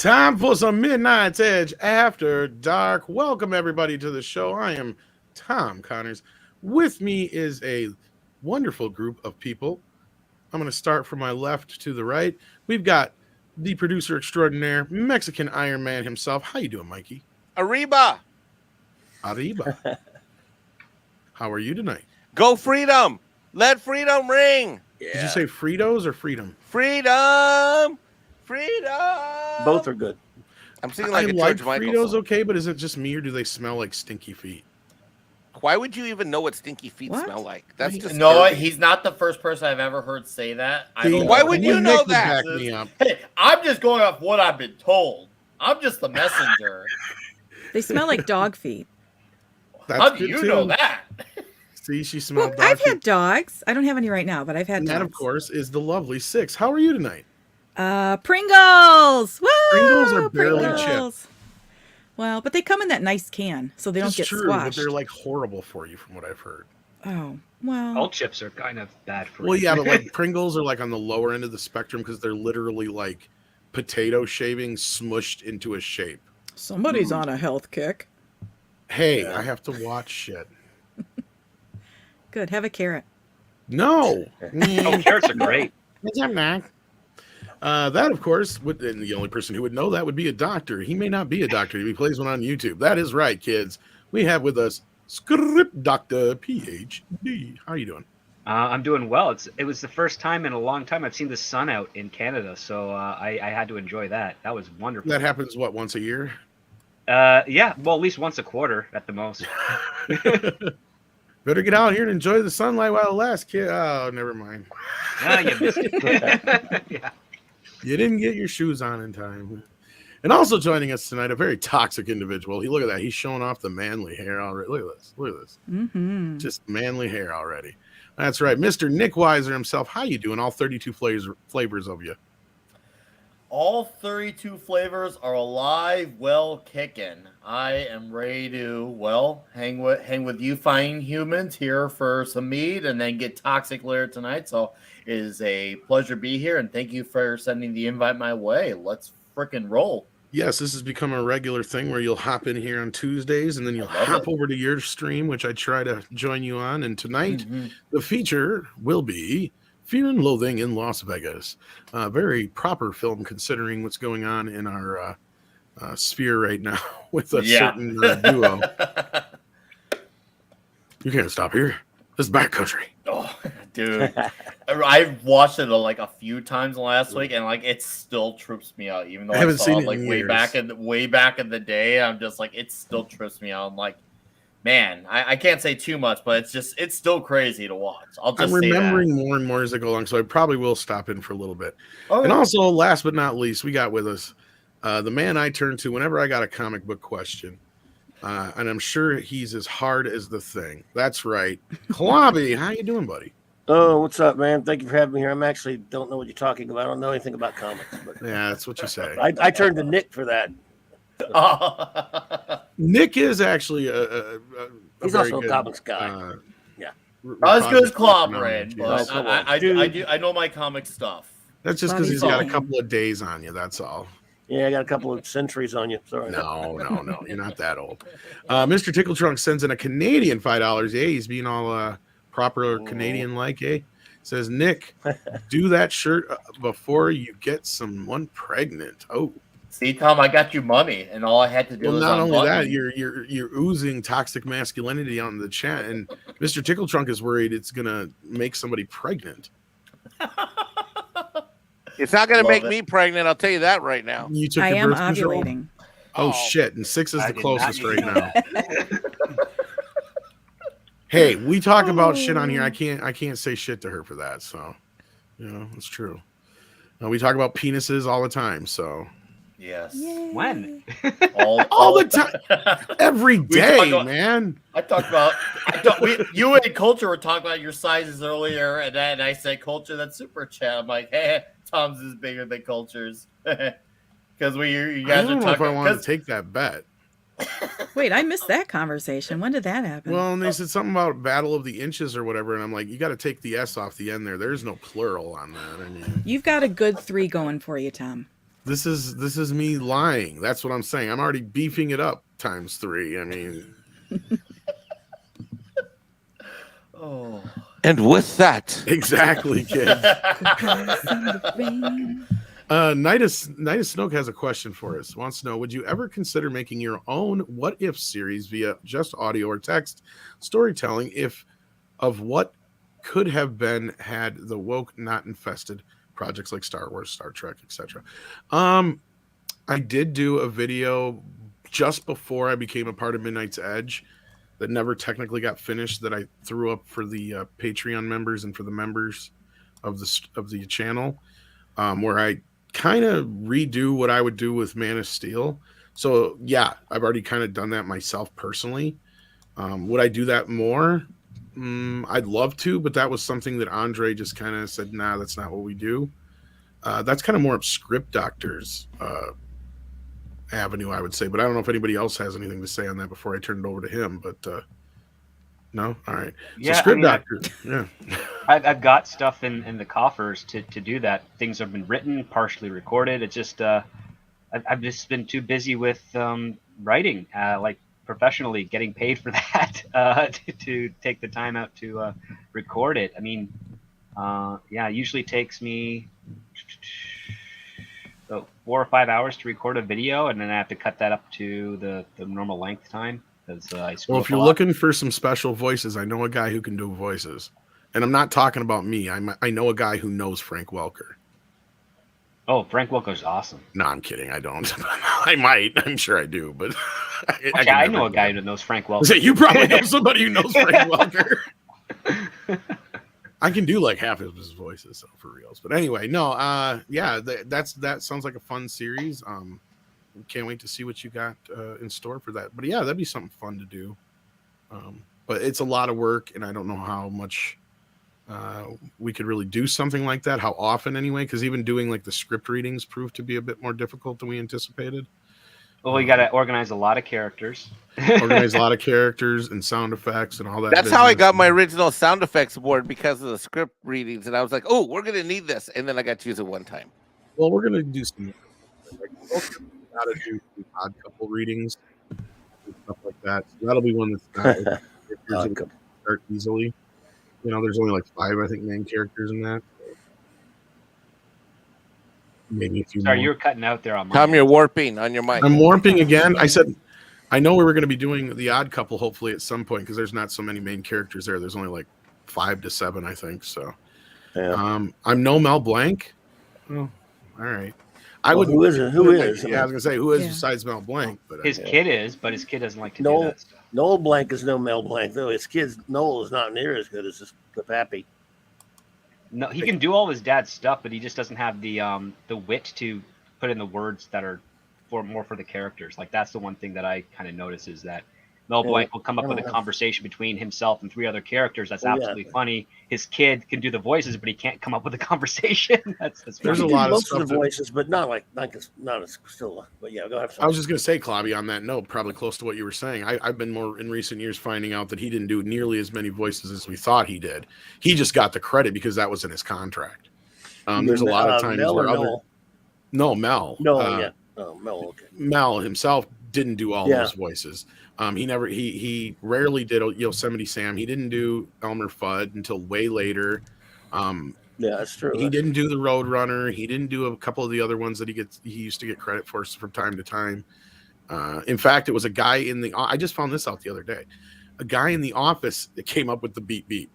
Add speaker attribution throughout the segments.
Speaker 1: time for some Midnight's Edge After Dark. Welcome, everybody, to the show. I am Tom Connors. With me is a wonderful group of people. I'm going to start from my left to the right. We've got the producer extraordinaire, Mexican Iron Man himself. How you doing, Mikey?
Speaker 2: Arriba.
Speaker 1: How are you tonight?
Speaker 2: Go freedom. Let freedom ring.
Speaker 1: Yeah. Did you say Fritos or freedom?
Speaker 2: Freedom.
Speaker 3: Both are good.
Speaker 2: I'm singing like a
Speaker 1: like
Speaker 2: George Michael
Speaker 1: Fritos,
Speaker 2: song.
Speaker 1: okay, but is it just me or do they smell like stinky feet?
Speaker 2: Why would you even know what stinky feet smell like? That's just
Speaker 4: no. What? He's not the first person I've ever heard say that.
Speaker 2: Why would you know that?
Speaker 4: Hey, I'm just going off what I've been told. I'm just the messenger.
Speaker 5: They smell like dog feet.
Speaker 1: That's
Speaker 4: How do you know that?
Speaker 1: See, she smelled dog
Speaker 5: I've
Speaker 1: feet.
Speaker 5: had dogs. I don't have any right now, but I've had dogs.
Speaker 1: That, of course, is the lovely Six. How are you tonight?
Speaker 5: Pringles! Woo!
Speaker 1: Pringles are barely chipped.
Speaker 5: Well, but they come in that nice can, so they don't get squashed.
Speaker 1: But they're like horrible for you, from what I've heard.
Speaker 5: Oh, well.
Speaker 3: All chips are kind of bad for you.
Speaker 1: Well, yeah, but like Pringles are like on the lower end of the spectrum because they're literally like potato shavings smushed into a shape.
Speaker 5: Somebody's on a health kick.
Speaker 1: Hey, I have to watch shit.
Speaker 5: Good. Have a carrot.
Speaker 1: No.
Speaker 3: Oh, carrots are great.
Speaker 1: That, of course, and the only person who would know that would be a doctor. He may not be a doctor. He plays one on YouTube. That is right, kids. We have with us Script Doctor PhD. How are you doing?
Speaker 3: I'm doing well. It was the first time in a long time I've seen the sun out in Canada, so I had to enjoy that. That was wonderful.
Speaker 1: That happens, what, once a year?
Speaker 3: Yeah, well, at least once a quarter at the most.
Speaker 1: Better get out here and enjoy the sunlight while it lasts, kid. Oh, never mind.
Speaker 3: You missed it. Yeah.
Speaker 1: You didn't get your shoes on in time. And also joining us tonight, a very toxic individual. Look at that. He's showing off the manly hair already. Look at this. Look at this.
Speaker 5: Mm-hmm.
Speaker 1: Just manly hair already. That's right. Mr. Nick Weiser himself. How you doing? All 32 flavors of you.
Speaker 4: All 32 flavors are alive, well kicking. I am ready to, hang with you fine humans here for some mead and then get toxic later tonight. So it is a pleasure to be here, and thank you for sending the invite my way. Let's frickin' roll.
Speaker 1: Yes, this has become a regular thing where you'll hop in here on Tuesdays and then you'll hop over to your stream, which I try to join you on. And tonight, the feature will be Fear and Loathing in Las Vegas. Very proper film considering what's going on in our sphere right now with a certain duo. You can't stop here. This is backcountry.
Speaker 4: Oh, dude. I've watched it like a few times last week, and like it still trips me out, even though I
Speaker 1: haven't
Speaker 4: saw
Speaker 1: seen
Speaker 4: it
Speaker 1: it
Speaker 4: like
Speaker 1: in
Speaker 4: way back in the day. I'm just like, it still trips me out. I'm like, man, I can't say too much, but it's still crazy to watch.
Speaker 1: I'm remembering more and more as I go along, so I probably will stop in for a little bit.
Speaker 4: Oh,
Speaker 1: and also, last but not least, we got with us the man I turn to whenever I got a comic book question. And I'm sure he's as hard as the thing. That's right. Klobby, how you doing, buddy?
Speaker 6: Oh, what's up, man? Thank you for having me here. I'm actually don't know what you're talking about. I don't know anything about comics. But
Speaker 1: yeah, that's what you say.
Speaker 6: I turned to Nick for that.
Speaker 1: Nick is actually
Speaker 6: he's also a comics guy.
Speaker 4: Not as good as Clobbered, but I know my comic stuff.
Speaker 1: That's just because he's got a couple of days on you. That's all.
Speaker 6: Yeah, I got a couple of centuries on you. Sorry.
Speaker 1: No. You're not that old. Mr. Tickle Trunk sends in a Canadian $5. Yeah, he's being all proper Canadian-like, eh? Says, Nick, do that shirt before you get someone pregnant. Oh.
Speaker 4: See, Tom, I got you money, and all I had to do was
Speaker 1: not only that, you're oozing toxic masculinity on the chat, and Mr. Tickle Trunk is worried it's gonna make somebody pregnant.
Speaker 2: It's not going to make me pregnant. I'll tell you that right now.
Speaker 1: You took
Speaker 5: I
Speaker 1: the
Speaker 5: am
Speaker 1: birth control?
Speaker 5: ovulating.
Speaker 1: Oh shit! And 6 is the closest right now. Hey, we talk about shit on here. I can't say shit to her for that. So, it's true. We talk about penises all the time. So,
Speaker 4: yes.
Speaker 5: Yay.
Speaker 3: When?
Speaker 1: All the time, every day, man.
Speaker 4: You and Culture were talking about your sizes earlier, and then I said Culture, that's super chat. I'm like, hey, Tom's is bigger than Culture's. Because you guys
Speaker 1: I don't
Speaker 4: are
Speaker 1: know
Speaker 4: talking.
Speaker 1: if I want to take that bet.
Speaker 5: Wait, I missed that conversation. When did that happen?
Speaker 1: Well, and they said something about Battle of the Inches or whatever, and I'm like, you got to take the S off the end there. There's no plural on that. I mean,
Speaker 5: You've got a good 3 going for you, Tom.
Speaker 1: This is me lying. That's what I'm saying. I'm already beefing it up times 3. I mean,
Speaker 4: Oh.
Speaker 2: And with that,
Speaker 1: exactly, kid.
Speaker 5: Sing the rain.
Speaker 1: Nidus Snoke has a question for us. Wants to know: would you ever consider making your own "What If" series via just audio or text storytelling, if of what could have been had the woke not infested projects like Star Wars, Star Trek, etc.? I did do a video just before I became a part of Midnight's Edge that never technically got finished, that I threw up for the Patreon members and for the members of the channel, where I kind of redo what I would do with Man of Steel. So yeah, I've already kind of done that myself personally. Would I do that more? I'd love to, but that was something that Andre just kind of said, nah, that's not what we do. That's kind of more of Script Doctor's avenue, I would say, but I don't know if anybody else has anything to say on that before I turn it over to him. But no, all right.
Speaker 3: Yeah,
Speaker 1: so Script Doctor, yeah.
Speaker 3: I've got stuff in the coffers to do that. Things have been written, partially recorded. It's just I've just been too busy with writing, like professionally, getting paid for that to take the time out to record it. I mean, yeah, it usually takes me 4 or 5 hours to record a video, and then I have to cut that up to the normal length time. Well,
Speaker 1: if you're looking for some special voices, I know a guy who can do voices, and I'm not talking about me. I know a guy who knows Frank Welker.
Speaker 3: Oh, Frank Welker's awesome.
Speaker 1: No, I'm kidding. I don't. I might. I'm sure I do, but
Speaker 3: I know a guy who knows Frank Welker.
Speaker 1: You probably know somebody who knows Frank Welker. I can do like half of his voices, so for reals. But anyway, no. Yeah, that sounds like a fun series. Can't wait to see what you got in store for that. But yeah, that'd be something fun to do. But it's a lot of work, and I don't know how much we could really do something like that. How often, anyway? Because even doing like the script readings proved to be a bit more difficult than we anticipated.
Speaker 3: Well, you got to organize a lot of characters.
Speaker 1: Organize a lot of characters and sound effects and all that.
Speaker 2: That's how I got my original sound effects board, because of the script readings. And I was like, oh, we're going to need this. And then I got to use it one time.
Speaker 1: Well, we're going to do some how to do odd couple readings and stuff like that. So that'll be one that's not start easily. You know, there's only like 5, I think, main characters in that. Maybe a few
Speaker 3: Sorry,
Speaker 1: more.
Speaker 3: you were cutting out there on my
Speaker 2: Tom, you're warping on your mic.
Speaker 1: I'm warping again. I said, I know we were going to be doing the odd couple hopefully at some point, because there's not so many main characters there. There's only like 5 to 7, I think. So,
Speaker 6: Yeah.
Speaker 1: I'm no Mel Blanc. Oh, all right. I would.
Speaker 6: Who is it? Who is?
Speaker 1: Yeah, I was gonna say who is besides Mel Blanc, but
Speaker 3: his kid is, but his kid doesn't like to do
Speaker 6: Noel,
Speaker 3: that stuff.
Speaker 6: Noel Blanc is no Mel Blanc, though. His kid, Noel, is not near as good as the pappy.
Speaker 3: No, he can do all his dad's stuff, but he just doesn't have the wit to put in the words that are more for the characters. Like, that's the one thing that I kind of notice, is that Mel Blanc will come up with a conversation between himself and 3 other characters that's absolutely funny. His kid can do the voices, but he can't come up with a conversation. that's
Speaker 1: there's
Speaker 3: funny.
Speaker 1: a lot of
Speaker 6: most
Speaker 1: stuff
Speaker 6: of the voices, but not as still. But yeah, go ahead.
Speaker 1: I was just gonna say, Clobby, on that note, probably close to what you were saying. I've been more in recent years finding out that he didn't do nearly as many voices as we thought he did. He just got the credit because that was in his contract. There's a lot of times
Speaker 6: Mel
Speaker 1: where
Speaker 6: or Noel?
Speaker 1: No, Mel.
Speaker 6: No, Oh, Mel. Okay.
Speaker 1: Mel himself didn't do all those voices. He rarely did Yosemite Sam. He didn't do Elmer Fudd until way later.
Speaker 6: Yeah, that's true.
Speaker 1: He didn't do the Roadrunner. He didn't do a couple of the other ones that he used to get credit for from time to time. In fact, it was a guy I just found this out the other day. A guy in the office that came up with the beep beep.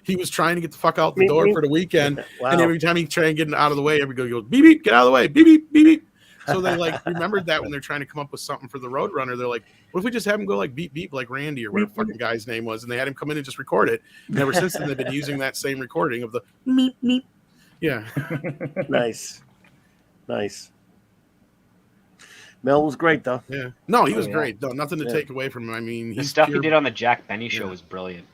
Speaker 1: He was trying to get the fuck out the door for the weekend, and every time he tried to get out of the way, everybody goes beep beep, get out of the way, beep beep, beep beep. So they remembered that when they're trying to come up with something for the Roadrunner, they're like, what if we just have him go like beep beep like Randy or whatever fucking guy's name was, and they had him come in and just record it. And ever since then, they've been using that same recording of the meep meep. Yeah.
Speaker 6: Nice. Mel was great though.
Speaker 1: Yeah. No, he was great. No, nothing to take away from him. I mean,
Speaker 3: the stuff he did on the Jack Benny show was brilliant.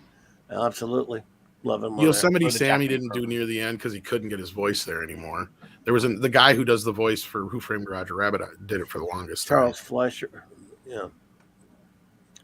Speaker 6: Absolutely. Love him.
Speaker 1: Yosemite Sam he didn't do near the end because he couldn't get his voice there anymore. There was the guy who does the voice for Who Framed Roger Rabbit did it for the longest time.
Speaker 6: Charles Fleischer. Yeah.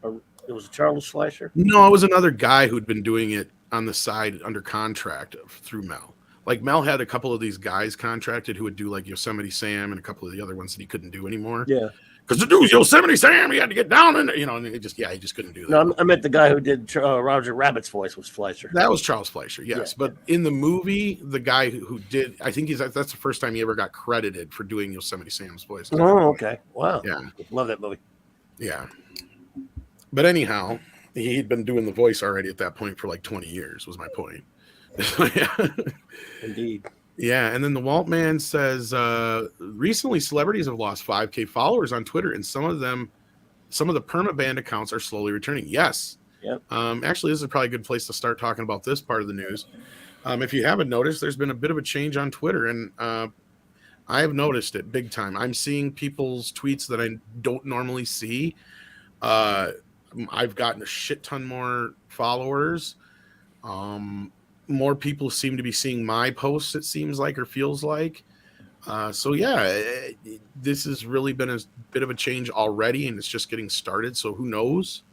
Speaker 6: It was Charles Fleischer?
Speaker 1: No, it was another guy who'd been doing it on the side under contract through Mel. like Mel had a couple of these guys contracted who would do like Yosemite Sam and a couple of the other ones that he couldn't do anymore.
Speaker 6: Yeah.
Speaker 1: Because to do Yosemite Sam, he had to get down in, and he just couldn't do that.
Speaker 6: No, I meant the guy who did Roger Rabbit's voice was Fleischer.
Speaker 1: That was Charles Fleischer, yes.
Speaker 6: Yeah,
Speaker 1: but in the movie, the guy who did, I think that's the first time he ever got credited for doing Yosemite Sam's voice.
Speaker 6: Oh, okay. Wow.
Speaker 1: Yeah.
Speaker 6: Love that movie.
Speaker 1: Yeah. But anyhow, he'd been doing the voice already at that point for like 20 years, was my point. Yeah.
Speaker 6: Indeed.
Speaker 1: Yeah, and then the Walt Man says, recently celebrities have lost 5K followers on Twitter, and some of the permabanned accounts are slowly returning. Yes.
Speaker 6: Yep.
Speaker 1: Actually, this is probably a good place to start talking about this part of the news. If you haven't noticed, there's been a bit of a change on Twitter, and I have noticed it big time. I'm seeing people's tweets that I don't normally see. I've gotten a shit ton more followers. More people seem to be seeing my posts, it seems like, or feels like. So yeah, this has really been a bit of a change already, and it's just getting started. So who knows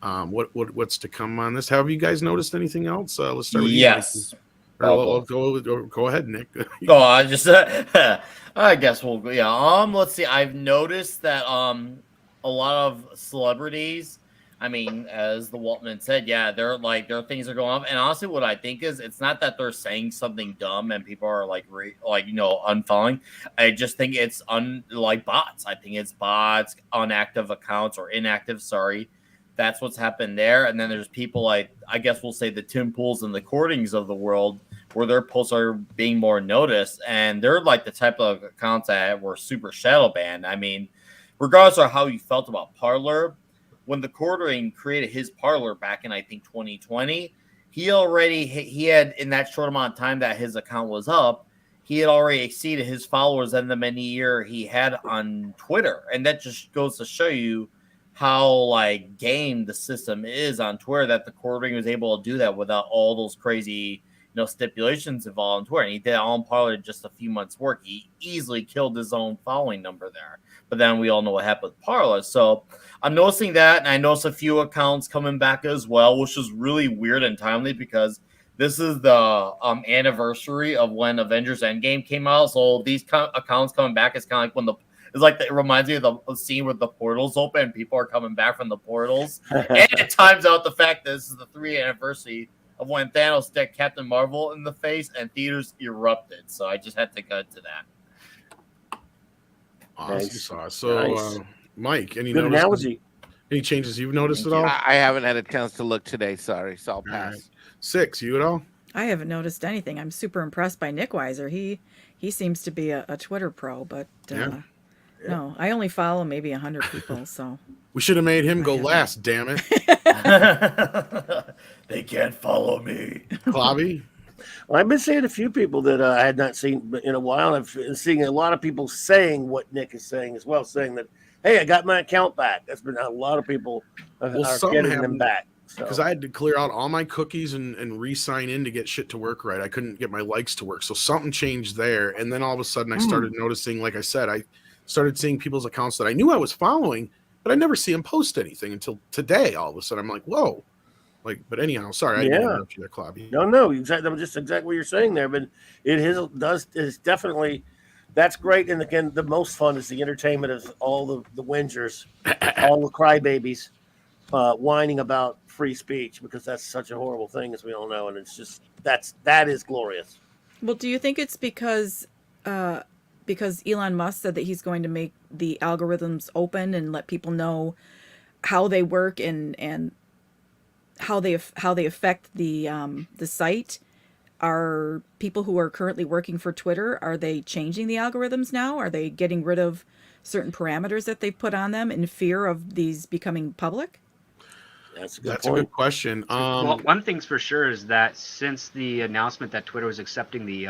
Speaker 1: what's to come on this? Have you guys noticed anything else? Let's start with
Speaker 4: yes.
Speaker 1: you. Or go ahead, Nick.
Speaker 4: Go on. Just I guess we'll go. Yeah. Let's see. I've noticed that a lot of celebrities. I mean, as the Waltman said, yeah, their things are going off. And honestly, what I think is, it's not that they're saying something dumb and people are unfollowing. I just think it's like bots. I think it's bots, inactive accounts or inactive. Sorry, that's what's happened there. And then there's people like, I guess we'll say the Tim Pools and the Courtings of the world, where their posts are being more noticed, and they're like the type of accounts that were super shadow banned. I mean, regardless of how you felt about Parler. When the Quartering created his Parler back in, I think, 2020, he had, in that short amount of time that his account was up, he had already exceeded his followers in the many year he had on Twitter. And that just goes to show you how game the system is on Twitter, that the Quartering was able to do that without all those crazy stipulations involved on Twitter. And he did it all in Parler in just a few months' work. He easily killed his own following number there. But then we all know what happened with Parler. So I'm noticing that, and I noticed a few accounts coming back as well, which is really weird and timely because this is the anniversary of when Avengers Endgame came out. So these accounts coming back is kind of like it reminds me of the scene where the portals open and people are coming back from the portals. And it times out the fact that this is the 3rd anniversary of when Thanos stabbed Captain Marvel in the face and theaters erupted. So I just had to go to that.
Speaker 1: Awesome. Nice. So,
Speaker 6: nice.
Speaker 1: Mike, any changes you've noticed at all?
Speaker 2: I haven't had a chance to look today. Sorry, so I'll pass.
Speaker 1: Right. 6, you at all?
Speaker 5: I haven't noticed anything. I'm super impressed by Nick Weiser. He seems to be a Twitter pro, but no, I only follow maybe 100 people. So
Speaker 1: we should have made him go last. Damn it!
Speaker 4: They can't follow me,
Speaker 1: Clobby.
Speaker 6: Well, I've been seeing a few people that I had not seen in a while. I've been seeing a lot of people saying what Nick is saying as well, saying that, hey, I got my account back. That's been a lot of people are getting them back.
Speaker 1: Because I had to clear out all my cookies and re-sign in to get shit to work right. I couldn't get my likes to work. So something changed there. And then all of a sudden I started noticing, like I said, I started seeing people's accounts that I knew I was following, but I never see them post anything until today. All of a sudden I'm like, whoa. But anyhow, sorry, I didn't interrupt you there, Clobby.
Speaker 6: No, exactly. That was just exactly what you're saying there. But it is definitely, that's great. And again, the most fun is the entertainment of all the whingers, all the crybabies, whining about free speech, because that's such a horrible thing, as we all know. And it's just that is glorious.
Speaker 5: Well, do you think it's because Elon Musk said that he's going to make the algorithms open and let people know how they work and how they affect the site? Are people who are currently working for Twitter, are they changing the algorithms now? Are they getting rid of certain parameters that they put on them in fear of these becoming public?
Speaker 1: That's a good question.
Speaker 3: Well, one thing's for sure is that since the announcement that Twitter was accepting the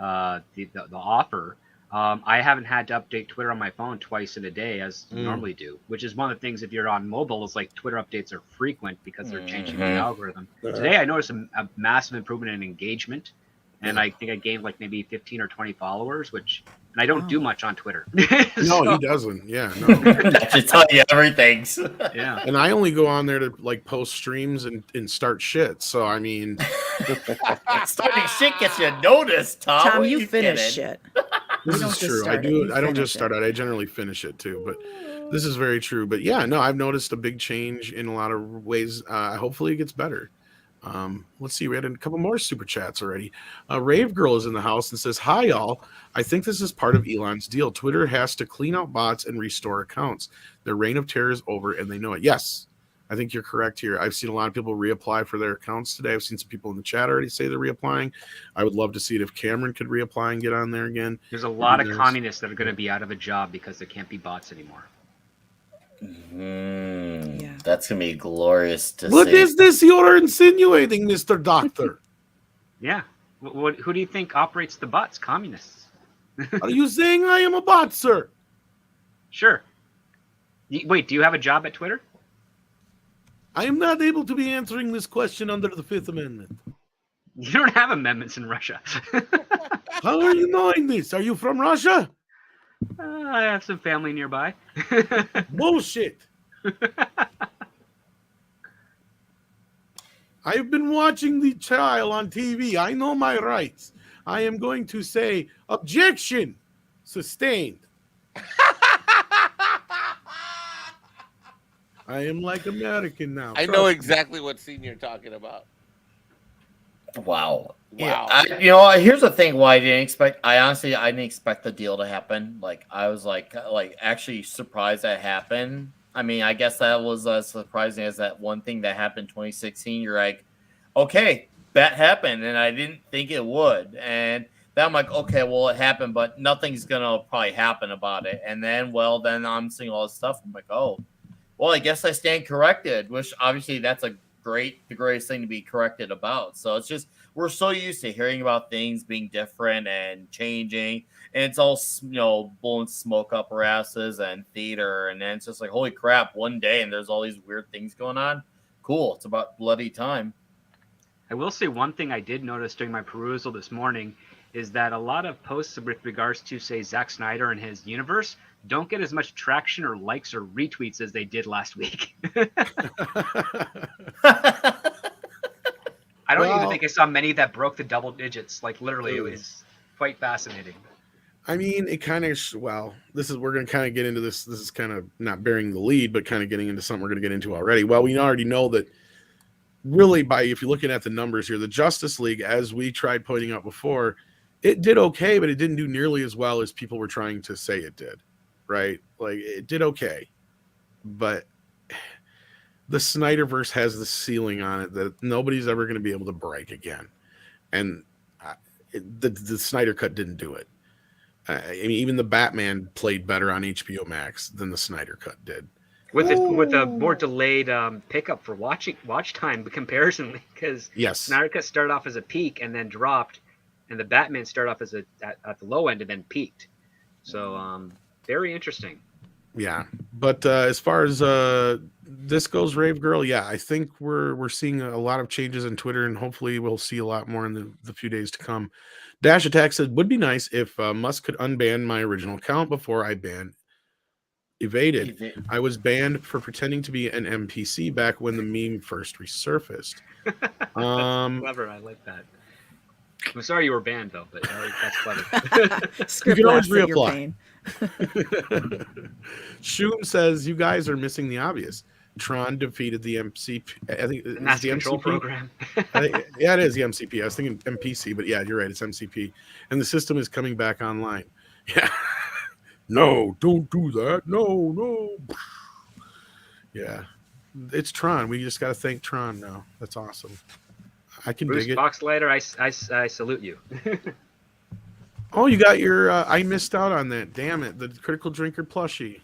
Speaker 3: offer, I haven't had to update Twitter on my phone twice in a day as you normally do, which is one of the things. If you're on mobile, is like Twitter updates are frequent because they're changing the algorithm. Today, I noticed a massive improvement in engagement, and I think I gained like maybe 15 or 20 followers, which and I don't do much on Twitter.
Speaker 1: No,
Speaker 3: So,
Speaker 1: he doesn't. Yeah, no.
Speaker 4: That should tell you everything.
Speaker 3: yeah.
Speaker 1: And I only go on there to like post streams and start shit. So I mean,
Speaker 4: Starting shit gets you noticed, Tom.
Speaker 5: Tom,
Speaker 4: What are
Speaker 5: you finish
Speaker 4: kidding?
Speaker 5: shit.
Speaker 1: this
Speaker 5: don't
Speaker 1: is
Speaker 5: just
Speaker 1: true. I
Speaker 5: start it,
Speaker 1: do.
Speaker 5: you
Speaker 1: I don't
Speaker 5: finish
Speaker 1: just start it. I generally finish it too. But this is very true. But yeah, no, I've noticed a big change in a lot of ways. Hopefully, it gets better. Let's see. We had a couple more super chats already. Rave Girl is in the house and says, "Hi, y'all. I think this is part of Elon's deal. Twitter has to clean out bots and restore accounts. Their reign of terror is over, and they know it." Yes, I think you're correct here. I've seen a lot of people reapply for their accounts today. I've seen some people in the chat already say they're reapplying. I would love to see it if Cameron could reapply and get on there again.
Speaker 3: There's a lot of
Speaker 1: Nice.
Speaker 3: communists that are going to be out of a job because there can't be bots anymore.
Speaker 5: Yeah.
Speaker 4: That's gonna be glorious to
Speaker 1: What
Speaker 4: see.
Speaker 1: is this you're insinuating, Mr. Doctor?
Speaker 3: Yeah. Who do you think operates the bots? Communists.
Speaker 1: Are you saying I am a bot, sir?
Speaker 3: Sure. Wait, do you have a job at Twitter?
Speaker 1: I am not able to be answering this question under the Fifth Amendment.
Speaker 3: You don't have amendments in Russia.
Speaker 1: How are you knowing this? Are you from Russia?
Speaker 3: I have some family nearby.
Speaker 1: Bullshit. I've been watching the trial on TV. I know my rights. I am going to say objection sustained. I am like American now.
Speaker 2: I know
Speaker 1: Trust me.
Speaker 2: exactly what scene you're talking about.
Speaker 4: Wow.
Speaker 2: Wow.
Speaker 4: Here's the thing why I didn't expect. I didn't expect the deal to happen. Like, I was like actually surprised that happened. I mean, I guess that was as surprising as that one thing that happened in 2016. You're like, okay, that happened, and I didn't think it would. And then I'm like, okay, well, it happened, but nothing's gonna probably happen about it. And then, then I'm seeing all this stuff. I'm like, oh, well, I guess I stand corrected. Which obviously that's the greatest thing to be corrected about. So it's just we're so used to hearing about things being different and changing, and it's all blowing smoke up our asses and theater, and then it's just like, holy crap, one day and there's all these weird things going on. Cool, it's about bloody time.
Speaker 3: I will say one thing I did notice during my perusal this morning is that a lot of posts with regards to, say, Zack Snyder and his universe don't get as much traction or likes or retweets as they did last week. I don't even think I saw many that broke the double digits. Like, literally, it was quite fascinating.
Speaker 1: I mean, it kind of, we're going to kind of get into this. This is kind of not bearing the lead, but kind of getting into something we're going to get into already. Well, we already know that really if you're looking at the numbers here, the Justice League, as we tried pointing out before, it did okay, but it didn't do nearly as well as people were trying to say it did, right? Like, it did okay, but the Snyderverse has the ceiling on it that nobody's ever going to be able to break again. And the Snyder Cut didn't do it. I mean, even the Batman played better on HBO Max than the Snyder Cut did.
Speaker 3: With a more delayed pickup for watch time comparison, because
Speaker 1: Yes,
Speaker 3: Snyder Cut started off as a peak and then dropped, and the Batman started off as at the low end and then peaked. So very interesting.
Speaker 1: Yeah, but as far as this goes, Rave Girl, yeah, I think we're seeing a lot of changes on Twitter, and hopefully we'll see a lot more in the few days to come. Dash Attack said, would be nice if Musk could unban my original account before I evaded. I was banned for pretending to be an NPC back when the meme first resurfaced.
Speaker 3: Clever, I like that. I'm sorry you were banned though, but that's clever.
Speaker 5: Script
Speaker 1: You can always
Speaker 5: laughs at your
Speaker 1: reapply.
Speaker 5: pain.
Speaker 1: Shoom says you guys are missing the obvious. Tron defeated the MCP. I think
Speaker 3: The
Speaker 1: it's
Speaker 3: Master
Speaker 1: the
Speaker 3: Control
Speaker 1: MCP.
Speaker 3: Program.
Speaker 1: Yeah, it is the MCP. I was thinking MPC, but yeah, you're right. It's MCP, and the system is coming back online. Yeah. No, don't do that. No. Yeah, it's Tron. We just got to thank Tron now. That's awesome. I can
Speaker 3: Bruce
Speaker 1: dig it.
Speaker 3: Boxlighter, I salute you.
Speaker 1: Oh, you got your. I missed out on that. Damn it! The Critical Drinker plushie.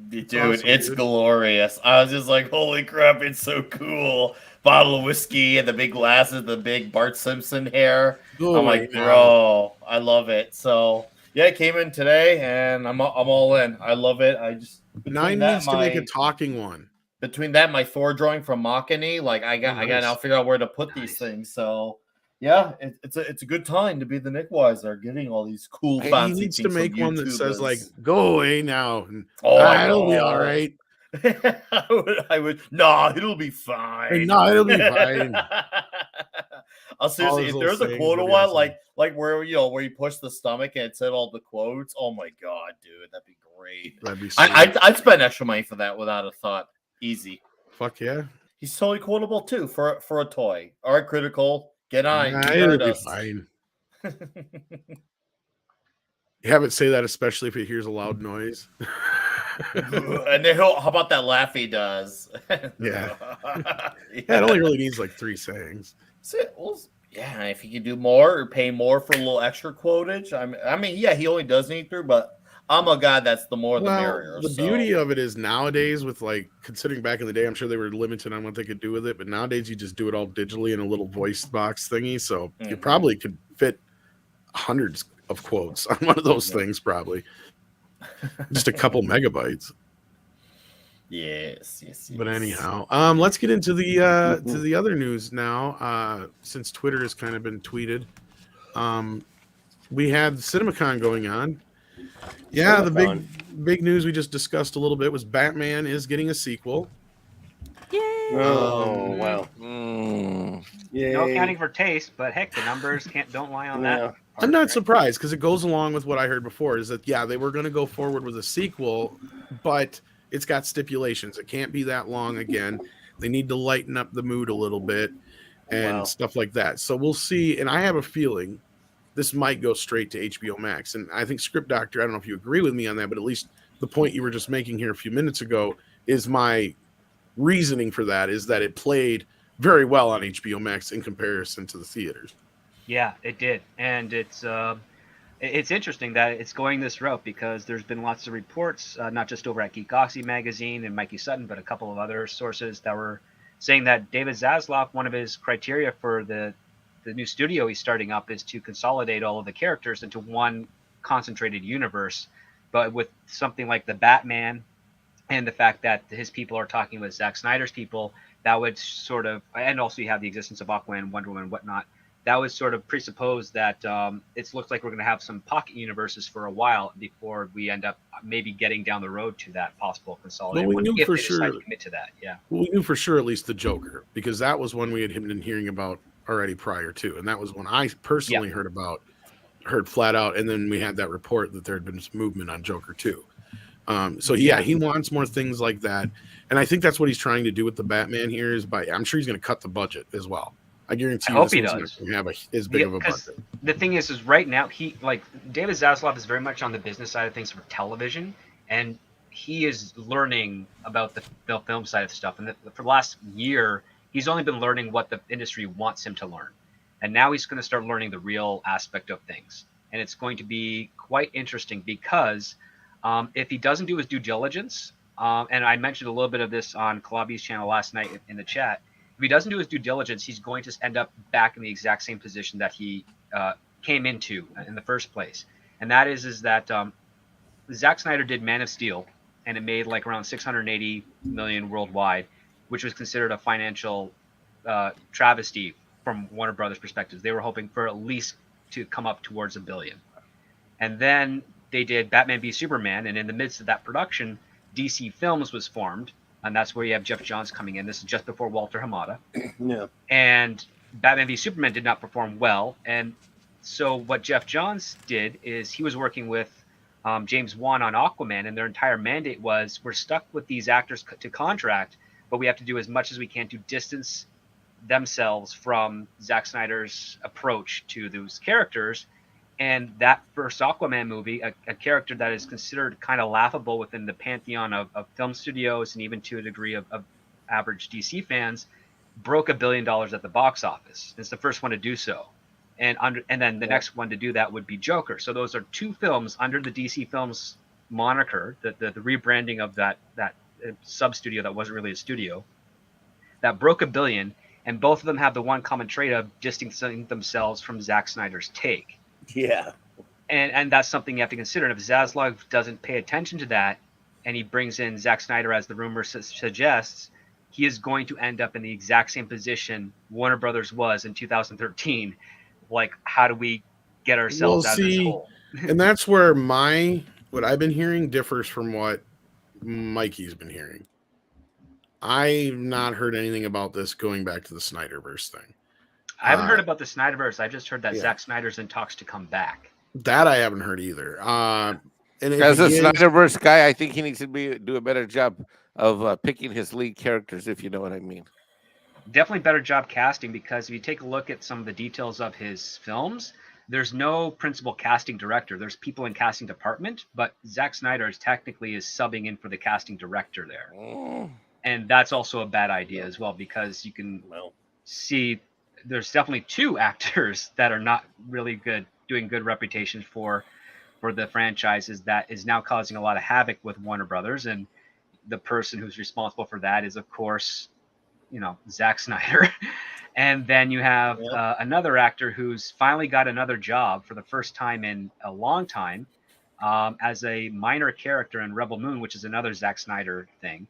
Speaker 4: Dude,
Speaker 1: awesome,
Speaker 4: it's
Speaker 1: dude.
Speaker 4: glorious. I was just like, holy crap, it's so cool. Bottle of whiskey and the big glasses, the big Bart Simpson hair.
Speaker 1: Oh,
Speaker 4: I'm like,
Speaker 1: yeah.
Speaker 4: bro, I love it. So yeah, it came in today, and I'm all in. I love it. I just
Speaker 1: Nine needs to make a talking one.
Speaker 4: between that, my Thor drawing from Machini, like I got
Speaker 1: nice.
Speaker 4: now figure out where to put these
Speaker 3: Nice.
Speaker 4: things. So Yeah, it's a good time to be the Nick Weiser, getting all these cool,
Speaker 1: He
Speaker 4: fancy
Speaker 1: needs to
Speaker 4: things
Speaker 1: make
Speaker 4: from
Speaker 1: one that says like,
Speaker 4: YouTubers.
Speaker 1: "Go away now," and
Speaker 4: Oh, I
Speaker 1: it'll be all
Speaker 4: know.
Speaker 1: right.
Speaker 4: I would. Nah, it'll be fine.
Speaker 1: No, it'll be fine.
Speaker 4: I'll
Speaker 1: All
Speaker 4: seriously,
Speaker 1: his
Speaker 4: if
Speaker 1: little
Speaker 4: there's a
Speaker 1: sayings
Speaker 4: quote
Speaker 1: would
Speaker 4: or
Speaker 1: be
Speaker 4: one
Speaker 1: awesome.
Speaker 4: like where where you push the stomach and it said all the quotes. Oh my god, dude, that'd be great.
Speaker 1: That'd be sweet.
Speaker 4: I'd spend extra money for that without a thought. Easy.
Speaker 1: Fuck yeah.
Speaker 4: He's totally quotable too for a toy. All right, Critical, get on.
Speaker 1: Nah,
Speaker 4: You
Speaker 1: it'll
Speaker 4: heard
Speaker 1: be
Speaker 4: us.
Speaker 1: fine. You have it say that, especially if it hears a loud noise.
Speaker 4: And then how about that laugh he does?
Speaker 1: Yeah. It only really needs like 3 sayings.
Speaker 4: Well, yeah, if he could do more or pay more for a little extra quotage, I mean, yeah, he only does need 3, but I'm a guy that's the more the merrier.
Speaker 1: The beauty of it is nowadays, with like considering back in the day, I'm sure they were limited on what they could do with it, but nowadays you just do it all digitally in a little voice box thingy, so you probably could fit hundreds of quotes on one of those things, probably just a couple megabytes.
Speaker 4: Yes.
Speaker 1: But anyhow, let's get into the to the other news now. Since Twitter has kind of been tweeted, we had CinemaCon going on. Yeah, the big news we just discussed a little bit was Batman is getting a sequel.
Speaker 5: Yay!
Speaker 6: Oh wow!
Speaker 3: Yeah. No accounting for taste, but heck, the numbers don't lie on that.
Speaker 1: I'm not surprised because it goes along with what I heard before. Is that they were going to go forward with a sequel, but it's got stipulations. It can't be that long again. They need to lighten up the mood a little bit and stuff like that. So we'll see. And I have a feeling this might go straight to HBO Max. And I think Script Doctor, I don't know if you agree with me on that, but at least the point you were just making here a few minutes ago is my reasoning for that, is that it played very well on HBO Max in comparison to the theaters.
Speaker 3: Yeah, it did. And it's interesting that it's going this route because there's been lots of reports, not just over at Geekoxy magazine and Mikey Sutton, but a couple of other sources that were saying that David Zaslav, one of his criteria for the new studio he's starting up is to consolidate all of the characters into one concentrated universe. But with something like the Batman and the fact that his people are talking with Zack Snyder's people, that would sort of, and also you have the existence of Aquaman, Wonder Woman, and whatnot, that would sort of presuppose that it looks like we're going to have some pocket universes for a while before we end up maybe getting down the road to that possible consolidation.
Speaker 1: Well, we knew for
Speaker 3: sure.
Speaker 1: To
Speaker 3: commit to that, yeah.
Speaker 1: Well, we knew for sure at least the Joker, because that was one we had been hearing about already prior to, and that was one I personally heard flat out, and then we had that report that there had been some movement on Joker 2. So he wants more things like that, and I think that's what he's trying to do with the Batman here. I'm sure he's going to cut the budget as well. I guarantee. I
Speaker 3: hope he does.
Speaker 1: Going to have as big of a budget.
Speaker 3: The thing is right now David Zaslav is very much on the business side of things for television, and he is learning about the film side of stuff. And for the last year, he's only been learning what the industry wants him to learn, and now he's going to start learning the real aspect of things. And it's going to be quite interesting because if he doesn't do his due diligence, and I mentioned a little bit of this on Kalabi's channel last night in the chat, if he doesn't do his due diligence, he's going to end up back in the exact same position that he came into in the first place. And that is that Zack Snyder did Man of Steel, and it made like around 680 million worldwide, which was considered a financial travesty from Warner Brothers' perspective. They were hoping for at least to come up towards $1 billion. And then they did Batman v Superman, and in the midst of that production, DC Films was formed, and that's where you have Jeff Johns coming in. This is just before Walter Hamada.
Speaker 6: Yeah.
Speaker 3: And Batman v Superman did not perform well, and so what Jeff Johns did is he was working with James Wan on Aquaman, and their entire mandate was, we're stuck with these actors to contract, but we have to do as much as we can to distance themselves from Zack Snyder's approach to those characters. And that first Aquaman movie, a character that is considered kind of laughable within the pantheon of film studios and even to a degree of average DC fans, broke $1 billion at the box office. It's the first one to do so. And then the next one to do that would be Joker. So those are two films under the DC Films moniker, the rebranding of that sub-studio that wasn't really a studio, that broke $1 billion, and both of them have the one common trait of distancing themselves from Zack Snyder's take.
Speaker 6: Yeah.
Speaker 3: And that's something you have to consider. And if Zaslav doesn't pay attention to that, and he brings in Zack Snyder, as the rumor suggests, he is going to end up in the exact same position Warner Brothers was in 2013. Like, how do we get ourselves out of this hole?
Speaker 1: And that's where what I've been hearing differs from what Mikey's been hearing. I've not heard anything about this going back to the Snyderverse thing.
Speaker 3: I haven't heard about the Snyderverse. I've just heard that
Speaker 1: yeah.
Speaker 3: Zack Snyder's in talks to come back.
Speaker 1: That I haven't heard either. And
Speaker 2: as a Snyderverse guy, I think he needs to do a better job of picking his lead characters, if you know what I mean.
Speaker 3: Definitely better job casting, because if you take a look at some of the details of his films, there's no principal casting director. There's people in casting department, but Zack Snyder is technically subbing in for the casting director there. And that's also a bad idea as well, because you can see there's definitely two actors that are not really good, doing good reputations for the franchises, that is now causing a lot of havoc with Warner Brothers. And the person who's responsible for that is, of course, Zack Snyder. And then you have another actor who's finally got another job for the first time in a long time, as a minor character in Rebel Moon, which is another Zack Snyder thing.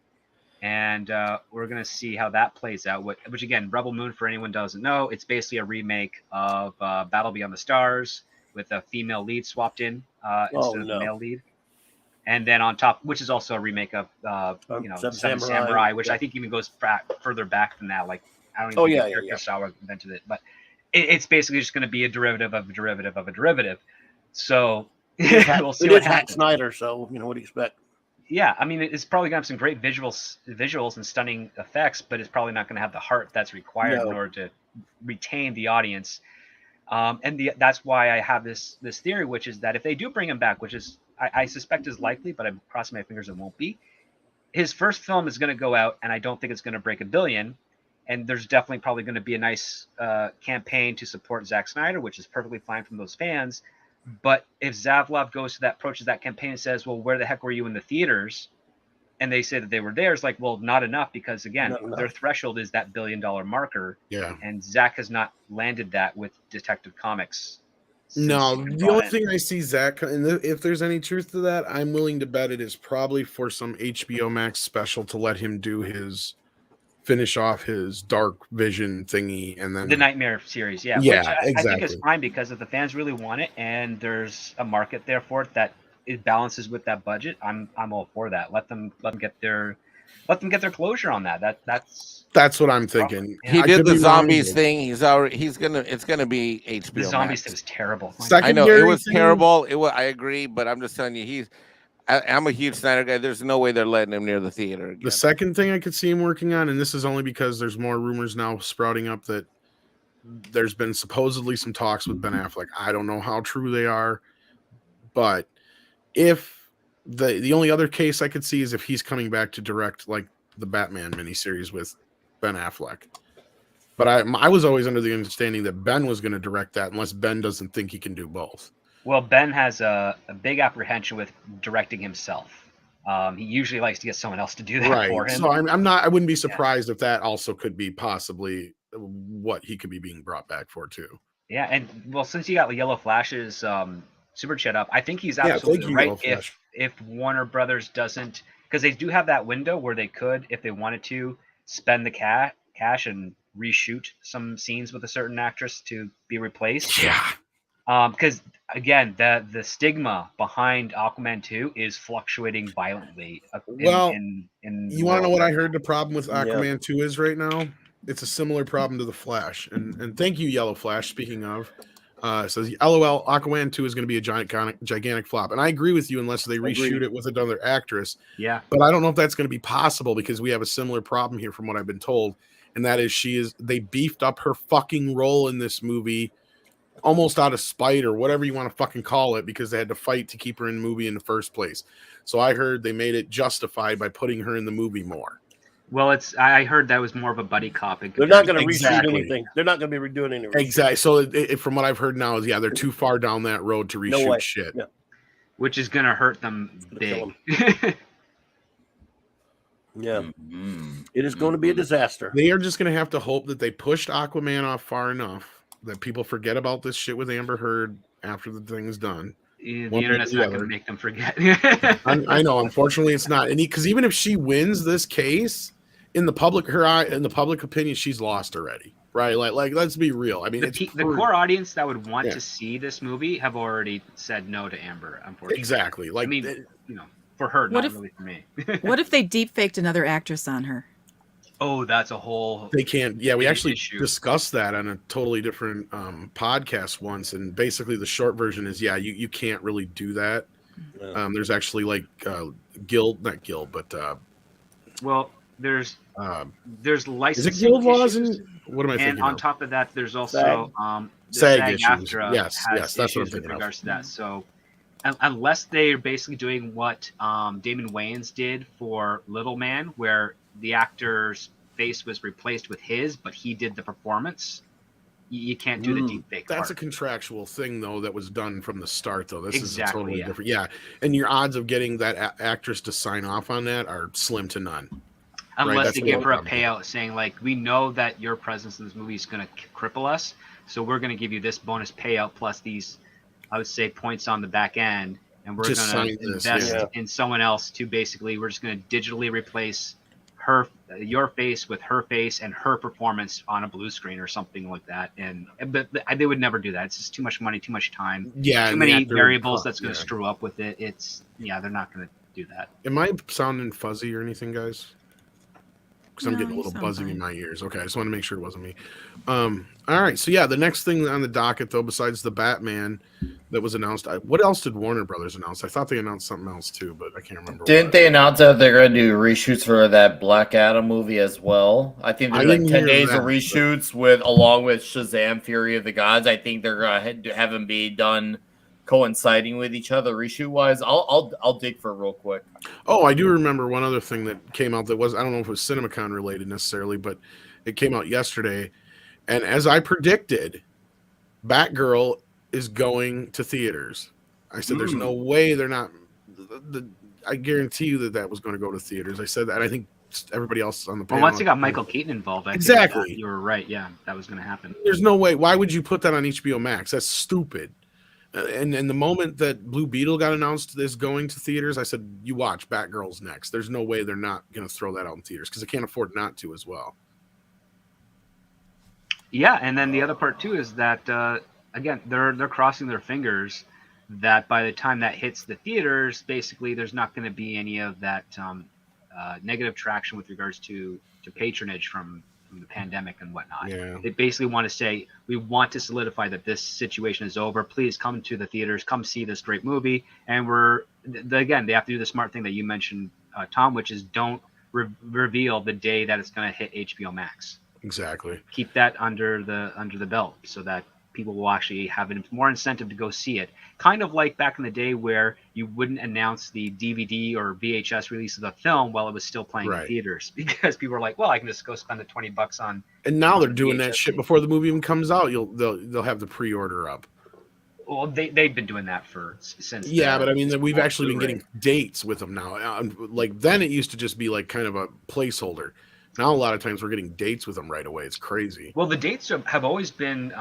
Speaker 3: And we're going to see how that plays out. Which again, Rebel Moon, for anyone who doesn't know, it's basically a remake of Battle Beyond the Stars with a female lead swapped in instead of the male lead. And then on top, which is also a remake of Seven Samurai, which I think even goes further back than that. Like, I don't even think Kurosawa invented it, but it's basically just going to be a derivative of a derivative of a derivative. So we'll see what happens.
Speaker 6: Snyder, so what do you expect?
Speaker 3: Yeah, I mean, it's probably going to have some great visuals and stunning effects, but it's probably not going to have the heart that's required in order to retain the audience. And that's why I have this theory, which is that if they do bring him back, which is I suspect is likely, but I'm crossing my fingers it won't be, his first film is going to go out, and I don't think it's going to break $1 billion. And there's definitely probably going to be a nice campaign to support Zack Snyder, which is perfectly fine from those fans. But if Zaslav goes to approaches that campaign and says, well, where the heck were you in the theaters? And they say that they were there, it's like, well, not enough, because again, their threshold is that $1 billion marker. Yeah. And Zack has not landed that with Detective Comics.
Speaker 1: No, the only thing I see Zack, and if there's any truth to that, I'm willing to bet it is probably for some HBO Max special to let him do finish off his Dark Vision thingy, and then
Speaker 3: the Nightmare series. Yeah,
Speaker 1: which
Speaker 3: exactly. I think it's fine, because if the fans really want it and there's a market there for it that it balances with that budget, I'm all for that. Let them get their closure on that. That's
Speaker 1: what I'm thinking.
Speaker 2: He did the zombies thing. It's gonna be HBO.
Speaker 3: The zombies thing was terrible.
Speaker 2: I know it was terrible. I agree, but I'm just telling you, I'm a huge Snyder guy. There's no way they're letting him near the theater again.
Speaker 1: The second thing I could see him working on, and this is only because there's more rumors now sprouting up that there's been supposedly some talks with Ben Affleck. I don't know how true they are, but if the only other case I could see is if he's coming back to direct like the Batman miniseries with Ben Affleck. But I was always under the understanding that Ben was going to direct that, unless Ben doesn't think he can do both.
Speaker 3: Well, Ben has a big apprehension with directing himself. He usually likes to get someone else to do that for him.
Speaker 1: So I wouldn't be surprised if that also could be possibly what he could be being brought back for too.
Speaker 3: Yeah, and well, since you got Yellow Flash's super chat up, I think he's absolutely right. If Warner Brothers doesn't, because they do have that window where they could, if they wanted to, spend the cash and reshoot some scenes with a certain actress to be replaced.
Speaker 1: Yeah.
Speaker 3: Because again, the stigma behind Aquaman 2 is fluctuating violently.
Speaker 1: You want to know what I heard the problem with Aquaman 2 is right now? It's a similar problem to the Flash. And thank you, Yellow Flash. Speaking of, it says, LOL, Aquaman 2 is going to be a gigantic flop. And I agree with you unless they reshoot it with another actress.
Speaker 3: Yeah.
Speaker 1: But I don't know if that's going to be possible, because we have a similar problem here from what I've been told. And that is they beefed up her fucking role in this movie almost out of spite or whatever you want to fucking call it, because they had to fight to keep her in the movie in the first place. So I heard they made it justified by putting her in the movie more.
Speaker 3: Well, I heard that was more of a buddy cop.
Speaker 6: They're not going to reshoot anything. They're not going to be redoing anything.
Speaker 1: Exactly. So from what I've heard now is, they're too far down that road to reshoot shit.
Speaker 6: Yeah.
Speaker 3: Which is going to hurt them big.
Speaker 6: Yeah. It is going to be a disaster.
Speaker 1: They are just going to have to hope that they pushed Aquaman off far enough that people forget about this shit with Amber Heard after the thing's done.
Speaker 3: The internet's not going to make them forget.
Speaker 1: I know. Unfortunately, it's not. And because even if she wins this case, in the public opinion, she's lost already, right? Like let's be real. I mean,
Speaker 3: the core audience that would want
Speaker 1: Yeah.
Speaker 3: to see this movie have already said no to Amber, unfortunately.
Speaker 1: Exactly. Like,
Speaker 3: I mean, for her,
Speaker 5: What
Speaker 3: not
Speaker 5: if-
Speaker 3: really for me.
Speaker 5: What if they deep faked another actress on her?
Speaker 3: Oh, that's a whole.
Speaker 1: they can't. Yeah, we
Speaker 3: big
Speaker 1: actually
Speaker 3: issue.
Speaker 1: discussed that on a totally different podcast once, and basically the short version is, yeah, you can't really do that.
Speaker 6: Yeah.
Speaker 1: There's actually like not guild, but
Speaker 3: Well, there's
Speaker 1: is
Speaker 3: licensing
Speaker 1: it guild laws?
Speaker 3: issues,
Speaker 1: And what am I
Speaker 3: and
Speaker 1: thinking
Speaker 3: on
Speaker 1: of?
Speaker 3: top of that, there's also the
Speaker 1: SAG issues.
Speaker 3: SAG-AFTRA
Speaker 1: Yes,
Speaker 3: has
Speaker 1: yes, that's what I'm
Speaker 3: issues with
Speaker 1: thinking of.
Speaker 3: regards to that. So unless they're basically doing what Damon Wayans did for Little Man, where the actor's face was replaced with his, but he did the performance, you can't do the deep fake
Speaker 1: That's
Speaker 3: part.
Speaker 1: a contractual thing, though, that was done from the start, though. This is
Speaker 3: Exactly,
Speaker 1: totally
Speaker 3: yeah.
Speaker 1: different. Yeah, and your odds of getting that actress to sign off on that are slim to none.
Speaker 3: Unless
Speaker 1: that's
Speaker 3: they
Speaker 1: the
Speaker 3: give
Speaker 1: only
Speaker 3: her a
Speaker 1: problem.
Speaker 3: payout saying, like, we know that your presence in this movie is going to cripple us, so we're going to give you this bonus payout plus these, I would say, points on the back end, and we're
Speaker 1: Just
Speaker 3: going
Speaker 1: sign
Speaker 3: to
Speaker 1: this,
Speaker 3: invest
Speaker 6: yeah.
Speaker 3: in someone else to basically, we're just going to digitally replace your face with her face and her performance on a blue screen or something like that. But they would never do that. It's just too much money, too much time,
Speaker 1: Yeah,
Speaker 3: too
Speaker 1: and the
Speaker 3: many
Speaker 1: actor would
Speaker 3: variables
Speaker 1: cut,
Speaker 3: that's going to
Speaker 1: yeah.
Speaker 3: screw up with it. They're not going to do that.
Speaker 1: Am I sounding fuzzy or anything, guys? Because I'm
Speaker 5: No,
Speaker 1: getting a
Speaker 5: you
Speaker 1: little
Speaker 5: sound
Speaker 1: buzzing
Speaker 5: fine.
Speaker 1: in my ears. Okay, I just want to make sure it wasn't me. All right, so yeah, the next thing on the docket, though, besides the Batman that was announced, what else did Warner Brothers announce? I thought they announced something else too, but I can't remember.
Speaker 4: Didn't
Speaker 1: what.
Speaker 4: they announce that they're going to do reshoots for that Black Adam movie as well? I think
Speaker 1: I
Speaker 4: there's like
Speaker 1: didn't
Speaker 4: 10
Speaker 1: hear
Speaker 4: days
Speaker 1: that,
Speaker 4: of
Speaker 1: but-
Speaker 4: reshoots along with Shazam Fury of the Gods. I think they're going to have them be done coinciding with each other reshoot wise. I'll dig for it real quick.
Speaker 1: Oh, I do remember one other thing that came out that was, I don't know if it was CinemaCon related necessarily, but it came out yesterday. And as I predicted, Batgirl is going to theaters. I said, there's no way they're not. I guarantee you that was going to go to theaters. I said that. I think everybody else on the
Speaker 3: Well,
Speaker 1: panel.
Speaker 3: once you got Michael Keaton involved, I think
Speaker 1: Exactly.
Speaker 3: that you were right. Yeah, that was going to happen.
Speaker 1: There's no way. Why would you put that on HBO Max? That's stupid. And the moment that Blue Beetle got announced as going to theaters, I said, you watch, Batgirl's next. There's no way they're not going to throw that out in theaters because they can't afford not to as well.
Speaker 3: Yeah, and then the other part too is that again they're crossing their fingers that by the time that hits the theaters, basically there's not going to be any of that negative traction with regards to patronage from the pandemic and whatnot.
Speaker 1: Yeah.
Speaker 3: They basically want to say, we want to solidify that this situation is over. Please come to the theaters, come see this great movie. And again, they have to do the smart thing that you mentioned, Tom, which is don't reveal the day that it's going to hit HBO Max.
Speaker 1: Exactly.
Speaker 3: Keep that under the belt so that people will actually have more incentive to go see it. Kind of like back in the day where you wouldn't announce the DVD or VHS release of the film while it was still playing in theaters because people were like, well, I can just go spend the $20 on.
Speaker 1: And now they're doing
Speaker 3: VHS
Speaker 1: that shit before the movie even comes out. They'll have the pre-order up.
Speaker 3: Well, they've been doing that since.
Speaker 1: Yeah, but I mean, we've actually been getting dates with them now. Like then it used to just be like kind of a placeholder. Now a lot of times we're getting dates with them right away. It's crazy.
Speaker 3: Well, the dates have always been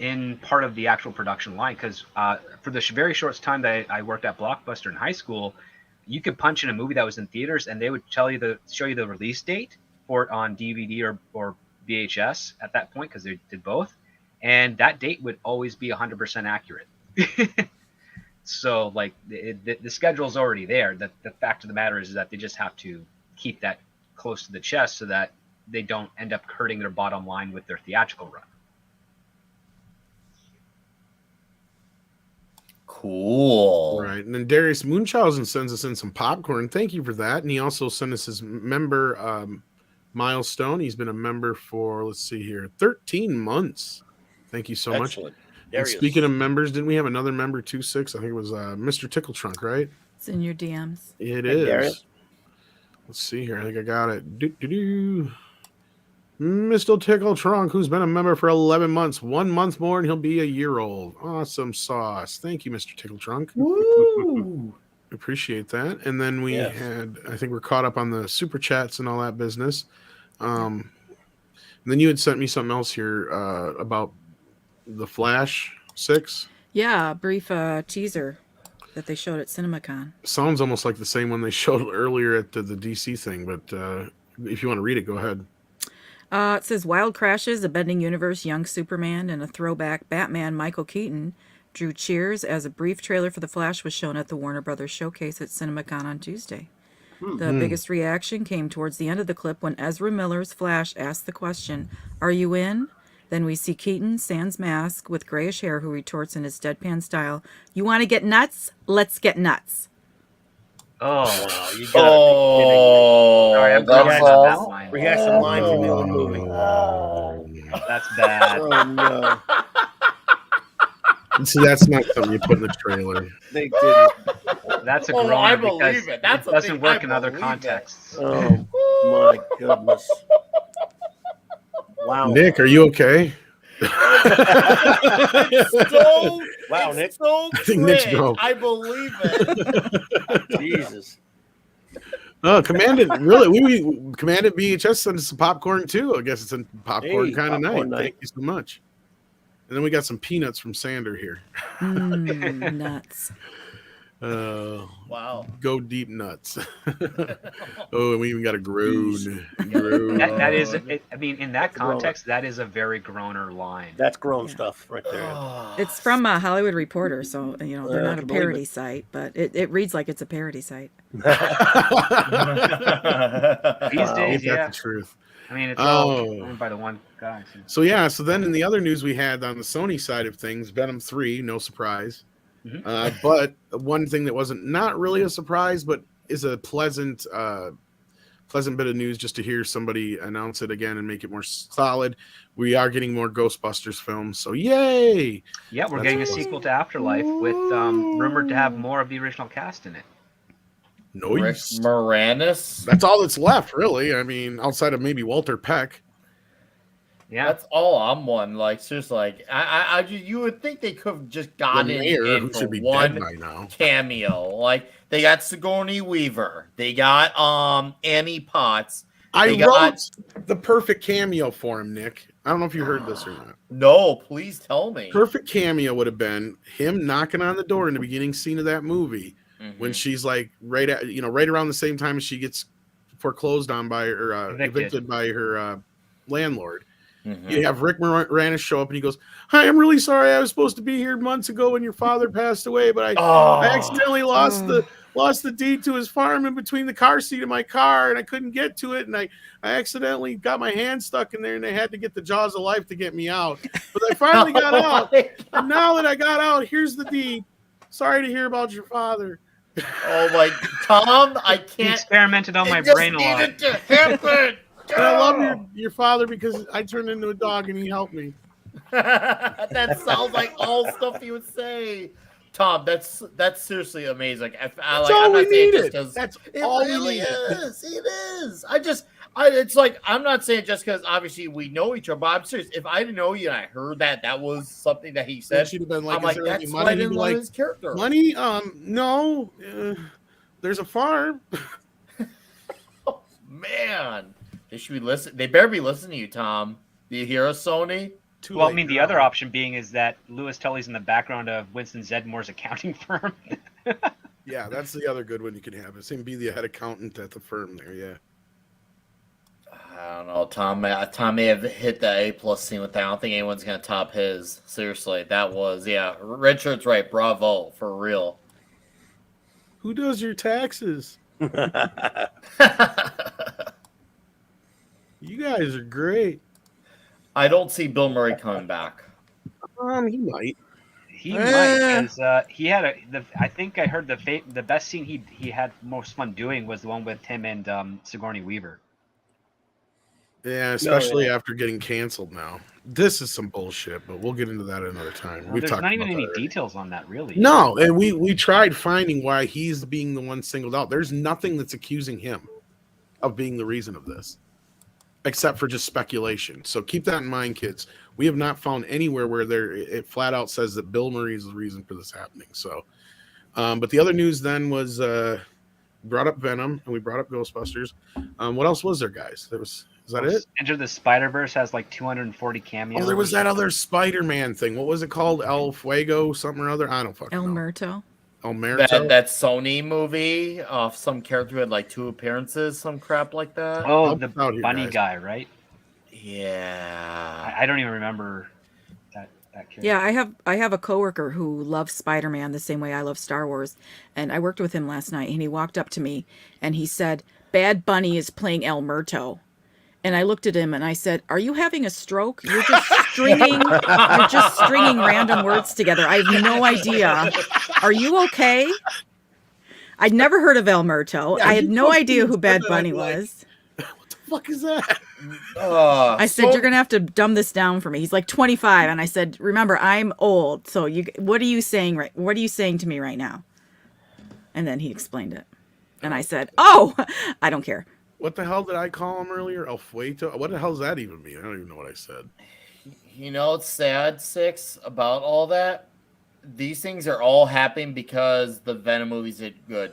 Speaker 3: in part of the actual production line because for the very short time that I worked at Blockbuster in high school, you could punch in a movie that was in theaters and they would show you the release date for it on DVD or VHS at that point because they did both, and that date would always be 100% accurate. So like the schedule is already there. The fact of the matter is that they just have to keep that close to the chest so that they don't end up hurting their bottom line with their theatrical run.
Speaker 4: Cool.
Speaker 1: Right. And then Darius Munchausen sends us in some popcorn. Thank you for that. And he also sent us his member milestone. He's been a member for, let's see here, 13 months. Thank you so much.
Speaker 6: Excellent.
Speaker 1: And
Speaker 6: Darius.
Speaker 1: speaking of members, didn't we have another member, 2-6? I think it was Mr. Tickle Trunk, right?
Speaker 5: It's in your DMs.
Speaker 1: It
Speaker 6: Hey,
Speaker 1: is.
Speaker 6: Darius.
Speaker 1: Let's see here. I think I got it. Mr. Tickle Trunk, who's been a member for 11 months. 1 month more and he'll be a year old. Awesome sauce. Thank you, Mr. Tickle Trunk.
Speaker 4: Woo!
Speaker 1: Appreciate that. And then we had, I think we're caught up on the super chats and all that business. And then you had sent me something else here about the Flash 6.
Speaker 5: Yeah, a brief teaser that they showed at CinemaCon.
Speaker 1: Sounds almost like the same one they showed earlier at the DC thing, but if you want to read it, go ahead.
Speaker 5: It says Wild Crashes, a bending universe, young Superman, and a throwback Batman Michael Keaton drew cheers as a brief trailer for The Flash was shown at the Warner Brothers showcase at CinemaCon on Tuesday. The biggest reaction came towards the end of the clip when Ezra Miller's Flash asked the question, "Are you in?" Then we see Keaton, sans mask, with grayish hair, who retorts in his deadpan style, "You want to get nuts? Let's get nuts."
Speaker 3: Oh, wow. You gotta be kidding me. Sorry, I'm
Speaker 4: that's
Speaker 3: going on that line.
Speaker 6: We had some line from the old movie.
Speaker 3: That's bad.
Speaker 6: Oh no,
Speaker 1: See, that's not something you put in the trailer.
Speaker 6: they didn't.
Speaker 3: That's a
Speaker 4: Oh,
Speaker 3: groaner
Speaker 4: I
Speaker 3: because
Speaker 4: believe it. That's a
Speaker 3: doesn't
Speaker 4: thing.
Speaker 3: work
Speaker 4: I
Speaker 3: in other
Speaker 4: believe it.
Speaker 3: contexts.
Speaker 6: Oh my goodness! Wow,
Speaker 1: Nick, are you okay?
Speaker 4: It's so,
Speaker 6: Wow,
Speaker 4: it's
Speaker 6: Nick.
Speaker 4: so
Speaker 1: I think Nick's
Speaker 4: cringe.
Speaker 1: broke.
Speaker 4: I believe it.
Speaker 6: Jesus.
Speaker 1: Oh, Commandant, really? We Commandant VHS sent us some popcorn too. I guess it's a popcorn
Speaker 6: Hey,
Speaker 1: kind of
Speaker 6: popcorn
Speaker 1: night.
Speaker 6: night.
Speaker 1: Thank you so much. And then we got some peanuts from Sander here.
Speaker 5: Nuts.
Speaker 4: Wow.
Speaker 1: Go deep nuts. Oh, and we even got a groan. Groan.
Speaker 3: That is, I mean, in that
Speaker 6: a groaner.
Speaker 3: context, that is a very groaner line.
Speaker 6: That's grown stuff right there.
Speaker 5: It's from a Hollywood Reporter, so they're not
Speaker 6: I
Speaker 5: a
Speaker 6: can believe
Speaker 5: parody
Speaker 6: it.
Speaker 5: site, but it reads like it's a parody site.
Speaker 3: These
Speaker 1: Ain't
Speaker 3: days,
Speaker 1: that
Speaker 3: yeah.
Speaker 1: the truth?
Speaker 3: I mean, it's all
Speaker 1: Oh.
Speaker 3: owned by the one guy.
Speaker 1: So yeah, so then in the other news we had on the Sony side of things, Venom 3, no surprise.
Speaker 3: Mhm.
Speaker 1: But one thing that wasn't not really a surprise, but is a pleasant bit of news just to hear somebody announce it again and make it more solid. We are getting more Ghostbusters films, so yay!
Speaker 3: Yeah, we're
Speaker 1: That's
Speaker 3: getting a
Speaker 1: awesome.
Speaker 3: sequel to Afterlife with rumored to have more of the original cast in it.
Speaker 4: Rick
Speaker 1: Nice.
Speaker 4: Moranis.
Speaker 1: That's all that's left, really. I mean, outside of maybe Walter Peck.
Speaker 3: Yeah,
Speaker 4: That's all I'm one. Like, seriously, like, I just, you would think they could have just
Speaker 1: The
Speaker 4: gotten
Speaker 1: mayor,
Speaker 4: in
Speaker 1: who
Speaker 4: for
Speaker 1: should be dead
Speaker 4: one
Speaker 1: by now.
Speaker 4: cameo. Like, they got Sigourney Weaver. They got Annie Potts.
Speaker 1: I
Speaker 4: They got-
Speaker 1: wrote the perfect cameo for him, Nick. I don't know if you heard this or not.
Speaker 4: No, please tell me.
Speaker 1: Perfect cameo would have been him knocking on the door in the beginning scene of that movie when
Speaker 4: Mhm.
Speaker 1: she's like right around the same time as she gets foreclosed on by her evicted by her landlord.
Speaker 4: Mhm.
Speaker 1: You have Rick Moranis show up and he goes, "Hi, I'm really sorry. I was supposed to be here months ago when your father passed away, but I accidentally lost the deed to his farm in between the car seat of my car, and I couldn't get to it, and I accidentally got my hand stuck in there, and they had to get the jaws of life to get me out. But I finally got out, and now that I got out, here's the deed. Sorry to hear about your father."
Speaker 4: Oh my, Tom, I
Speaker 3: he
Speaker 4: can't.
Speaker 3: experimented on my
Speaker 4: It just
Speaker 3: brain a lot.
Speaker 4: needed to happen.
Speaker 1: And I love your father because I turned into a dog and he helped me.
Speaker 4: That sounds like all stuff you would say. Tom, that's seriously amazing.
Speaker 1: That's all we needed. That's
Speaker 4: it
Speaker 1: all we
Speaker 4: really
Speaker 1: needed.
Speaker 4: is. It is. It's like, I'm not saying just because obviously we know each other, but I'm serious. If I didn't know you and I heard that was something that he
Speaker 1: Then
Speaker 4: said,
Speaker 1: she'd have been like,
Speaker 4: I'm
Speaker 1: "Is
Speaker 4: like,
Speaker 1: there any
Speaker 4: that's why I
Speaker 1: money?" He'd
Speaker 4: didn't
Speaker 1: be
Speaker 4: love
Speaker 1: like,
Speaker 4: his character.
Speaker 1: "Money? No. There's a farm."
Speaker 4: Man, they should be listening. They better be listening to you, Tom. Do you hear us, Sony?
Speaker 1: Too
Speaker 3: Well, I
Speaker 1: late
Speaker 3: mean, the
Speaker 1: now.
Speaker 3: other option being is that Louis Tully's in the background of Winston Zedmore's accounting firm.
Speaker 1: Yeah, that's the other good one you can have. Is him be the head accountant at the firm there. Yeah.
Speaker 4: I don't know. Tom may have hit the A+ scene with that. I don't think anyone's gonna top his. Seriously, that was Richard's right. Bravo, for real.
Speaker 1: Who does your taxes? You guys are great.
Speaker 4: I don't see Bill Murray coming back.
Speaker 1: He might.
Speaker 3: He might, because he had I think I heard the best scene he had most fun doing was the one with him and Sigourney Weaver.
Speaker 1: Yeah, especially after getting canceled now. This is some bullshit, but we'll get into that another time.
Speaker 3: Well,
Speaker 1: We've
Speaker 3: there's
Speaker 1: talked
Speaker 3: not
Speaker 1: about
Speaker 3: even
Speaker 1: that
Speaker 3: any
Speaker 1: already.
Speaker 3: details on that, really.
Speaker 1: No, and we tried finding why he's being the one singled out. There's nothing that's accusing him of being the reason of this, except for just speculation. So keep that in mind, kids. We have not found anywhere where it flat out says that Bill Murray is the reason for this happening. So, but the other news then was brought up Venom and we brought up Ghostbusters. What else was there, guys? Is that it?
Speaker 3: Enter the Spider-Verse has like 240 cameos.
Speaker 1: Oh, there was that other Spider-Man thing. What was it called? El Fuego, something or other? I don't fucking
Speaker 5: El
Speaker 1: know.
Speaker 5: Murto.
Speaker 1: Almerto.
Speaker 4: That Sony movie of some character who had like 2 appearances, some crap like that.
Speaker 3: Oh,
Speaker 1: Help
Speaker 3: the
Speaker 1: us out here,
Speaker 3: bunny
Speaker 1: guys.
Speaker 3: guy, right?
Speaker 4: Yeah.
Speaker 3: I don't even remember that character.
Speaker 5: Yeah, I have a coworker who loves Spider-Man the same way I love Star Wars, and I worked with him last night, and he walked up to me and he said, "Bad Bunny is playing Almerto." And I looked at him and I said, "Are you having a stroke? You're just stringing random words together. I have no idea. Are you okay?" I'd never heard of Almerto.
Speaker 1: Yeah,
Speaker 5: I had
Speaker 1: you
Speaker 5: no
Speaker 1: told me
Speaker 5: idea
Speaker 1: you
Speaker 5: who
Speaker 1: said
Speaker 5: Bad
Speaker 1: that,
Speaker 5: Bunny
Speaker 1: I'd be like,
Speaker 5: was.
Speaker 1: What the fuck is that?
Speaker 5: I said, "You're gonna have to dumb this down for me." He's like 25, and I said, "Remember, I'm old. So what are you saying What are you saying to me right now?" And then he explained it, and I said, "Oh, I don't care."
Speaker 1: What the hell did I call him earlier? El Fueto? What the hell does that even mean? I don't even know what I said.
Speaker 4: You know, it's sad, Six, about all that. These things are all happening because the Venom movies did good.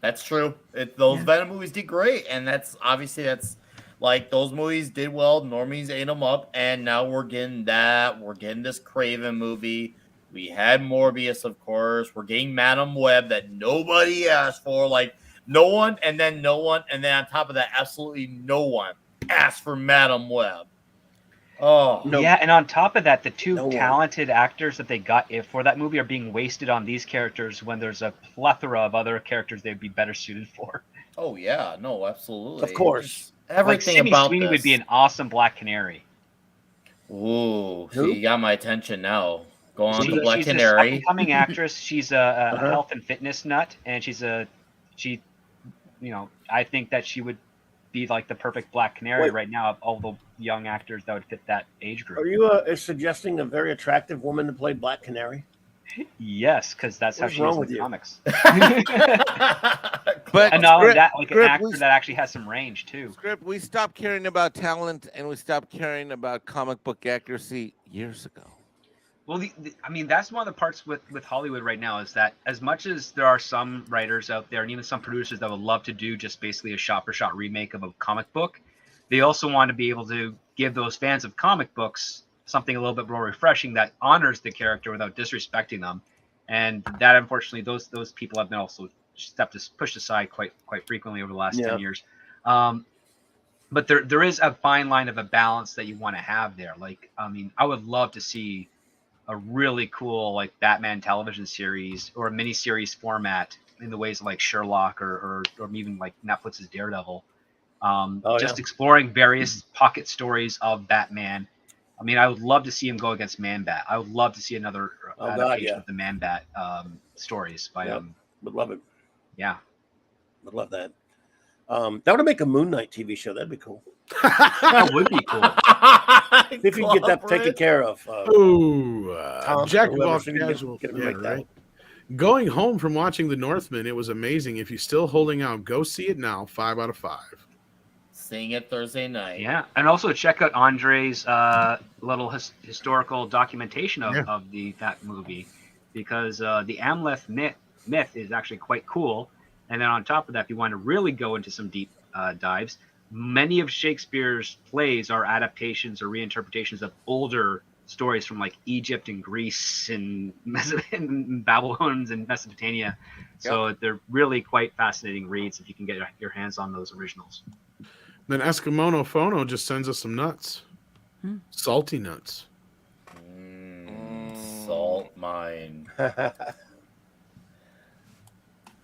Speaker 4: That's true. Those Venom movies did great, and that's like those movies did well. Normies ate them up, and now we're getting that. We're getting this Craven movie. We had Morbius, of course. We're getting Madam Web that nobody asked for. Like no one, and then on top of that, absolutely no one asked for Madam Web. Oh,
Speaker 6: No.
Speaker 3: Yeah, and on top of that, the two
Speaker 6: No one.
Speaker 3: talented actors that they got for that movie are being wasted on these characters when there's a plethora of other characters they'd be better suited for.
Speaker 4: oh yeah, no, absolutely.
Speaker 6: Of course.
Speaker 4: Everything
Speaker 3: Sydney
Speaker 4: about
Speaker 3: Sweeney
Speaker 4: this
Speaker 3: would be an awesome Black Canary.
Speaker 4: Ooh,
Speaker 6: Who?
Speaker 4: see, you got my attention now. Go on to
Speaker 3: She's
Speaker 4: Black
Speaker 3: an
Speaker 4: Canary.
Speaker 3: up-and-coming actress. She's a
Speaker 6: Uh-huh.
Speaker 3: health and fitness nut, and I think that she would be like the perfect Black Canary
Speaker 6: Wait.
Speaker 3: right now of all the young actors that would fit that age
Speaker 6: Are
Speaker 3: group.
Speaker 6: you suggesting a very attractive woman to play Black Canary?
Speaker 3: Yes, because that's
Speaker 6: What's
Speaker 3: how she
Speaker 6: wrong
Speaker 3: is in
Speaker 6: with
Speaker 3: the
Speaker 6: you?
Speaker 3: comics.
Speaker 2: But
Speaker 3: And not only
Speaker 2: Script-
Speaker 3: that, like an
Speaker 2: Script,
Speaker 3: actor
Speaker 2: we-
Speaker 3: that actually has some range too.
Speaker 2: Script, we stopped caring about talent and we stopped caring about comic book accuracy years ago.
Speaker 3: Well, I mean, that's one of the parts with Hollywood right now is that as much as there are some writers out there and even some producers that would love to do just basically a shot-for-shot remake of a comic book, they also want to be able to give those fans of comic books something a little bit more refreshing that honors the character without disrespecting them. And that, unfortunately, those people have been also pushed aside quite frequently over the last 10 years. But there is a fine line of a balance that you want to have there. Like, I mean, I would love to see a really cool like Batman television series or a miniseries format in the ways of like Sherlock or even like Netflix's Daredevil. Just exploring various pocket stories of Batman. I mean, I would love to see him go against Man-Bat. I would love to see another adaptation of the Man-Bat stories by
Speaker 6: Would love it.
Speaker 3: Yeah.
Speaker 6: Would love that. That would make a Moon Knight TV show. That'd be cool.
Speaker 3: That would be cool.
Speaker 6: If you can get that taken care of. Tom,
Speaker 1: Jack of
Speaker 6: whoever,
Speaker 1: all
Speaker 6: so you can
Speaker 1: casual.
Speaker 6: get him to
Speaker 1: Yeah,
Speaker 6: make that.
Speaker 1: right. Going home from watching The Northman, it was amazing. If you're still holding out, go see it now. 5 out of 5.
Speaker 4: Seeing it Thursday night.
Speaker 3: Yeah, and also check out Andre's little historical documentation of that movie, because the Amleth myth is actually quite cool. And then on top of that, if you want to really go into some deep dives, many of Shakespeare's plays are adaptations or reinterpretations of older stories from like Egypt and Greece and Babylon and Mesopotamia. So they're really quite fascinating reads if you can get your hands on those originals.
Speaker 1: Then Eskimono Phono just sends us some nuts. Salty nuts.
Speaker 4: Salt mine.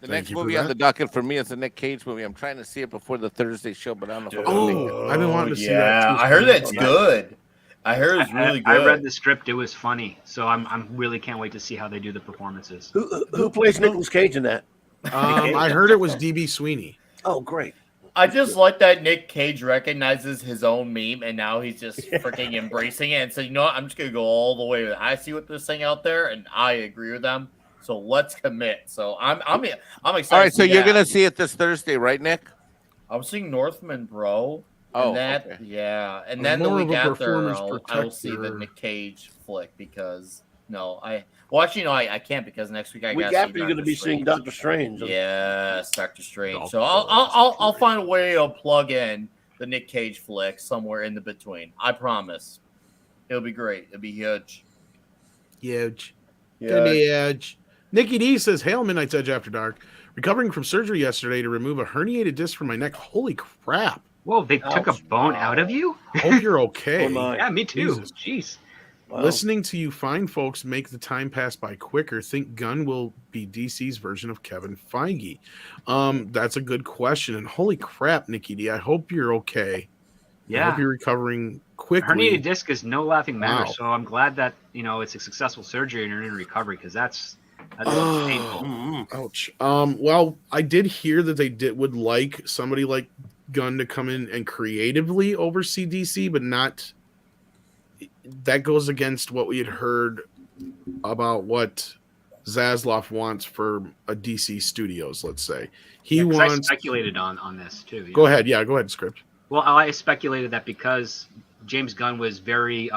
Speaker 2: The next movie on the docket for me is the Nick Cage movie. I'm trying to see it before the Thursday show, but I don't know if I'm gonna make it.
Speaker 1: I've been wanting to see that.
Speaker 4: Yeah,
Speaker 1: Too.
Speaker 4: I heard that's good. I heard it's really good.
Speaker 3: I read the script; it was funny. So I'm really can't wait to see how they do the performances.
Speaker 6: Who plays Nicolas Cage in that?
Speaker 1: I heard it was DB Sweeney.
Speaker 6: Oh, great.
Speaker 4: I just like that Nick Cage recognizes his own meme and now he's just freaking embracing it and said, you know what, I'm just gonna go all the way with it. I see what they're saying out there and I agree with them. So let's commit. So I'm excited.
Speaker 2: All right, so you're gonna see it this Thursday, right, Nick?
Speaker 4: I'm seeing Northman, bro.
Speaker 2: Oh,
Speaker 4: and that,
Speaker 2: okay.
Speaker 4: yeah. And then the
Speaker 1: More of
Speaker 4: week
Speaker 1: a
Speaker 4: after,
Speaker 1: performance
Speaker 4: I'll see the
Speaker 1: protector.
Speaker 4: Nick Cage flick because I can't because next week I
Speaker 6: Week
Speaker 4: got to
Speaker 6: after you're going to be seeing Doctor Strange.
Speaker 4: Yes, Doctor Strange.
Speaker 1: Doctor
Speaker 4: So I'll find a way to plug in the Nick Cage flick somewhere in the between. I promise. It'll be great. It'll be huge.
Speaker 1: Huge. Gonna be huge. Nikki D says, "Hail Midnight's Edge After Dark. Recovering from surgery yesterday to remove a herniated disc from my neck. Holy crap!
Speaker 3: Whoa, they took a
Speaker 6: Ouch.
Speaker 3: bone out of you?
Speaker 1: Hope you're okay."
Speaker 6: Oh my.
Speaker 3: Yeah, me too.
Speaker 1: Jesus.
Speaker 3: Jeez.
Speaker 6: Wow.
Speaker 1: Listening to you fine folks make the time pass by quicker. Think Gunn will be DC's version of Kevin Feige? That's a good question. And holy crap, Nikki D, I hope you're okay. I hope
Speaker 3: Yeah.
Speaker 1: you're recovering quickly.
Speaker 3: Herniated disc is no laughing matter,
Speaker 1: Wow.
Speaker 3: so I'm glad that it's a successful surgery and you're in recovery, because that's painful.
Speaker 6: Mhm.
Speaker 1: Ouch. Well, I did hear that they would like somebody like Gunn to come in and creatively oversee DC, but not. That goes against what we had heard about what Zaslav wants for a DC Studios. Let's say he
Speaker 3: 'Cause I
Speaker 1: wants.
Speaker 3: speculated on this too.
Speaker 1: Go ahead. Yeah, go ahead. Script.
Speaker 3: Well, I speculated that because James Gunn was very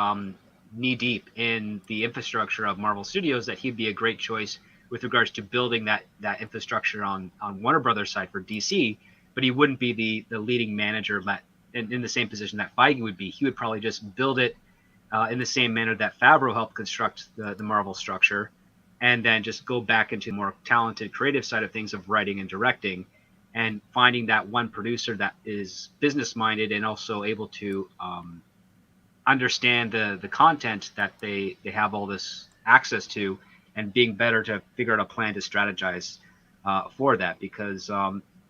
Speaker 3: knee deep in the infrastructure of Marvel Studios, that he'd be a great choice with regards to building that infrastructure on Warner Brothers side for DC. But he wouldn't be the leading manager of that in the same position that Feige would be. He would probably just build it in the same manner that Favreau helped construct the Marvel structure, and then just go back into the more talented creative side of things of writing and directing, and finding that one producer that is business minded and also able to understand the content that they have all this access to, and being better to figure out a plan to strategize for that, because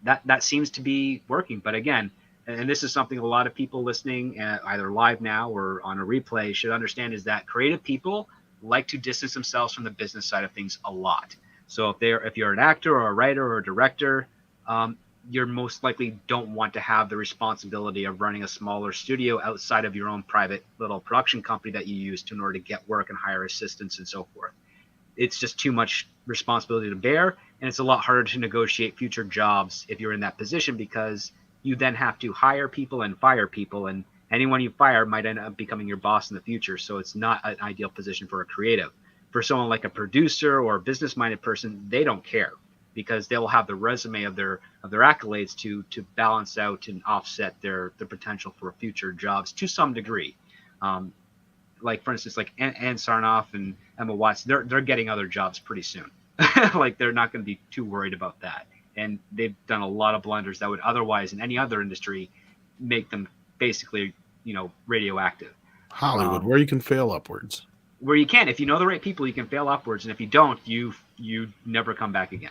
Speaker 3: that seems to be working. But again, and this is something a lot of people listening either live now or on a replay should understand, is that creative people like to distance themselves from the business side of things a lot. So if you're an actor or a writer or a director, you're most likely don't want to have the responsibility of running a smaller studio outside of your own private little production company that you use in order to get work and hire assistants and so forth. It's just too much responsibility to bear, and it's a lot harder to negotiate future jobs if you're in that position, because you then have to hire people and fire people, and anyone you fire might end up becoming your boss in the future. So it's not an ideal position for a creative. For someone like a producer or a business-minded person, they don't care, because they'll have the resume of their accolades to balance out and offset their potential for future jobs to some degree. Like for instance, like Ann Sarnoff and Emma Watson, they're getting other jobs pretty soon. Like they're not going to be too worried about that. And they've done a lot of blunders that would otherwise in any other industry make them basically, radioactive.
Speaker 1: Hollywood, where you can fail upwards.
Speaker 3: Where you can, if you know the right people, you can fail upwards, and if you don't, you never come back again.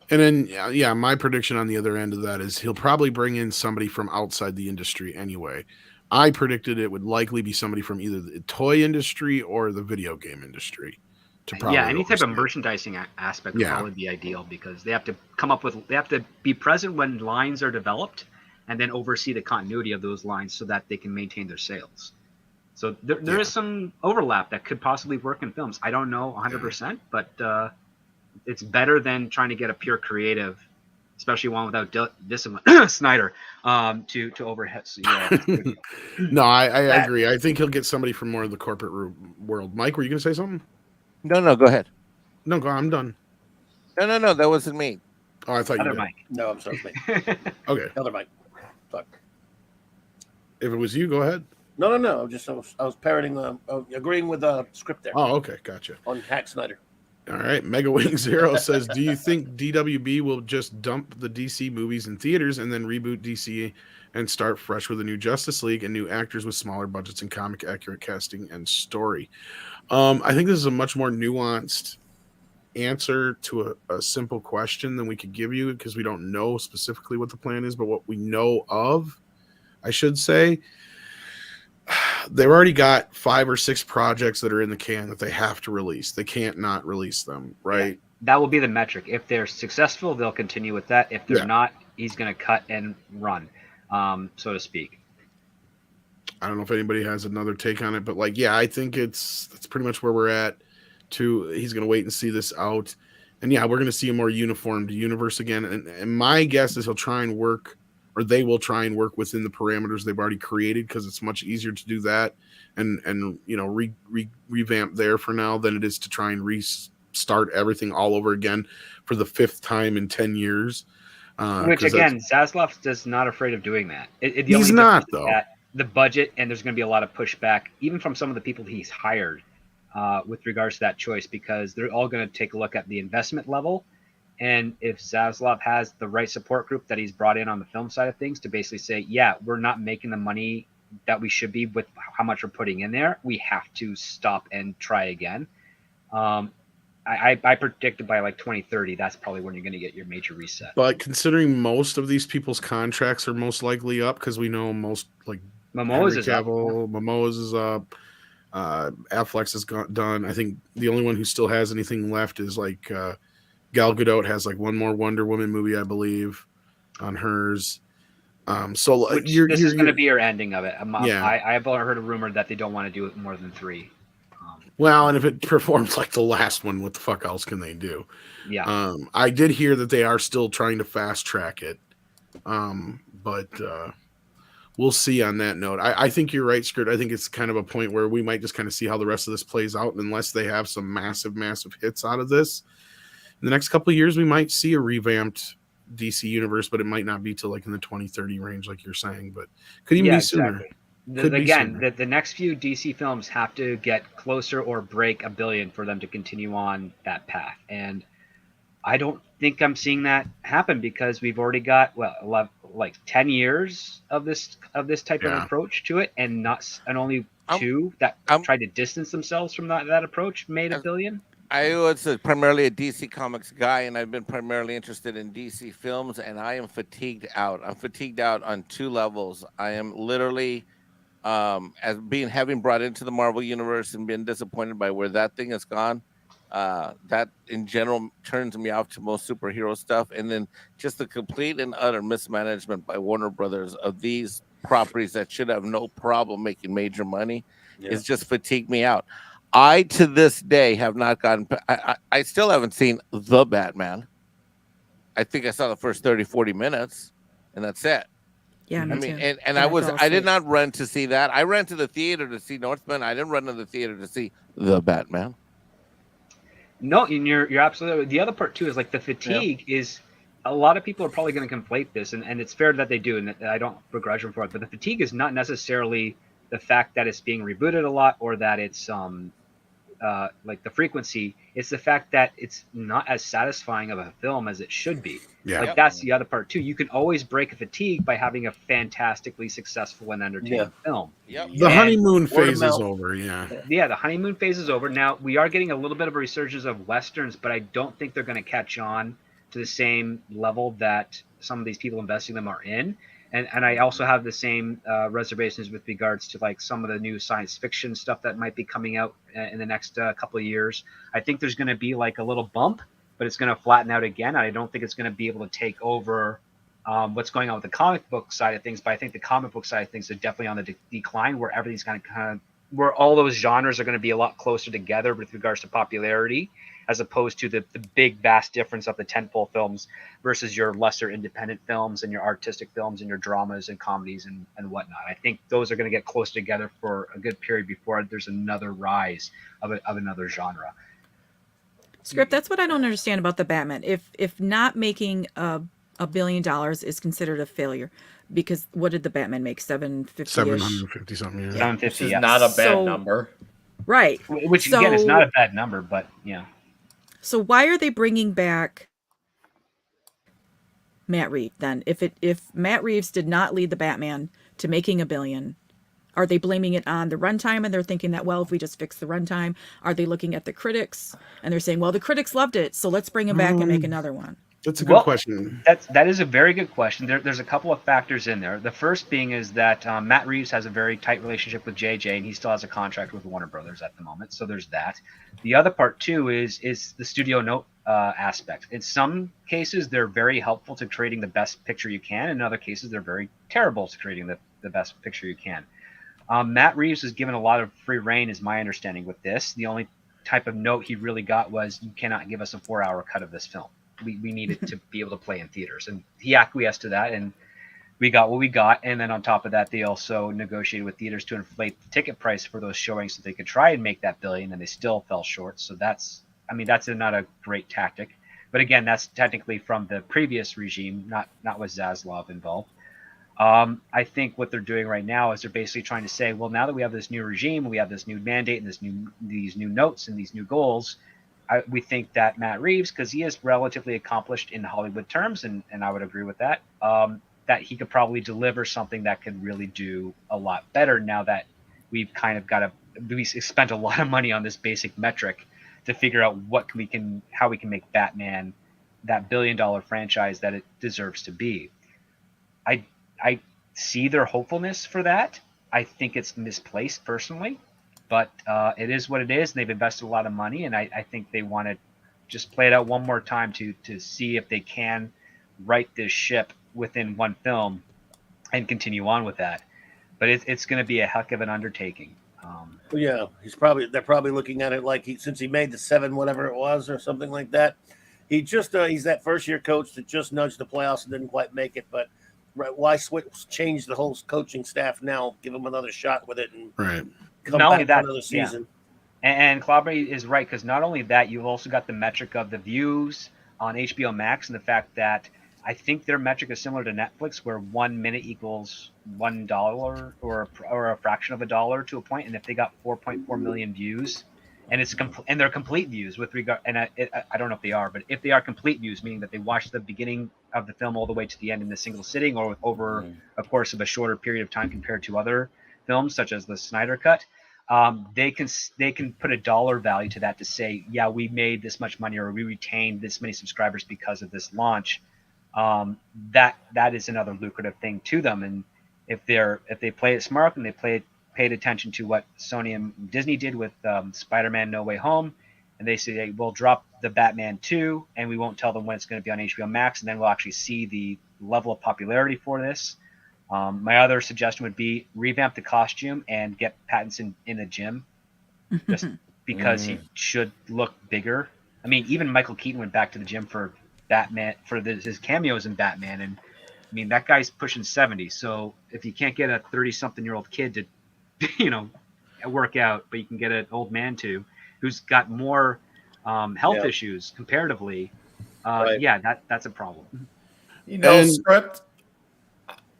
Speaker 1: And then, yeah, my prediction on the other end of that is he'll probably bring in somebody from outside the industry anyway. I predicted it would likely be somebody from either the toy industry or the video game industry.
Speaker 3: Any type of merchandising aspect would probably be ideal, because they have to they have to be present when lines are developed, and then oversee the continuity of those lines so that they can maintain their sales. So there is some overlap that could possibly work in films. I don't know 100%, but it's better than trying to get a pure creative, especially one without discipline, Snyder, to overhead.
Speaker 1: No, I agree. I think he'll get somebody from more of the corporate world. Mike, were you going to say something?
Speaker 2: No, go ahead.
Speaker 1: No, I'm done.
Speaker 2: No, that wasn't me.
Speaker 1: Oh, I thought
Speaker 3: Other
Speaker 1: you did.
Speaker 3: Mike.
Speaker 6: No, I'm sorry.
Speaker 1: Okay.
Speaker 6: Other Mike. Fuck.
Speaker 1: If it was you, go ahead.
Speaker 6: No. I was parroting, agreeing with the script there
Speaker 1: Oh, okay. Gotcha.
Speaker 6: on Hack Snyder.
Speaker 1: All right. Mega Wing Zero says, do you think DWB will just dump the DC movies in theaters and then reboot DC and start fresh with a new Justice League and new actors with smaller budgets and comic accurate casting and story? I think this is a much more nuanced answer to a simple question than we could give you, because we don't know specifically what the plan is, but what we know of, I should say, they've already got 5 or 6 projects that are in the can that they have to release. They can't not release them, right?
Speaker 3: Yeah, that will be the metric. If they're successful, they'll continue with that. If they're not, he's going to cut and run, so to speak.
Speaker 1: I don't know if anybody has another take on it, but I think that's pretty much where we're at. He's going to wait and see this out. And we're going to see a more uniformed universe again. And my guess is he'll try and work, or they will try and work within the parameters they've already created, because it's much easier to do that and revamp there for now than it is to try and restart everything all over again for the 5th time in 10 years.
Speaker 3: Which again, Zaslav is not afraid of doing that.
Speaker 1: He's not, though.
Speaker 3: The budget, and there's going to be a lot of pushback, even from some of the people he's hired, with regards to that choice, because they're all going to take a look at the investment level. And if Zaslav has the right support group that he's brought in on the film side of things to basically say, yeah, we're not making the money that we should be with how much we're putting in there, we have to stop and try again. I predicted by like 2030, that's probably when you're going to get your major reset.
Speaker 1: But considering most of these people's contracts are most likely up, because we know most, like
Speaker 3: Momoa's is up.
Speaker 1: Momoa's is up. Affleck's is done. I think the only one who still has anything left is like Gal Gadot has like one more Wonder Woman movie, I believe, on hers. So
Speaker 3: this is going to be your ending of it. I've heard a rumor that they don't want to do it more than 3.
Speaker 1: Well, and if it performs like the last one, what the fuck else can they do?
Speaker 3: Yeah.
Speaker 1: I did hear that they are still trying to fast track it. But we'll see on that note. I think you're right, Skirt. I think it's kind of a point where we might just kind of see how the rest of this plays out. And unless they have some massive, massive hits out of this, in the next couple of years, we might see a revamped DC universe, but it might not be till like in the 2030 range, like you're saying, but could even be sooner.
Speaker 3: The next few DC films have to get closer or break $1 billion for them to continue on that path. And I don't think I'm seeing that happen, because we've already got 10 years of this type of approach to it, and only 2 that tried to distance themselves from that approach made $1 billion.
Speaker 2: I was primarily a DC Comics guy, and I've been primarily interested in DC films, and I am fatigued out. I'm fatigued out on 2 levels. I am literally, having brought into the Marvel Universe and been disappointed by where that thing has gone. That in general turns me off to most superhero stuff, and then just the complete and utter mismanagement by Warner Brothers of these properties that should have no problem making major money is just fatigued me out. I, to this day, have not gotten... I still haven't seen The Batman. I think I saw the first 30, 40 minutes, and that's it.
Speaker 5: Yeah, me too.
Speaker 2: And I did not run to see that. I ran to the theater to see Northman. I didn't run to the theater to see The Batman.
Speaker 3: No, and you're absolutely... The other part, too, is like the fatigue is... A lot of people are probably going to conflate this, and it's fair that they do, and I don't begrudge them for it, but the fatigue is not necessarily the fact that it's being rebooted a lot, or that it's... like the frequency, it's the fact that it's not as satisfying of a film as it should be. That's the other part too. You can always break a fatigue by having a fantastically successful and entertaining film.
Speaker 1: The honeymoon phase is over.
Speaker 3: The honeymoon phase is over. Now we are getting a little bit of a resurgence of westerns, but I don't think they're going to catch on to the same level that some of these people investing them are in. And I also have the same reservations with regards to like some of the new science fiction stuff that might be coming out in the next couple of years. I think there's going to be like a little bump, but it's going to flatten out again. I don't think it's going to be able to take over what's going on with the comic book side of things. But I think the comic book side of things are definitely on the decline, where everything's kind of where all those genres are going to be a lot closer together with regards to popularity, as opposed to the big vast difference of the tentpole films versus your lesser independent films and your artistic films and your dramas and comedies and whatnot. I think those are going to get closer together for a good period before there's another rise of another genre.
Speaker 5: Script, that's what I don't understand about the Batman. If not making $1 billion is considered a failure, because what did the Batman make?
Speaker 1: 750 something. Yeah.
Speaker 3: 750.
Speaker 4: Which is not a bad number.
Speaker 5: Right.
Speaker 3: Which again is not a bad number, but yeah.
Speaker 5: So why are they bringing back Matt Reeves then? If Matt Reeves did not lead the Batman to making $1 billion, are they blaming it on the runtime, and they're thinking that, well, if we just fix the runtime? Are they looking at the critics and they're saying, well, the critics loved it, so let's bring him back and make another one?
Speaker 1: That's a good question.
Speaker 3: That is a very good question. There's a couple of factors in there. The first being is that Matt Reeves has a very tight relationship with JJ, and he still has a contract with Warner Brothers at the moment. So there's that. The other part too is the studio note aspect. In some cases, they're very helpful to creating the best picture you can. In other cases, they're very terrible to creating the best picture you can. Matt Reeves has given a lot of free reign, is my understanding with this. The only type of note he really got was, you cannot give us a 4-hour cut of this film. We needed to be able to play in theaters, and he acquiesced to that, and we got what we got. And then on top of that, they also negotiated with theaters to inflate the ticket price for those showings so they could try and make that $1 billion, and they still fell short. So that's not a great tactic. But again, that's technically from the previous regime, not with Zaslav involved. I think what they're doing right now is they're basically trying to say, well, now that we have this new regime, we have this new mandate and these new notes and these new goals, we think that Matt Reeves, because he is relatively accomplished in Hollywood terms, and I would agree with that, that he could probably deliver something that could really do a lot better now that we've kind of we spent a lot of money on this basic metric to figure out how we can make Batman that billion-dollar franchise that it deserves to be. I see their hopefulness for that. I think it's misplaced personally, but it is what it is. And they've invested a lot of money, and I think they want to just play it out one more time to see if they can right this ship within one film and continue on with that. But it's going to be a heck of an undertaking.
Speaker 6: Well, yeah, they're probably looking at it like since he made the 7 whatever it was or something like that. He's that first year coach that just nudged the playoffs and didn't quite make it, but why change the whole coaching staff now? Give them another shot with it and come
Speaker 3: not
Speaker 6: back
Speaker 3: only that,
Speaker 6: for another season.
Speaker 3: Yeah. And Clobbery is right, because not only that, you've also got the metric of the views on HBO Max and the fact that I think their metric is similar to Netflix, where 1 minute equals $1 or a fraction of a dollar to a point. And if they got 4.4 million views, and they're complete views with regard, and I don't know if they are, but if they are complete views, meaning that they watched the beginning of the film all the way to the end in a single sitting or over a course of a shorter period of time compared to other films such as the Snyder Cut, they can put a dollar value to that to say, yeah, we made this much money or we retained this many subscribers because of this launch. That is another lucrative thing to them. And if they play it smart and they paid attention to what Sony and Disney did with Spider-Man No Way Home, and they say, we'll drop the Batman 2 and we won't tell them when it's going to be on HBO Max, and then we'll actually see the level of popularity for this. My other suggestion would be revamp the costume and get Pattinson in the gym, just because he should look bigger. I mean, even Michael Keaton went back to the gym for Batman, for his cameos in Batman, and I mean, that guy's pushing 70. So if you can't get a 30-something-year-old kid to work out, but you can get an old man who's got more health issues comparatively, that's a problem.
Speaker 4: Script.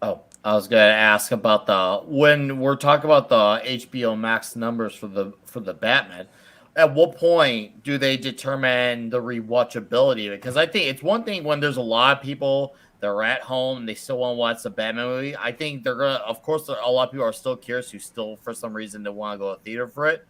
Speaker 4: Oh, I was gonna ask about when we're talking about the HBO Max numbers for the Batman. At what point do they determine the rewatchability? Because I think it's one thing when there's a lot of people that are at home and they still want to watch the Batman movie. I think they're gonna, of course, a lot of people are still curious who still, for some reason, they want to go to theater for it.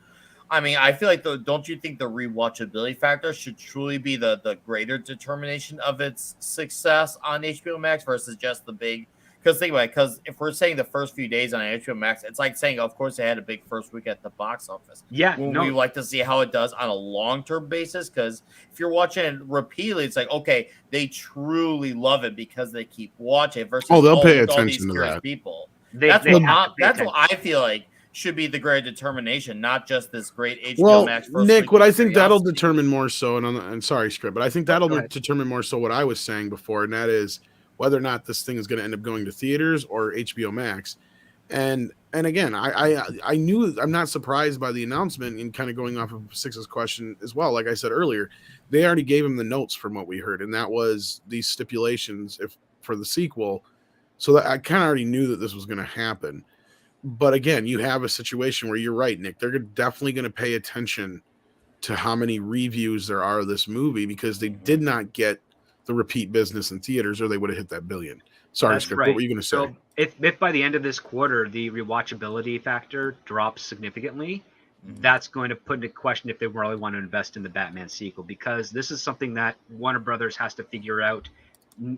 Speaker 4: I mean, I feel like don't you think the rewatchability factor should truly be the greater determination of its success on HBO Max versus just the big? Because think about it, because if we're saying the first few days on HBO Max, it's like saying, of course, they had a big first week at the box office.
Speaker 3: Yeah,
Speaker 4: we like to see how it does on a long-term basis, because if you're watching it repeatedly, it's like, okay, they truly love it because they keep watching it versus
Speaker 1: they'll pay attention
Speaker 4: all these
Speaker 1: to
Speaker 4: curious
Speaker 1: that.
Speaker 4: people.
Speaker 3: That's
Speaker 4: what I feel like should be the great determination, not just this great HBO Max first
Speaker 1: Nick,
Speaker 4: week
Speaker 1: what I think that'll
Speaker 4: curiosity.
Speaker 1: determine more so, and sorry, Script, but I think that'll determine more so what I was saying before, and that is whether or not this thing is going to end up going to theaters or HBO Max. And again, I knew, I'm not surprised by the announcement, and kind of going off of Six's question as well. Like I said earlier, they already gave him the notes from what we heard, and that was these stipulations for the sequel. So that I kind of already knew that this was going to happen. But again, you have a situation where you're right, Nick. They're definitely going to pay attention to how many reviews there are of this movie, because they did not get the repeat business in theaters, or they would have hit that billion. Sorry, Script. Right. What were you going to say?
Speaker 3: So if by the end of this quarter the rewatchability factor drops significantly, that's going to put into question if they really want to invest in the Batman sequel, because this is something that Warner Brothers has to figure out.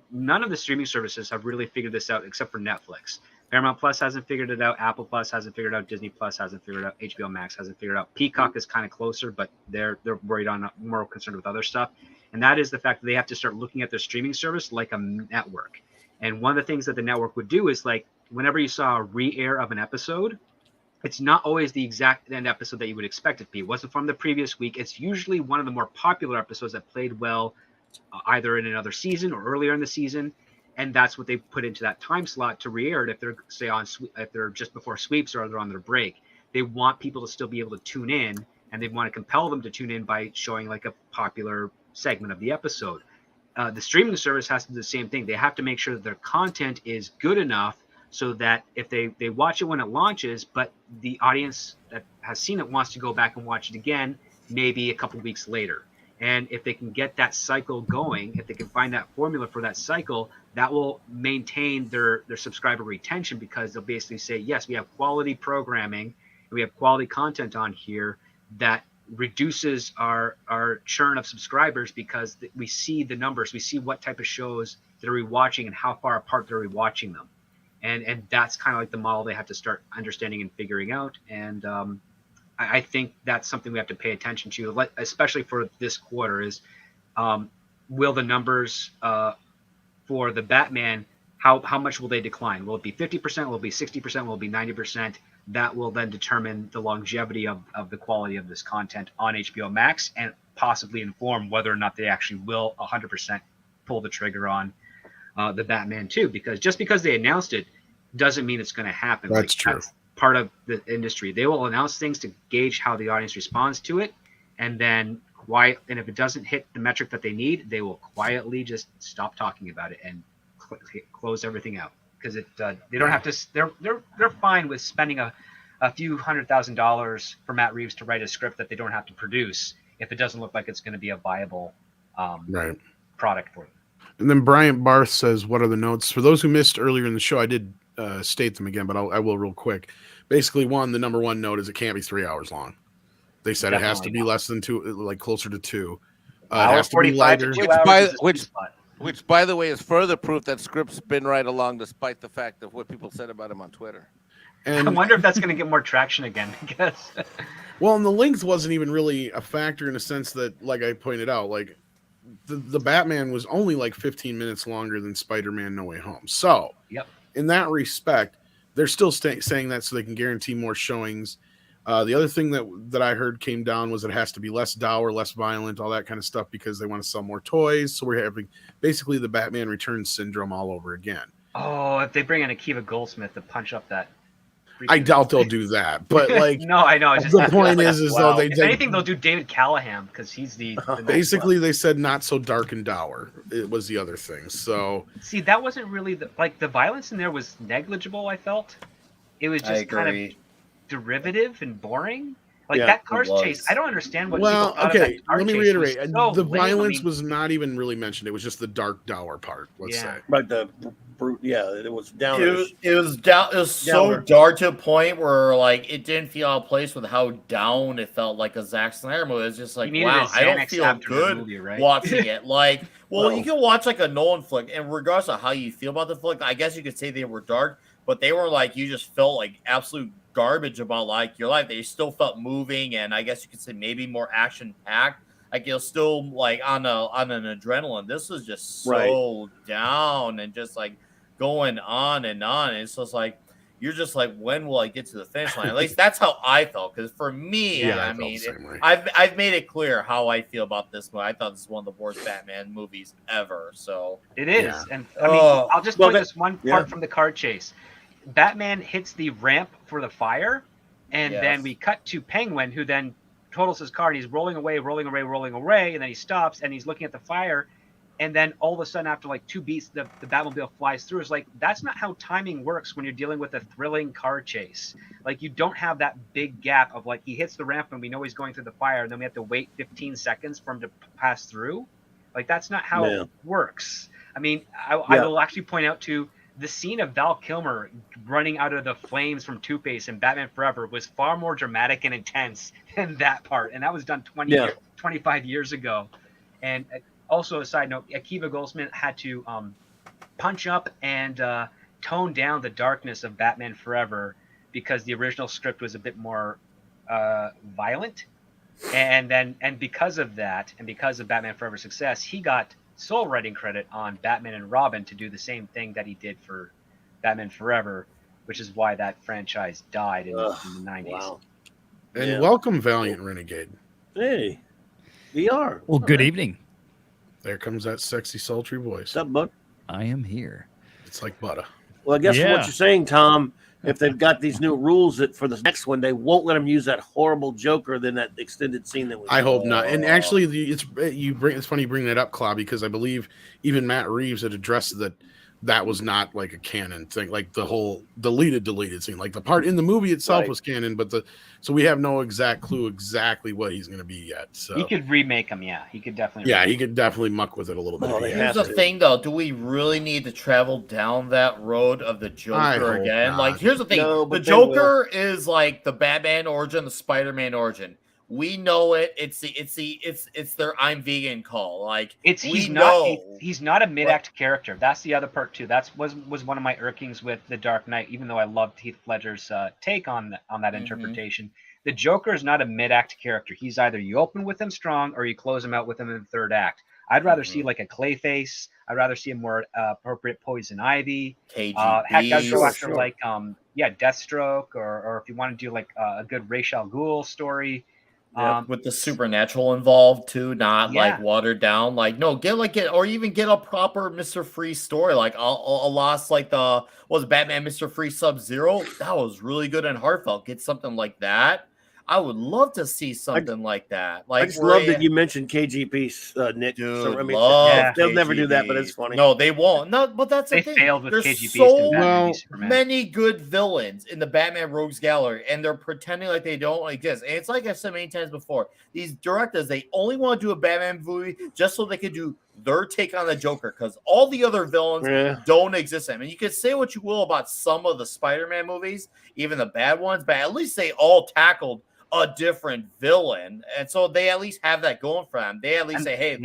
Speaker 3: None of the streaming services have really figured this out except for Netflix. Paramount Plus hasn't figured it out. Apple Plus hasn't figured it out. Disney Plus hasn't figured it out. HBO Max hasn't figured it out. Peacock is kind of closer, but they're worried more concerned with other stuff. And that is the fact that they have to start looking at their streaming service like a network. And one of the things that the network would do is, like, whenever you saw a re-air of an episode, it's not always the exact end episode that you would expect it to be. It wasn't from the previous week. It's usually one of the more popular episodes that played well either in another season or earlier in the season. And that's what they put into that time slot to re-air it if they're, say, if they're just before sweeps or they're on their break. They want people to still be able to tune in, and they want to compel them to tune in by showing like a popular segment of the episode. The streaming service has to do the same thing. They have to make sure that their content is good enough so that if they watch it when it launches, but the audience that has seen it wants to go back and watch it again, maybe a couple weeks later. And if they can get that cycle going, if they can find that formula for that cycle, that will maintain their subscriber retention, because they'll basically say, yes, we have quality programming and we have quality content on here that reduces our churn of subscribers, because we see the numbers, we see what type of shows that are rewatching and how far apart they're rewatching them. And that's kind of like the model they have to start understanding and figuring out. And I think that's something we have to pay attention to, especially for this quarter, is will the numbers for the Batman, how much will they decline? Will it be 50%? Will it be 60%? Will it be 90%? That will then determine the longevity of the quality of this content on HBO Max, and possibly inform whether or not they actually will 100% pull the trigger on the Batman 2. Because just because they announced it doesn't mean it's going to happen.
Speaker 1: That's true.
Speaker 3: That's part of the industry. They will announce things to gauge how the audience responds to it, and then and if it doesn't hit the metric that they need, they will quietly just stop talking about it and close everything out. Because they don't have to. They're fine with spending a few $100,000 for Matt Reeves to write a script that they don't have to produce if it doesn't look like it's going to be a viable product for them.
Speaker 1: And then Bryant Barth says, what are the notes? For those who missed earlier in the show, I did state them again, but I will real quick. Basically, the number one note is it can't be 3 hours long. They said
Speaker 3: Definitely
Speaker 1: it has to be less than 2, like closer to 2. It
Speaker 3: Hour
Speaker 1: has to be
Speaker 3: 45 to
Speaker 1: lighter.
Speaker 3: 2 hours is a sweet
Speaker 2: Which,
Speaker 3: spot.
Speaker 2: Which, by the way, is further proof that scripts spin right along, despite the fact of what people said about him on Twitter.
Speaker 1: And
Speaker 3: I wonder if that's going to get more traction again. Because
Speaker 1: well, and the length wasn't even really a factor, in a sense that, like I pointed out, like the Batman was only like 15 minutes longer than Spider-Man No Way Home. So,
Speaker 3: yep.
Speaker 1: In that respect, they're still saying that so they can guarantee more showings. The other thing that I heard came down was it has to be less dour, less violent, all that kind of stuff, because they want to sell more toys. So we're having basically the Batman Returns syndrome all over again.
Speaker 3: Oh, if they bring in Akiva Goldsmith to punch up that.
Speaker 1: I doubt they'll do that, but like,
Speaker 3: no, I know. It's just
Speaker 1: the point is though
Speaker 3: if anything, they'll do David Callahan, because he's the
Speaker 1: basically they said not so dark and dour. It was the other thing. So
Speaker 3: see, that wasn't really the violence in there was negligible. I felt it was just kind of derivative and boring. Like that car chase, I don't understand what.
Speaker 1: Well, okay, let me reiterate.
Speaker 3: So
Speaker 1: the violence was not even really mentioned. It was just the dark, dour part. Let's say,
Speaker 6: like the it was down.
Speaker 4: It was so dark to a point where like it didn't feel out of place with how down it felt, like a Zack Snyder movie. It's just like, wow, I don't feel good watching it. Like, well, you can watch like a Nolan flick, and regardless of how you feel about the flick, I guess you could say they were dark, but they were like, you just felt like absolute garbage about like your life. They still felt moving, and I guess you could say maybe more action packed. Like you're still like on an adrenaline. This was just so down and just like going on and on. And it's just like you're just like, when will I get to the finish line? At least that's how I felt. Because for me, I mean, I've made it clear how I feel about this movie. I thought this is one of the worst Batman movies ever. So
Speaker 3: it is, and I mean, I'll just point this one part from the car chase. Batman hits the ramp for the fire, and then we cut to Penguin, who then totals his car, and he's rolling away, and then he stops, and he's looking at the fire, and then all of a sudden, after like 2 beats, the Batmobile flies through. It's like, that's not how timing works when you're dealing with a thrilling car chase. Like, you don't have that big gap of like, he hits the ramp, and we know he's going through the fire, and then we have to wait 15 seconds for him to pass through. Like, that's not how it works. I mean, I will actually point out to the scene of Val Kilmer running out of the flames from Two-Face in Batman Forever was far more dramatic and intense than that part. And that was done 25 years ago. And also, a side note, Akiva Goldsmith had to punch up and tone down the darkness of Batman Forever, because the original script was a bit more violent. And because of that, and because of Batman Forever's success, he got sole writing credit on Batman and Robin to do the same thing that he did for Batman Forever, which is why that franchise died in the 90s.
Speaker 6: Wow.
Speaker 1: And welcome, Valiant Renegade.
Speaker 6: Hey, VR.
Speaker 7: Well, good evening.
Speaker 1: There comes that sexy, sultry voice.
Speaker 6: What's up, bud?
Speaker 7: I am here.
Speaker 1: It's like butter.
Speaker 6: Well, I guess from what you're saying, Tom, if they've got these new rules that for the next one, they won't let them use that horrible Joker than that extended scene that was.
Speaker 1: I hope not. And actually, it's funny you bring that up, Claw, because I believe even Matt Reeves had addressed that that was not like a canon thing, like the whole deleted scene. Like the part in the movie itself
Speaker 6: Right.
Speaker 1: was canon, but so we have no exact clue exactly what he's going to be yet. So
Speaker 3: He could remake him. Yeah, he could definitely.
Speaker 1: yeah,
Speaker 3: remake
Speaker 1: he could definitely muck with it a little bit.
Speaker 6: Oh, they
Speaker 4: Here's
Speaker 6: have
Speaker 4: the
Speaker 6: to.
Speaker 4: thing, though. Do we really need to travel down that road of the
Speaker 1: I
Speaker 4: Joker
Speaker 1: hope
Speaker 4: again?
Speaker 1: not.
Speaker 4: Like, here's the thing.
Speaker 6: No,
Speaker 4: The
Speaker 6: but they will.
Speaker 4: Joker is like the Batman origin, the Spider-Man origin. We know it. It's their I'm vegan call. Like,
Speaker 3: He's not a mid-act character. That's the other part too. That was one of my irkings with The Dark Knight. Even though I loved Heath Ledger's take on that interpretation, the Joker is not a mid-act character. He's either you open with him strong or you close him out with him in the third act. I'd rather see like a Clayface. I'd rather see a more appropriate Poison Ivy.
Speaker 4: KGB.
Speaker 3: Heck, I'd go after
Speaker 6: Sure.
Speaker 3: like Deathstroke, or if you want to do like a good Ra's al Ghul story.
Speaker 4: With the supernatural involved too, not
Speaker 3: Yeah.
Speaker 4: like watered down. Like, no, or even get a proper Mr. Freeze story. Like a lost, like was Batman Mr. Freeze Sub-Zero? That was really good and heartfelt. Get something like that. I would love to see something like that. Like,
Speaker 6: I just love that you mentioned KGP, Nick.
Speaker 4: Dude,
Speaker 6: So, I mean,
Speaker 4: love
Speaker 6: they'll never do that,
Speaker 4: KGB.
Speaker 6: but it's funny.
Speaker 4: No, they won't. No, but that's the
Speaker 3: They
Speaker 4: thing.
Speaker 3: failed with
Speaker 4: There's
Speaker 3: KGB's
Speaker 4: so
Speaker 3: to Batman v
Speaker 1: Well,
Speaker 3: Superman.
Speaker 4: many good villains in the Batman Rogues Gallery, and they're pretending like they don't exist. And it's like I've said many times before, these directors, they only want to do a Batman movie just so they can do their take on the Joker, because all the other villains don't exist. I mean, you can say what you will about some of the Spider-Man movies, even the bad ones, but at least they all tackled a different villain, and so they at least have that going for them. They at least say, "Hey,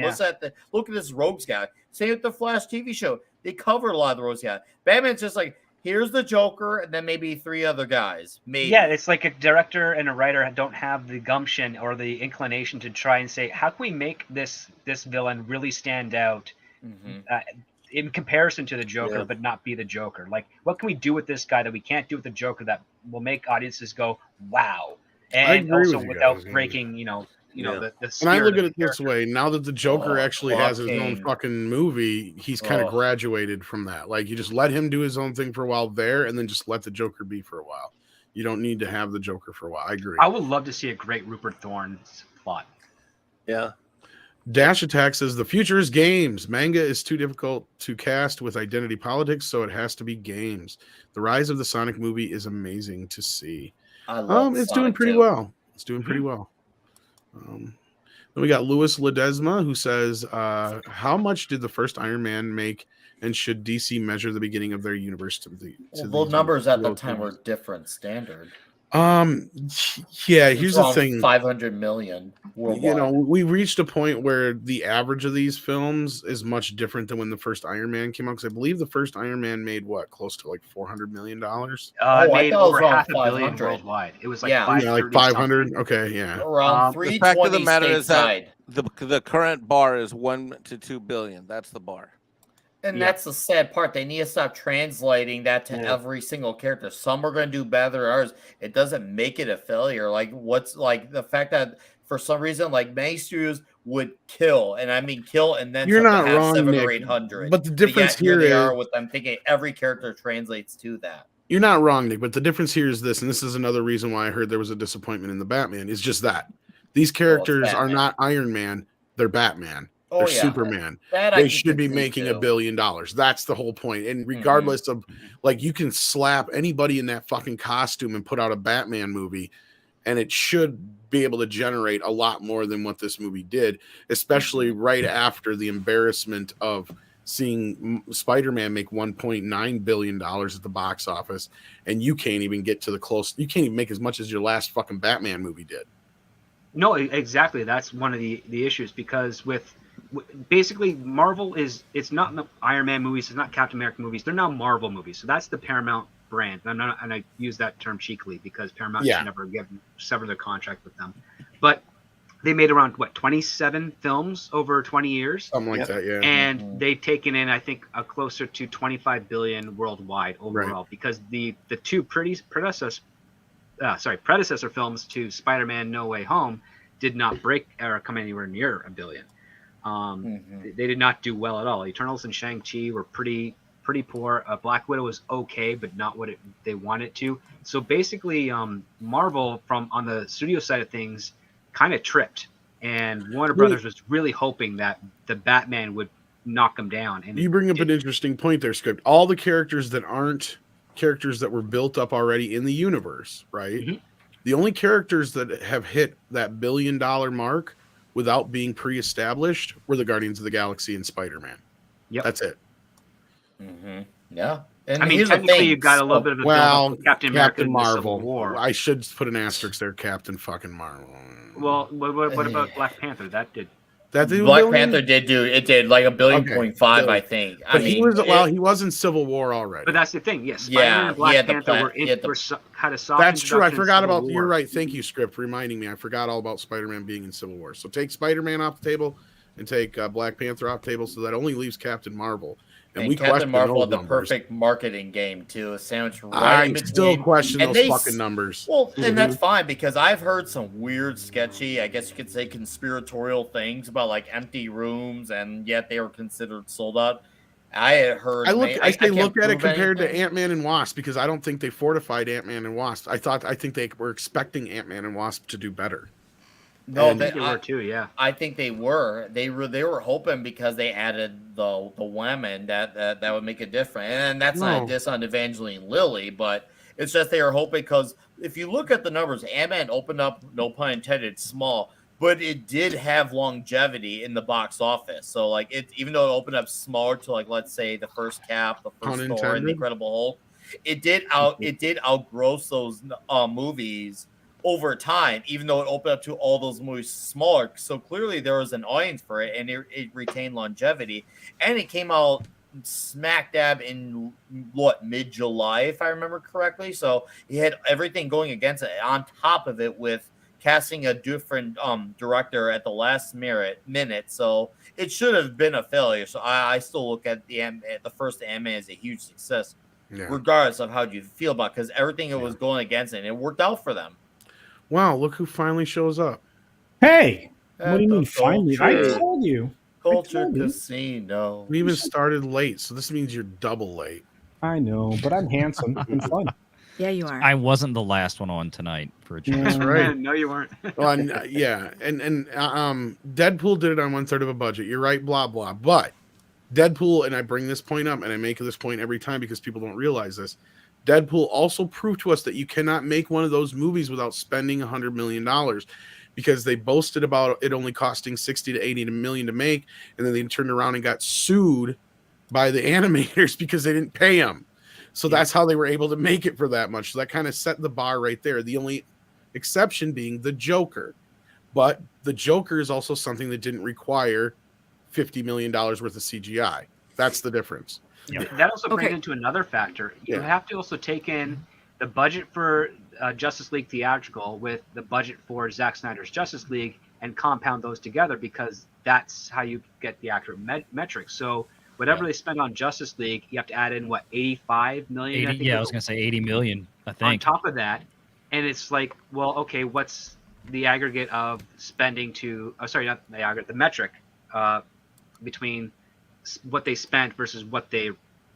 Speaker 4: look at this Rogues guy." Same with the Flash TV show; they cover a lot of the Rogues guy. Batman's just like, here's the Joker, and then maybe 3 other guys. Maybe.
Speaker 3: Yeah, it's like a director and a writer don't have the gumption or the inclination to try and say, how can we make this villain really stand out in comparison to the Joker, but not be the Joker? Like, what can we do with this guy that we can't do with the Joker that will make audiences go, wow? And also without breaking, the spirit.
Speaker 1: And I look at
Speaker 3: of
Speaker 1: it this way: now that the Joker actually has his own fucking movie, he's kind of graduated from that. Like, you just let him do his own thing for a while there, and then just let the Joker be for a while. You don't need to have the Joker for a while. I agree.
Speaker 3: I would love to see a great Rupert Thorne's plot.
Speaker 6: Yeah.
Speaker 1: Dash Attack says the future is games. Manga is too difficult to cast with identity politics, so it has to be games. The rise of the Sonic movie is amazing to see.
Speaker 4: I love
Speaker 1: it's
Speaker 4: Sonic
Speaker 1: doing pretty
Speaker 4: too.
Speaker 1: well. It's doing pretty well. Then we got Louis Ledesma, who says, how much did the first Iron Man make, and should DC measure the beginning of their universe to the
Speaker 4: Those numbers at the time were different standard.
Speaker 1: Yeah, here's the thing.
Speaker 4: 500 million worldwide.
Speaker 1: We reached a point where the average of these films is much different than when the first Iron Man came out, because I believe the first Iron Man made close to like $400 million.
Speaker 3: It made over $500 million worldwide. It was like
Speaker 1: like 500. Okay, yeah.
Speaker 4: Around
Speaker 2: The fact of the
Speaker 4: 320
Speaker 2: matter is that
Speaker 4: stateside.
Speaker 2: the current bar is 1 to 2 billion. That's the bar.
Speaker 4: And that's the sad part. They need to stop translating that to every single character. Some are going to do better than others. It doesn't make it a failure. Like, what's like the fact that for some reason, like, many studios would kill, and I mean kill, and then
Speaker 1: You're not wrong,
Speaker 4: 700
Speaker 1: Nick,
Speaker 4: or 800.
Speaker 1: but the difference
Speaker 4: here
Speaker 1: here
Speaker 4: they are
Speaker 1: is
Speaker 4: with them thinking every character translates to that.
Speaker 1: You're not wrong, Nick, but the difference here is this, and this is another reason why I heard there was a disappointment in the Batman, is just that these characters are not Iron Man, they're Batman. They're Superman. They should be making $1 billion. That's the whole point. And regardless of, like, you can slap anybody in that fucking costume and put out a Batman movie, and it should be able to generate a lot more than what this movie did, especially right after the embarrassment of seeing Spider-Man make $1.9 billion at the box office, and you can't even get to you can't even make as much as your last fucking Batman movie did.
Speaker 3: No, exactly. That's one of the issues, because basically Marvel it's not the Iron Man movies, it's not Captain America movies, they're now Marvel movies. So that's the Paramount brand. And I use that term cheekily because Paramount should never sever their contract with them. But they made around 27 films over 20 years.
Speaker 1: Something like that, yeah.
Speaker 3: And they've taken in, I think, a closer to 25 billion worldwide overall, because the two predecessor films to Spider-Man No Way Home did not break or come anywhere near $1 billion. They did not do well at all. Eternals and Shang-Chi were pretty poor. Black Widow was okay, but not what they wanted to. So basically, Marvel, on the studio side of things, kind of tripped. And Warner Brothers was really hoping that the Batman would knock them down. And
Speaker 1: You bring up an interesting point there, Script. All the characters that aren't characters that were built up already in the universe, right?
Speaker 3: Mhm.
Speaker 1: The only characters that have hit that $1 billion mark without being pre-established were the Guardians of the Galaxy and Spider-Man.
Speaker 3: Yep.
Speaker 1: That's it.
Speaker 4: Yeah. And
Speaker 3: I mean,
Speaker 4: here's the
Speaker 3: technically,
Speaker 4: thing.
Speaker 3: you got a little bit of a
Speaker 1: Well,
Speaker 3: build-up with Captain America and the Civil
Speaker 1: Marvel.
Speaker 3: War.
Speaker 1: I should put an asterisk there. Captain fucking Marvel.
Speaker 3: Well, what about Black Panther? That did.
Speaker 1: That did
Speaker 4: Black
Speaker 1: $1
Speaker 4: Panther did like $1.5 billion,
Speaker 1: Okay.
Speaker 4: I think.
Speaker 1: But he was in Civil War already.
Speaker 3: But that's the thing. Yes,
Speaker 4: Yeah,
Speaker 3: Spider-Man and
Speaker 4: he
Speaker 3: Black
Speaker 4: had the
Speaker 3: Panther had a soft.
Speaker 1: That's true. I
Speaker 3: introduction in
Speaker 1: forgot
Speaker 3: Civil
Speaker 1: about.
Speaker 3: War.
Speaker 1: You're right. Thank you, Script, for reminding me. I forgot all about Spider-Man being in Civil War. So take Spider-Man off the table and take Black Panther off the table. So that only leaves Captain Marvel. And we
Speaker 4: Captain
Speaker 1: question
Speaker 4: Marvel
Speaker 1: those
Speaker 4: had the
Speaker 1: numbers.
Speaker 4: perfect marketing game too, a sandwich right
Speaker 1: I
Speaker 4: in between.
Speaker 1: still question
Speaker 4: And
Speaker 1: those
Speaker 4: they
Speaker 1: fucking numbers.
Speaker 4: Well, and that's fine because I've heard some weird, sketchy, I guess you could say conspiratorial things about like empty rooms, and yet they were considered sold out. I had heard.
Speaker 1: I look at it
Speaker 4: prove
Speaker 1: compared to
Speaker 4: anything.
Speaker 1: Ant-Man and Wasp because I don't think they fortified Ant-Man and Wasp. I think they were expecting Ant-Man and Wasp to do better.
Speaker 4: No,
Speaker 3: I think they were too. Yeah.
Speaker 4: I think they were. They were hoping because they added the women that would make a difference. And that's not a diss on Evangeline Lilly, but it's just they were hoping because if you look at the numbers, Ant-Man opened up, no pun intended, small, but it did have longevity in the box office. So like it, even though it opened up smaller to like let's say the first Cap, the first Thor, and the Incredible Hulk, it did outgross those movies over time, even though it opened up to all those movies smaller. So clearly there was an audience for it, and it retained longevity. And it came out smack dab in mid-July, if I remember correctly. So he had everything going against it. On top of it, with casting a different director at the last minute, so it should have been a failure. So I still look at the first Ant-Man as a huge success, regardless of how you feel about it, because everything it was going against it, and it worked out for them.
Speaker 1: Wow, look who finally shows up.
Speaker 8: Hey, what do you mean finally? I told you.
Speaker 4: Culture Casino.
Speaker 1: We even started late, so this means you're double late.
Speaker 8: I know, but I'm handsome and fun.
Speaker 5: Yeah, you are.
Speaker 7: I wasn't the last one on tonight for a change.
Speaker 1: That's right.
Speaker 3: No, you weren't.
Speaker 1: Well, and Deadpool did it on 1/3 of a budget. You're right, blah blah. But Deadpool, and I bring this point up, and I make this point every time because people don't realize this. Deadpool also proved to us that you cannot make one of those movies without spending $100 million, because they boasted about it only costing 60 to 80 million to make, and then they turned around and got sued by the animators because they didn't pay them. So that's how they were able to make it for that much. So that kind of set the bar right there. The only exception being the Joker. But the Joker is also something that didn't require $50 million worth of CGI. That's the difference.
Speaker 3: That also brings into another factor. You have to also take in the budget for Justice League theatrical with the budget for Zack Snyder's Justice League and compound those together, because that's how you get the accurate metrics. So whatever they spend on Justice League, you have to add in 85 million.
Speaker 7: 80, I was going to say 80 million, I think.
Speaker 3: On top of that, and it's like, well, okay, what's the aggregate of spending to? Oh, sorry, not the aggregate, the metric between what they spent versus what they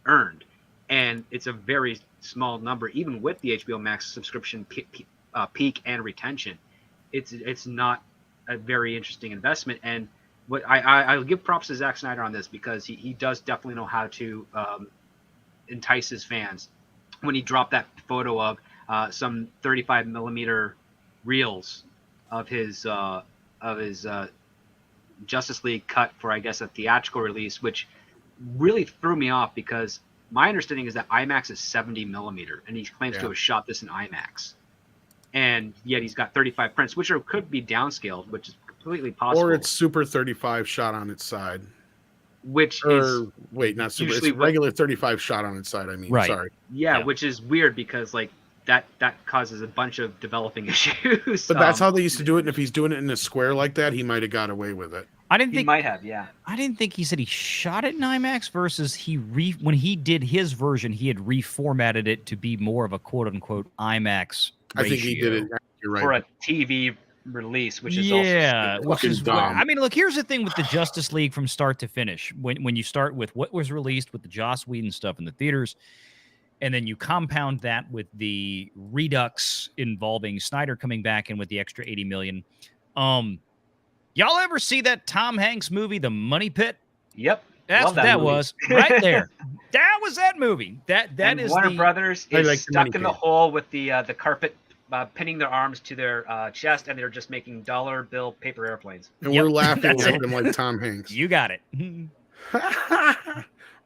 Speaker 3: earned, and it's a very small number, even with the HBO Max subscription peak and retention. It's not a very interesting investment. And what I'll give props to Zack Snyder on this, because he does definitely know how to entice his fans. When he dropped that photo of some 35 millimeter reels of his Justice League cut for, I guess, a theatrical release, which really threw me off, because my understanding is that IMAX is 70 millimeter, and he claims to have shot this in IMAX, and yet he's got 35 prints, which could be downscaled, which is completely possible.
Speaker 1: Or it's Super 35 shot on its side.
Speaker 3: Which is
Speaker 1: not super.
Speaker 3: usually
Speaker 1: It's regular 35 shot on its side. I mean,
Speaker 7: right.
Speaker 1: Sorry.
Speaker 3: Yeah, which is weird, because like that causes a bunch of developing issues.
Speaker 1: But that's how they used to do it. And if he's doing it in a square like that, he might have got away with it.
Speaker 7: I didn't think
Speaker 3: he might have. Yeah.
Speaker 7: I didn't think he said he shot it in IMAX versus when he did his version, he had reformatted it to be more of a quote unquote IMAX ratio.
Speaker 1: I think he did it. You're right.
Speaker 3: For a TV release, which is
Speaker 7: which is dumb. I mean, look, here's the thing with the Justice League from start to finish. When you start with what was released with the Joss Whedon stuff in the theaters, and then you compound that with the redux involving Snyder coming back in with the extra 80 million. Y'all ever see that Tom Hanks movie, The Money Pit?
Speaker 3: Yep.
Speaker 7: That's
Speaker 3: Love
Speaker 7: what
Speaker 3: that
Speaker 7: that
Speaker 3: movie.
Speaker 7: was right there. That was that movie. That
Speaker 3: And
Speaker 7: is
Speaker 3: Warner
Speaker 7: the
Speaker 3: Brothers
Speaker 1: I
Speaker 3: is
Speaker 1: like the
Speaker 3: stuck in the
Speaker 1: Minicade.
Speaker 3: hole with the carpet pinning their arms to their chest, and they're just making dollar bill paper airplanes.
Speaker 1: And
Speaker 7: Yep,
Speaker 1: we're laughing
Speaker 7: that's
Speaker 1: at
Speaker 7: it.
Speaker 1: them like Tom Hanks.
Speaker 7: You got it.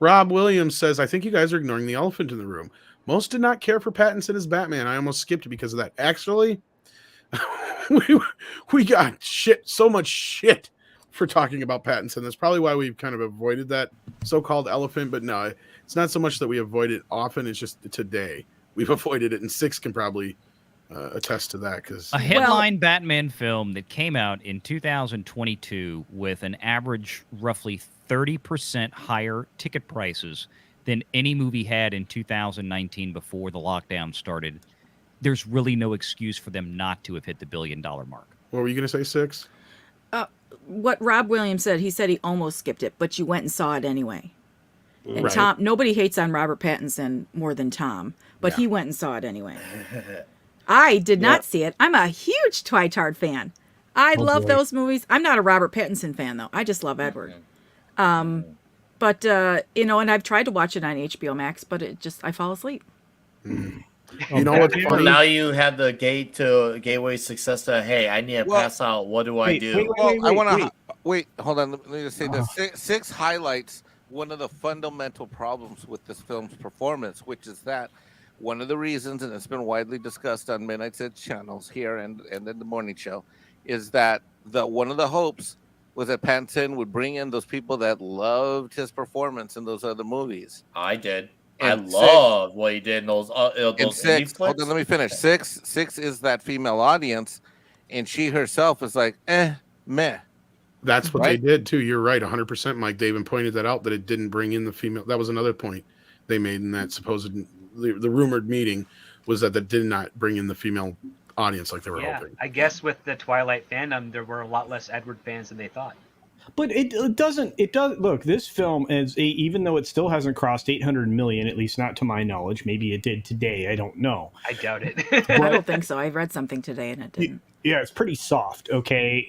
Speaker 1: Rob Williams says, I think you guys are ignoring the elephant in the room. Most did not care for Pattinson as Batman. I almost skipped it because of that. Actually, we got so much shit for talking about Pattinson. That's probably why we've kind of avoided that so-called elephant. But no, it's not so much that we avoid it often. It's just today we've avoided it, and Six can probably attest to that. Because
Speaker 7: A headline Batman film that came out in 2022 with an average roughly 30% higher ticket prices than any movie had in 2019 before the lockdown started. There's really no excuse for them not to have hit the $1 billion mark.
Speaker 1: what were you going to say, Six?
Speaker 5: What Rob Williams said, he said he almost skipped it, but you went and saw it anyway. And
Speaker 1: Right.
Speaker 5: Tom, nobody hates on Robert Pattinson more than Tom, but he went and saw it anyway. I did not see it. I'm a huge Twilight fan. I love those movies. I'm not a Robert Pattinson fan though. I just love Edward. But and I've tried to watch it on HBO Max, but I fall asleep.
Speaker 1: You know what's funny?
Speaker 4: Now you have the gateway success to, hey, I need to pass out. What do I do?
Speaker 2: I want to wait. Hold on. Let me just say this. Six highlights one of the fundamental problems with this film's performance, which is that one of the reasons, and it's been widely discussed on Midnight Ed channels here and in the morning show, is that one of the hopes was that Pattinson would bring in those people that loved his performance in those other movies.
Speaker 4: I did.
Speaker 2: And
Speaker 4: I loved what he did in those
Speaker 2: Six,
Speaker 4: indie
Speaker 2: hold on, let me finish. Six is that female audience, and she herself is like, meh.
Speaker 1: That's what they did too. You're right, 100%, Mike. They even pointed that out, that it didn't bring in the female. That was another point they made in that supposed the rumored meeting, was that did not bring in the female audience like they were hoping.
Speaker 3: I guess with the Twilight fandom, there were a lot less Edward fans than they thought.
Speaker 8: But it doesn't. Look, this film even though it still hasn't crossed 800 million, at least not to my knowledge. Maybe it did today. I don't know.
Speaker 3: I doubt it.
Speaker 5: I don't think so. I read something today and it didn't.
Speaker 8: Yeah, it's pretty soft. Okay,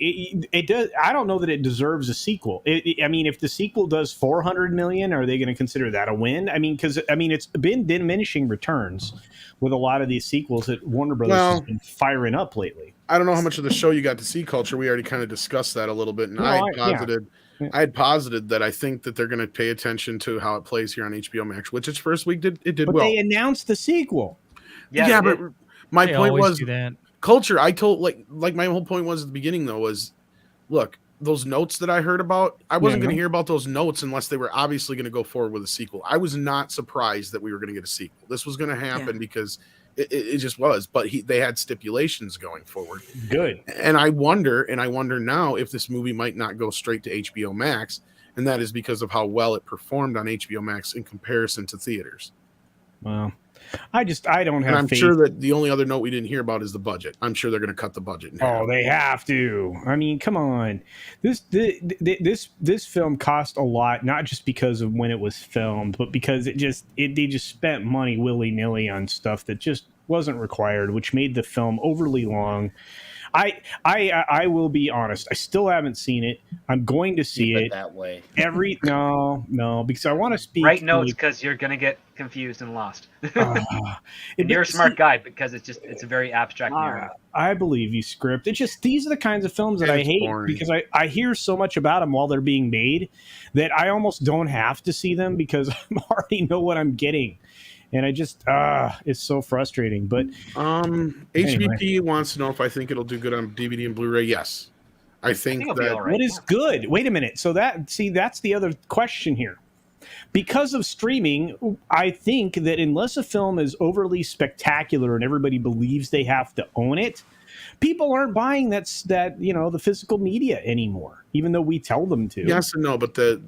Speaker 8: it does. I don't know that it deserves a sequel. I mean, if the sequel does 400 million, are they going to consider that a win? I mean, because it's been diminishing returns with a lot of these sequels that Warner Brothers has been firing up lately.
Speaker 1: I don't know how much of the show you got to see, Culture. We already kind of discussed that a little bit, and
Speaker 8: No,
Speaker 1: I had posited that I think that they're going to pay attention to how it plays here on HBO Max, which its first week did
Speaker 8: but
Speaker 1: well.
Speaker 8: They announced the sequel.
Speaker 1: Yeah, but my
Speaker 7: They
Speaker 1: point
Speaker 7: always
Speaker 1: was
Speaker 7: do that.
Speaker 1: Culture. I told like my whole point was at the beginning though was, look, those notes that I heard about, I wasn't going to hear about those notes unless they were obviously going to go forward with a sequel. I was not surprised that we were going to get a sequel. This was going to happen because it just was. But they had stipulations going forward.
Speaker 8: Good.
Speaker 1: And I wonder now if this movie might not go straight to HBO Max, and that is because of how well it performed on HBO Max in comparison to theaters.
Speaker 8: Well, I don't have.
Speaker 1: And I'm
Speaker 8: faith.
Speaker 1: sure that the only other note we didn't hear about is the budget. I'm sure they're going to cut the budget in half.
Speaker 8: Oh, they have to. I mean, come on. This film cost a lot, not just because of when it was filmed, but because they just spent money willy-nilly on stuff that just wasn't required, which made the film overly long. I will be honest. I still haven't seen it. I'm going to see it
Speaker 4: that way.
Speaker 8: No, because I want to speak.
Speaker 3: Write notes because you're gonna get confused and lost. And you're a smart guy because it's a very abstract narrative.
Speaker 8: I believe you, Script. It's just these are the kinds of films that I hate because I hear so much about them while they're being made that I almost don't have to see them because I already know what I'm getting. And I just, it's so frustrating. But
Speaker 1: HBP wants to know if I think it'll do good on DVD and Blu-ray. Yes, I think that.
Speaker 8: What is good? Wait a minute. So that's the other question here. Because of streaming, I think that unless a film is overly spectacular and everybody believes they have to own it, people aren't buying the physical media anymore, even though we tell them to.
Speaker 1: Yes and no, but the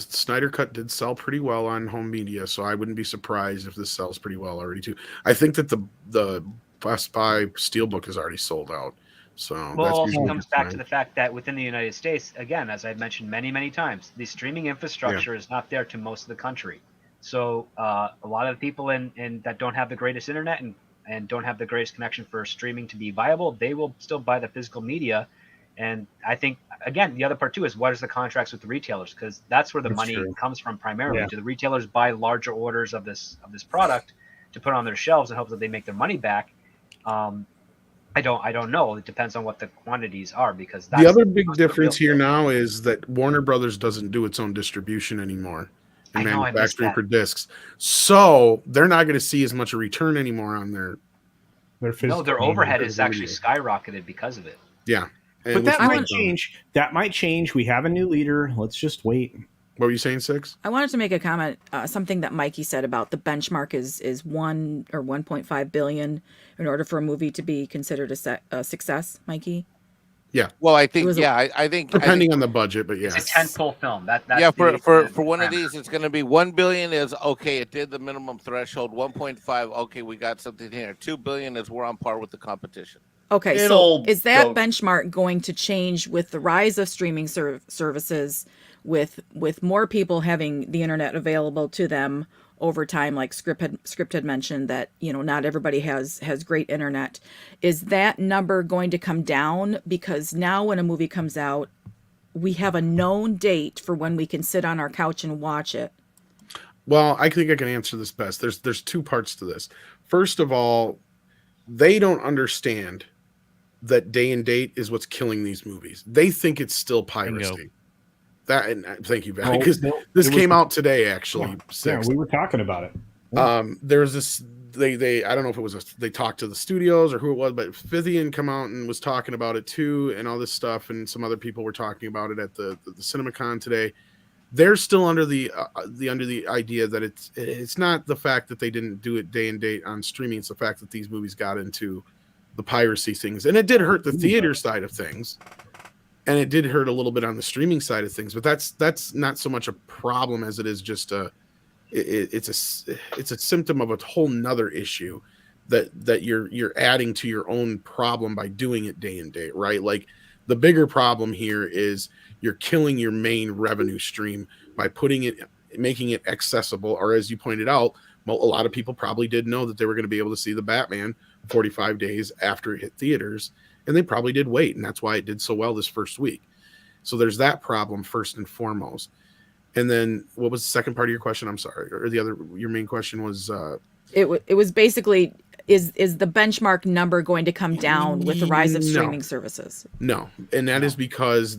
Speaker 1: Snyder Cut did sell pretty well on home media, so I wouldn't be surprised if this sells pretty well already too. I think that the Best Buy Steelbook is already sold out. So
Speaker 3: well, it also comes back to the fact that within the United States, again, as I've mentioned many, many times, the streaming infrastructure is not there to most of the country. So a lot of the people in that don't have the greatest internet and don't have the greatest connection for streaming to be viable, they will still buy the physical media. And I think, again, the other part too is what is the contracts with the retailers, because that's where the
Speaker 8: That's
Speaker 3: money
Speaker 8: true.
Speaker 3: comes from primarily.
Speaker 8: Yeah.
Speaker 3: Do the retailers buy larger orders of this product to put on their shelves in hopes that they make their money back? I don't know. It depends on what the quantities are, because that's
Speaker 1: The other big
Speaker 3: the
Speaker 1: difference
Speaker 3: real-
Speaker 1: here now is that Warner Brothers doesn't do its own distribution anymore and
Speaker 3: I know, I missed
Speaker 1: manufacturing
Speaker 3: that.
Speaker 1: for discs. So they're not going to see as much a return anymore on their
Speaker 8: Their
Speaker 3: No,
Speaker 8: physical
Speaker 3: their
Speaker 8: media.
Speaker 3: overhead has actually
Speaker 1: video.
Speaker 3: skyrocketed because of it.
Speaker 1: yeah. And
Speaker 8: But
Speaker 1: which
Speaker 8: that
Speaker 1: we
Speaker 8: might
Speaker 1: went on.
Speaker 8: change. That might change. We have a new leader. Let's just wait.
Speaker 1: What were you saying, Six?
Speaker 5: I wanted to make a comment, something that Mikey said about the benchmark is 1 or 1.5 billion in order for a movie to be considered a success, Mikey.
Speaker 2: Well, I
Speaker 5: It
Speaker 2: think
Speaker 5: was a-
Speaker 2: I think
Speaker 1: Depending on the budget, but
Speaker 3: It's a
Speaker 1: yes.
Speaker 3: tentpole film. That's
Speaker 2: yeah,
Speaker 3: the
Speaker 2: for one of
Speaker 3: parameter.
Speaker 2: these, it's going to be 1 billion is okay. It did the minimum threshold. 1.5, okay, we got something here. 2 billion is we're on par with the competition.
Speaker 5: Okay,
Speaker 4: It'll
Speaker 5: so is that
Speaker 4: go-
Speaker 5: benchmark going to change with the rise of streaming services, with more people having the internet available to them over time, like Script had mentioned that, not everybody has great internet. Is that number going to come down? Because now when a movie comes out, we have a known date for when we can sit on our couch and watch it.
Speaker 1: Well, I think I can answer this best. There's two parts to this. First of all, they don't understand that day and date is what's killing these movies. They think it's still piracy.
Speaker 7: Bingo.
Speaker 1: That and thank you, Val,
Speaker 8: No,
Speaker 1: because
Speaker 8: no,
Speaker 1: this
Speaker 8: it was-
Speaker 1: came out today actually.
Speaker 8: Yeah,
Speaker 1: Six.
Speaker 8: we were talking about it.
Speaker 1: There's this. They I don't know if it was they talked to the studios or who it was, but Fithian come out and was talking about it too, and all this stuff, and some other people were talking about it at the CinemaCon today. They're still under the idea that it's not the fact that they didn't do it day and date on streaming. It's the fact that these movies got into the piracy things, and it did hurt the theater side of things, and it did hurt a little bit on the streaming side of things. But that's not so much a problem as it is just it's a symptom of a whole nother issue that you're adding to your own problem by doing it day and date, right? Like the bigger problem here is you're killing your main revenue stream by making it accessible, or as you pointed out, well, a lot of people probably did know that they were going to be able to see the Batman 45 days after it hit theaters, and they probably did wait, and that's why it did so well this first week. So there's that problem first and foremost. And then what was the second part of your question? I'm sorry. Or your main question was
Speaker 5: It was basically, is the benchmark number going to come down with the rise of
Speaker 1: No.
Speaker 5: streaming services?
Speaker 1: no. And that is because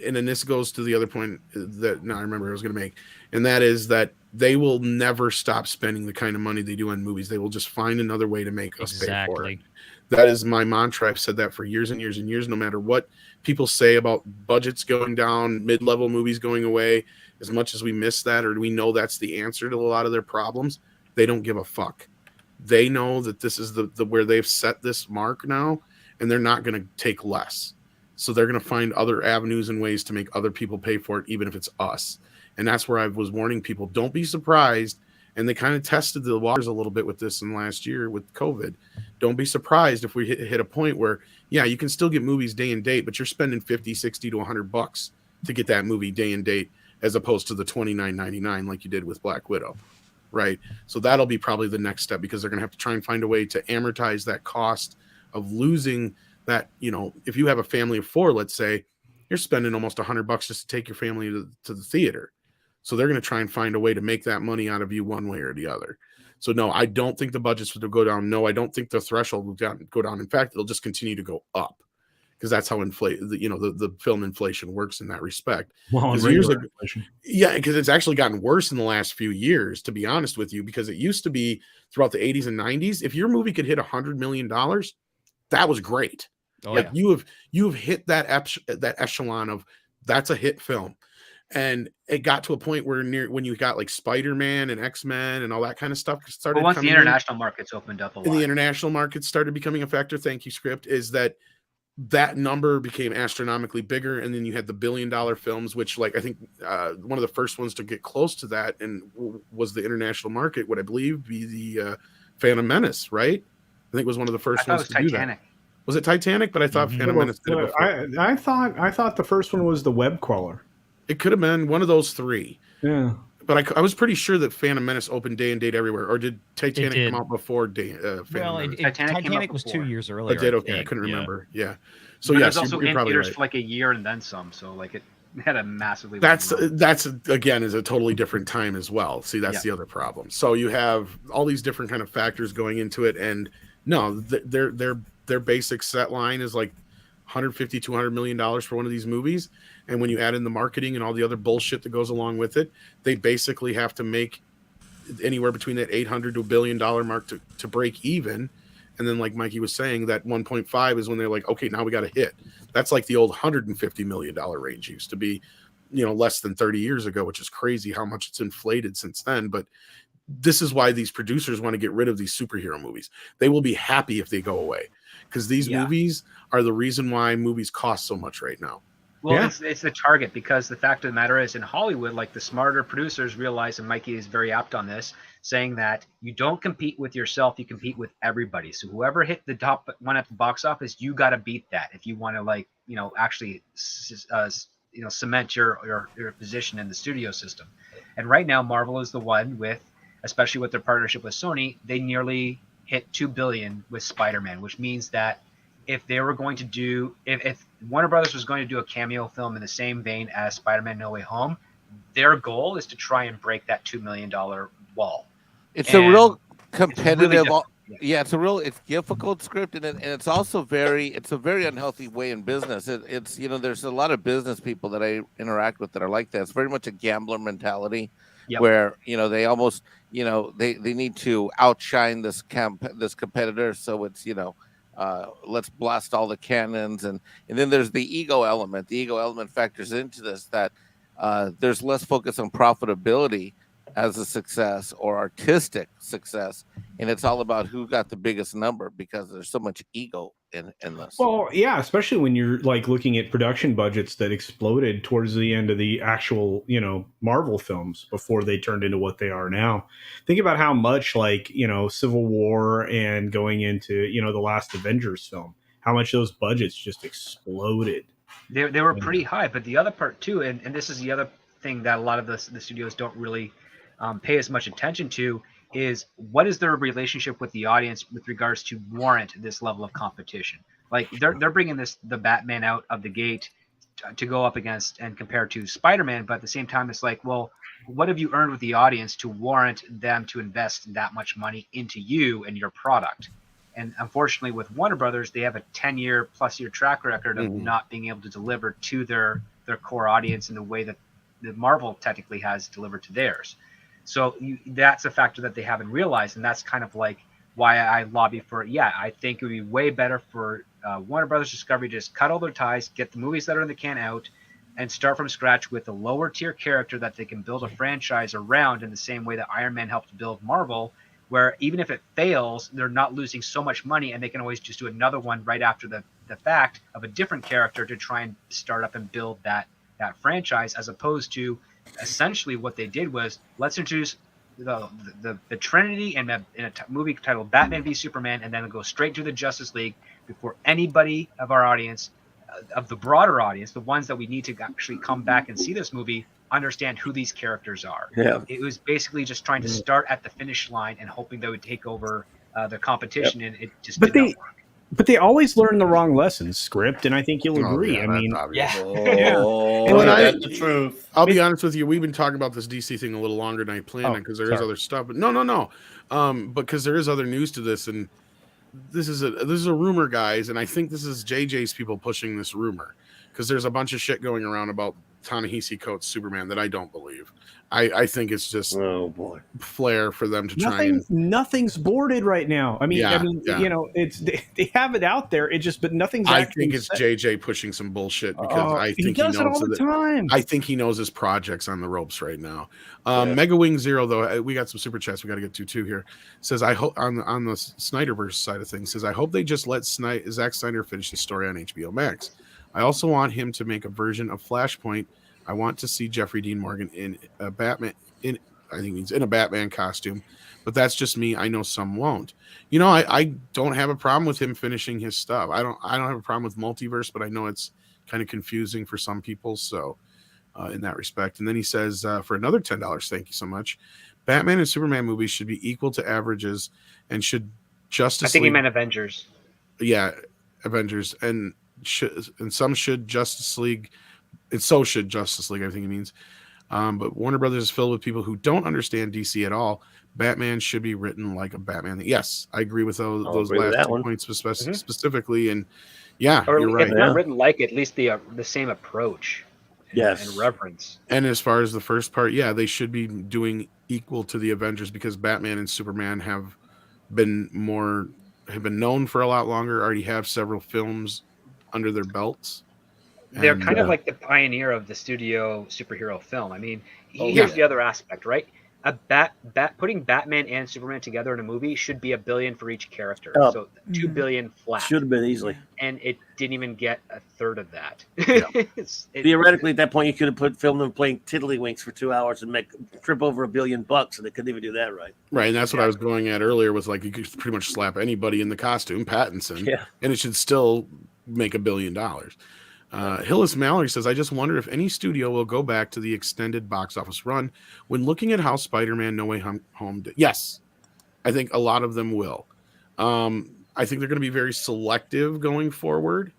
Speaker 1: and then this goes to the other point that now I remember I was going to make, and that is that they will never stop spending the kind of money they do on movies. They will just find another way to make us pay for it.
Speaker 7: Exactly.
Speaker 1: That is my mantra. I've said that for years and years and years, no matter what people say about budgets going down, mid-level movies going away. As much as we miss that, or we know that's the answer to a lot of their problems, they don't give a fuck. They know that this is the where they've set this mark now, and they're not going to take less. So they're going to find other avenues and ways to make other people pay for it, even if it's us. And that's where I was warning people, don't be surprised. And they kind of tested the waters a little bit with this in last year with COVID. Don't be surprised if we hit a point where, yeah, you can still get movies day and date, but you're spending 50, 60 to $100 to get that movie day and date, as opposed to the $29.99 like you did with Black Widow, right? So that'll be probably the next step, because they're going to have to try and find a way to amortize that cost of losing that. If you have a family of 4, let's say, you're spending almost $100 just to take your family to the theater. So they're going to try and find a way to make that money out of you one way or the other. So no, I don't think the budgets will go down. No, I don't think the threshold will go down. In fact, it'll just continue to go up, because that's how the film inflation works in that respect.
Speaker 8: Well,
Speaker 1: 'Cause years ago, yeah, because it's actually gotten worse in the last few years, to be honest with you, because it used to be throughout the 80s and 90s, if your movie could hit $100 million, that was great.
Speaker 7: Oh,
Speaker 1: like
Speaker 7: yeah.
Speaker 1: you have hit that echelon of that's a hit film. And it got to a point where when you got like Spider-Man and X-Men and all that kind of stuff started.
Speaker 3: But once the
Speaker 1: coming
Speaker 3: international markets opened up a lot,
Speaker 1: and the international markets started becoming a factor. Thank you, Script. Is that number became astronomically bigger, and then you had the $1 billion films, which, like, I think one of the first ones to get close to that and was the international market. Would I believe be the Phantom Menace, right? I think it was one of the first ones to do that. Was it Titanic? But I thought Phantom Menace did it before.
Speaker 8: I thought the first one was the web crawler.
Speaker 1: It could have been one of those three.
Speaker 8: Yeah.
Speaker 1: But I was pretty sure that Phantom Menace opened day and date everywhere, or did Titanic
Speaker 7: did.
Speaker 1: come out before Phantom
Speaker 7: Well,
Speaker 1: Menace?
Speaker 3: Titanic
Speaker 7: was 2
Speaker 3: before.
Speaker 7: years earlier.
Speaker 1: It did.
Speaker 7: I
Speaker 1: Okay, I
Speaker 7: think.
Speaker 1: couldn't
Speaker 7: Yeah.
Speaker 1: remember. Yeah. So
Speaker 3: But
Speaker 1: yes,
Speaker 3: it was also
Speaker 1: you're
Speaker 3: in
Speaker 1: probably
Speaker 3: theaters
Speaker 1: right.
Speaker 3: for like a year and then some. So like it had a massively.
Speaker 1: That's
Speaker 3: long run.
Speaker 1: that's again is a totally different time as well. See, that's the other problem. So you have all these different kind of factors going into it, and no, their basic set line is like 150 $200 million for one of these movies, and when you add in the marketing and all the other bullshit that goes along with it, they basically have to make anywhere between that 800 to $1 billion mark to break even. And then, like Mikey was saying, that 1.5 is when they're like, okay, now we got to hit. That's like the old $150 million range used to be, less than 30 years ago, which is crazy how much it's inflated since then. But this is why these producers want to get rid of these superhero movies. They will be happy if they go away, because these movies are the reason why movies cost so much right now.
Speaker 3: Well, it's the target, because the fact of the matter is, in Hollywood, like, the smarter producers realize, and Mikey is very apt on this, saying that you don't compete with yourself, you compete with everybody. So whoever hit the top one at the box office, you got to beat that if you want to, actually cement your position in the studio system. And right now, Marvel is the one with, especially with their partnership with Sony, they nearly hit $2 billion with Spider-Man, which means that if they were going to do, if Warner Brothers was going to do a cameo film in the same vein as Spider-Man No Way Home, their goal is to try and break that $2 million wall.
Speaker 2: It's a real
Speaker 3: It's
Speaker 2: competitive.
Speaker 3: really
Speaker 2: It's difficult script, and it's also a very unhealthy way in business. It's there's a lot of business people that I interact with that are like that. It's very much a gambler mentality, where they almost they need to outshine this competitor. So it's let's blast all the cannons, and then there's the ego element. The ego element factors into this, that there's less focus on profitability as a success or artistic success, and it's all about who got the biggest number, because there's so much ego in this.
Speaker 8: Well, yeah, especially when you're like looking at production budgets that exploded towards the end of the actual, Marvel films before they turned into what they are now. Think about how much Civil War and going into, the last Avengers film, how much those budgets just exploded.
Speaker 3: They were pretty high, but the other part too, and this is the other thing that a lot of the studios don't really pay as much attention to, is what is their relationship with the audience with regards to warrant this level of competition. Like they're bringing the Batman out of the gate to go up against and compare to Spider-Man, but at the same time it's like, well, what have you earned with the audience to warrant them to invest that much money into you and your product? And unfortunately, with Warner Brothers, they have a 10-year plus year track record of not being able to deliver to their core audience in the way that the Marvel technically has delivered to theirs. So that's a factor that they haven't realized, and that's kind of like why I lobby for it. Yeah, I think it would be way better for Warner Brothers Discovery to just cut all their ties, get the movies that are in the can out, and start from scratch with a lower tier character that they can build a franchise around, in the same way that Iron Man helped build Marvel, where even if it fails, they're not losing so much money, and they can always just do another one right after the fact of a different character to try and start up and build that franchise, as opposed to essentially what they did was, let's introduce the Trinity in a movie titled Batman v Superman, and then go straight to the Justice League before anybody of our audience, of the broader audience, the ones that we need to actually come back and see this movie, understand who these characters are. It was basically just trying to start at the finish line and hoping they would take over the competition, and it just did not work.
Speaker 8: But they always learn the wrong lessons, script, and I think you'll agree.
Speaker 1: Yeah,
Speaker 8: I mean,
Speaker 1: that's
Speaker 4: That's the truth.
Speaker 1: I'll be honest with you. We've been talking about this DC thing a little longer than I planned, because there is other stuff. But no. Because there is other news to this, and this is a rumor, guys. And I think this is JJ's people pushing this rumor, because there's a bunch of shit going around about Ta-Nehisi Coates' Superman that I don't believe. I think it's just flair for them to try and.
Speaker 8: Nothing's boarded right now. I mean, it's they have it out there. But nothing's.
Speaker 1: I think it's JJ pushing some bullshit, because I think
Speaker 8: he does it all the time.
Speaker 1: I think he knows his project's on the ropes right now. Mega Wing Zero, though, we got some super chats we got to get to too here. Says, I hope on the Snyderverse side of things, says, I hope they just let Zack Snyder finish the story on HBO Max. I also want him to make a version of Flashpoint. I want to see Jeffrey Dean Morgan in a Batman in a Batman costume, but that's just me. I know some won't. I don't have a problem with him finishing his stuff. I don't have a problem with multiverse, but I know it's kind of confusing for some people. So in that respect. And then he says, for another $10, thank you so much. Batman and Superman movies should be equal to averages, and should Justice
Speaker 3: I think
Speaker 1: League,
Speaker 3: he meant Avengers.
Speaker 1: yeah, Avengers, and some should Justice League, and so should Justice League, I think he means. But Warner Brothers is filled with people who don't understand DC at all. Batman should be written like a Batman. Yes, I agree with those last 2 points specifically. And yeah,
Speaker 3: or
Speaker 1: you're
Speaker 3: if
Speaker 1: right.
Speaker 3: not written like, at least the same approach. And reverence.
Speaker 1: And as far as the first part, yeah, they should be doing equal to the Avengers, because Batman and Superman have been known for a lot longer, already have several films under their belts.
Speaker 3: They're kind of like the pioneer of the studio superhero film. I mean, here's the other aspect, right? Putting Batman and Superman together in a movie should be $1 billion for each character. So $2 billion flat.
Speaker 6: Should have been easily.
Speaker 3: And it didn't even get a third of that.
Speaker 6: Theoretically, at that point, you could have filmed them playing tiddlywinks for 2 hours and trip over $1 billion, and they couldn't even do that right.
Speaker 1: Right, and that's what I was going at earlier with, like, you could pretty much slap anybody in the costume, Pattinson, and it should still make $1 billion. Hillis Mallory says, I just wonder if any studio will go back to the extended box office run when looking at how Spider-Man No Way Home did. Yes, I think a lot of them will. I think they're going to be very selective going forward.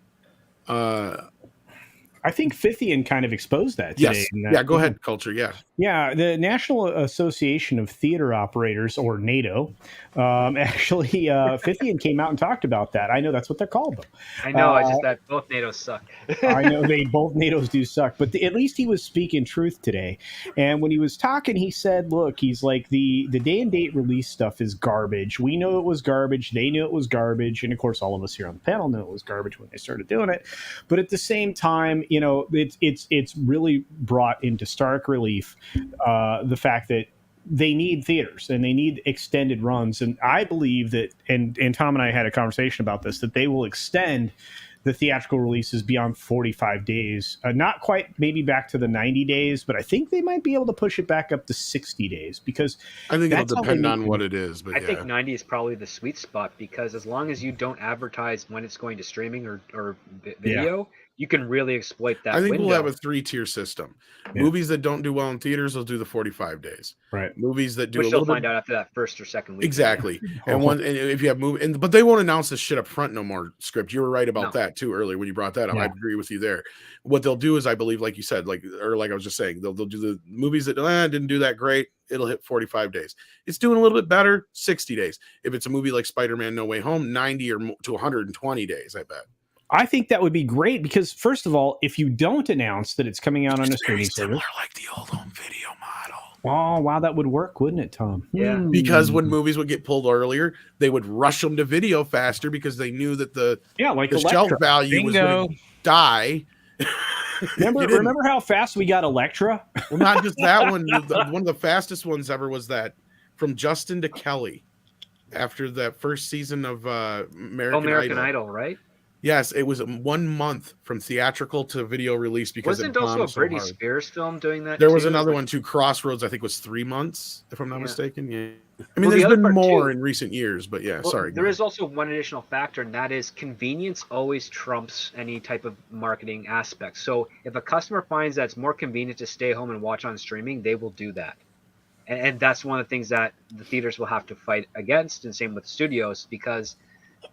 Speaker 8: I think Fithian kind of exposed that today.
Speaker 1: Yes. Go ahead, Culture.
Speaker 8: Yeah, the National Association of Theater Operators, or NATO, actually, Fithian came out and talked about that. I know that's what they're called, though.
Speaker 3: I know, it's just that both NATOs suck.
Speaker 8: I know both NATOs do suck, but at least he was speaking truth today. And when he was talking, he said, look, he's like, the day and date release stuff is garbage. We know it was garbage. They knew it was garbage. And of course, all of us here on the panel knew it was garbage when they started doing it. But at the same time, you know, it's really brought into stark relief the fact that they need theaters and they need extended runs. And I believe that, and Tom and I had a conversation about this, that they will extend the theatrical releases beyond 45 days. Not quite maybe back to the 90 days, but I think they might be able to push it back up to 60 days, because
Speaker 1: I think it'll depend on what it is. But
Speaker 3: I think 90 is probably the sweet spot, because as long as you don't advertise when it's going to streaming or video, you can really exploit that.
Speaker 1: I think
Speaker 3: window.
Speaker 1: We'll have a 3-tier system. Movies that don't do well in theaters will do the 45 days.
Speaker 8: Right.
Speaker 1: Movies that do,
Speaker 3: which they'll find out after that first or second week.
Speaker 1: Exactly. And if you have but they won't announce this shit up front no more. Script. You were right about that too earlier when you brought that up. I agree with you there. What they'll do is, I believe, like you said, like I was just saying, they'll do the movies that didn't do that great. It'll hit 45 days. It's doing a little bit better, 60 days. If it's a movie like Spider-Man No Way Home, 90 or to 120 days, I bet.
Speaker 8: I think that would be great, because first of all, if you don't announce that it's coming out on a streaming service,
Speaker 1: like the old home video model.
Speaker 8: Oh, wow, that would work, wouldn't it, Tom?
Speaker 3: Yeah.
Speaker 1: Because when movies would get pulled earlier, they would rush them to video faster, because they knew that the shelf value was going to die.
Speaker 8: Remember how fast we got Elektra?
Speaker 1: Well, not just that one. One of the fastest ones ever was that from Justin to Kelly after that first season of American Idol,
Speaker 3: right?
Speaker 1: Yes, it was 1 month from theatrical to video release, because
Speaker 3: wasn't also a Britney Spears film doing that?
Speaker 1: There was another one too. Crossroads, I think, was 3 months, if I'm not mistaken. Yeah, I mean, there's been more in recent years, but sorry.
Speaker 3: There is also one additional factor, and that is convenience always trumps any type of marketing aspect. So if a customer finds that it's more convenient to stay home and watch on streaming, they will do that. And that's one of the things that the theaters will have to fight against, and same with studios, because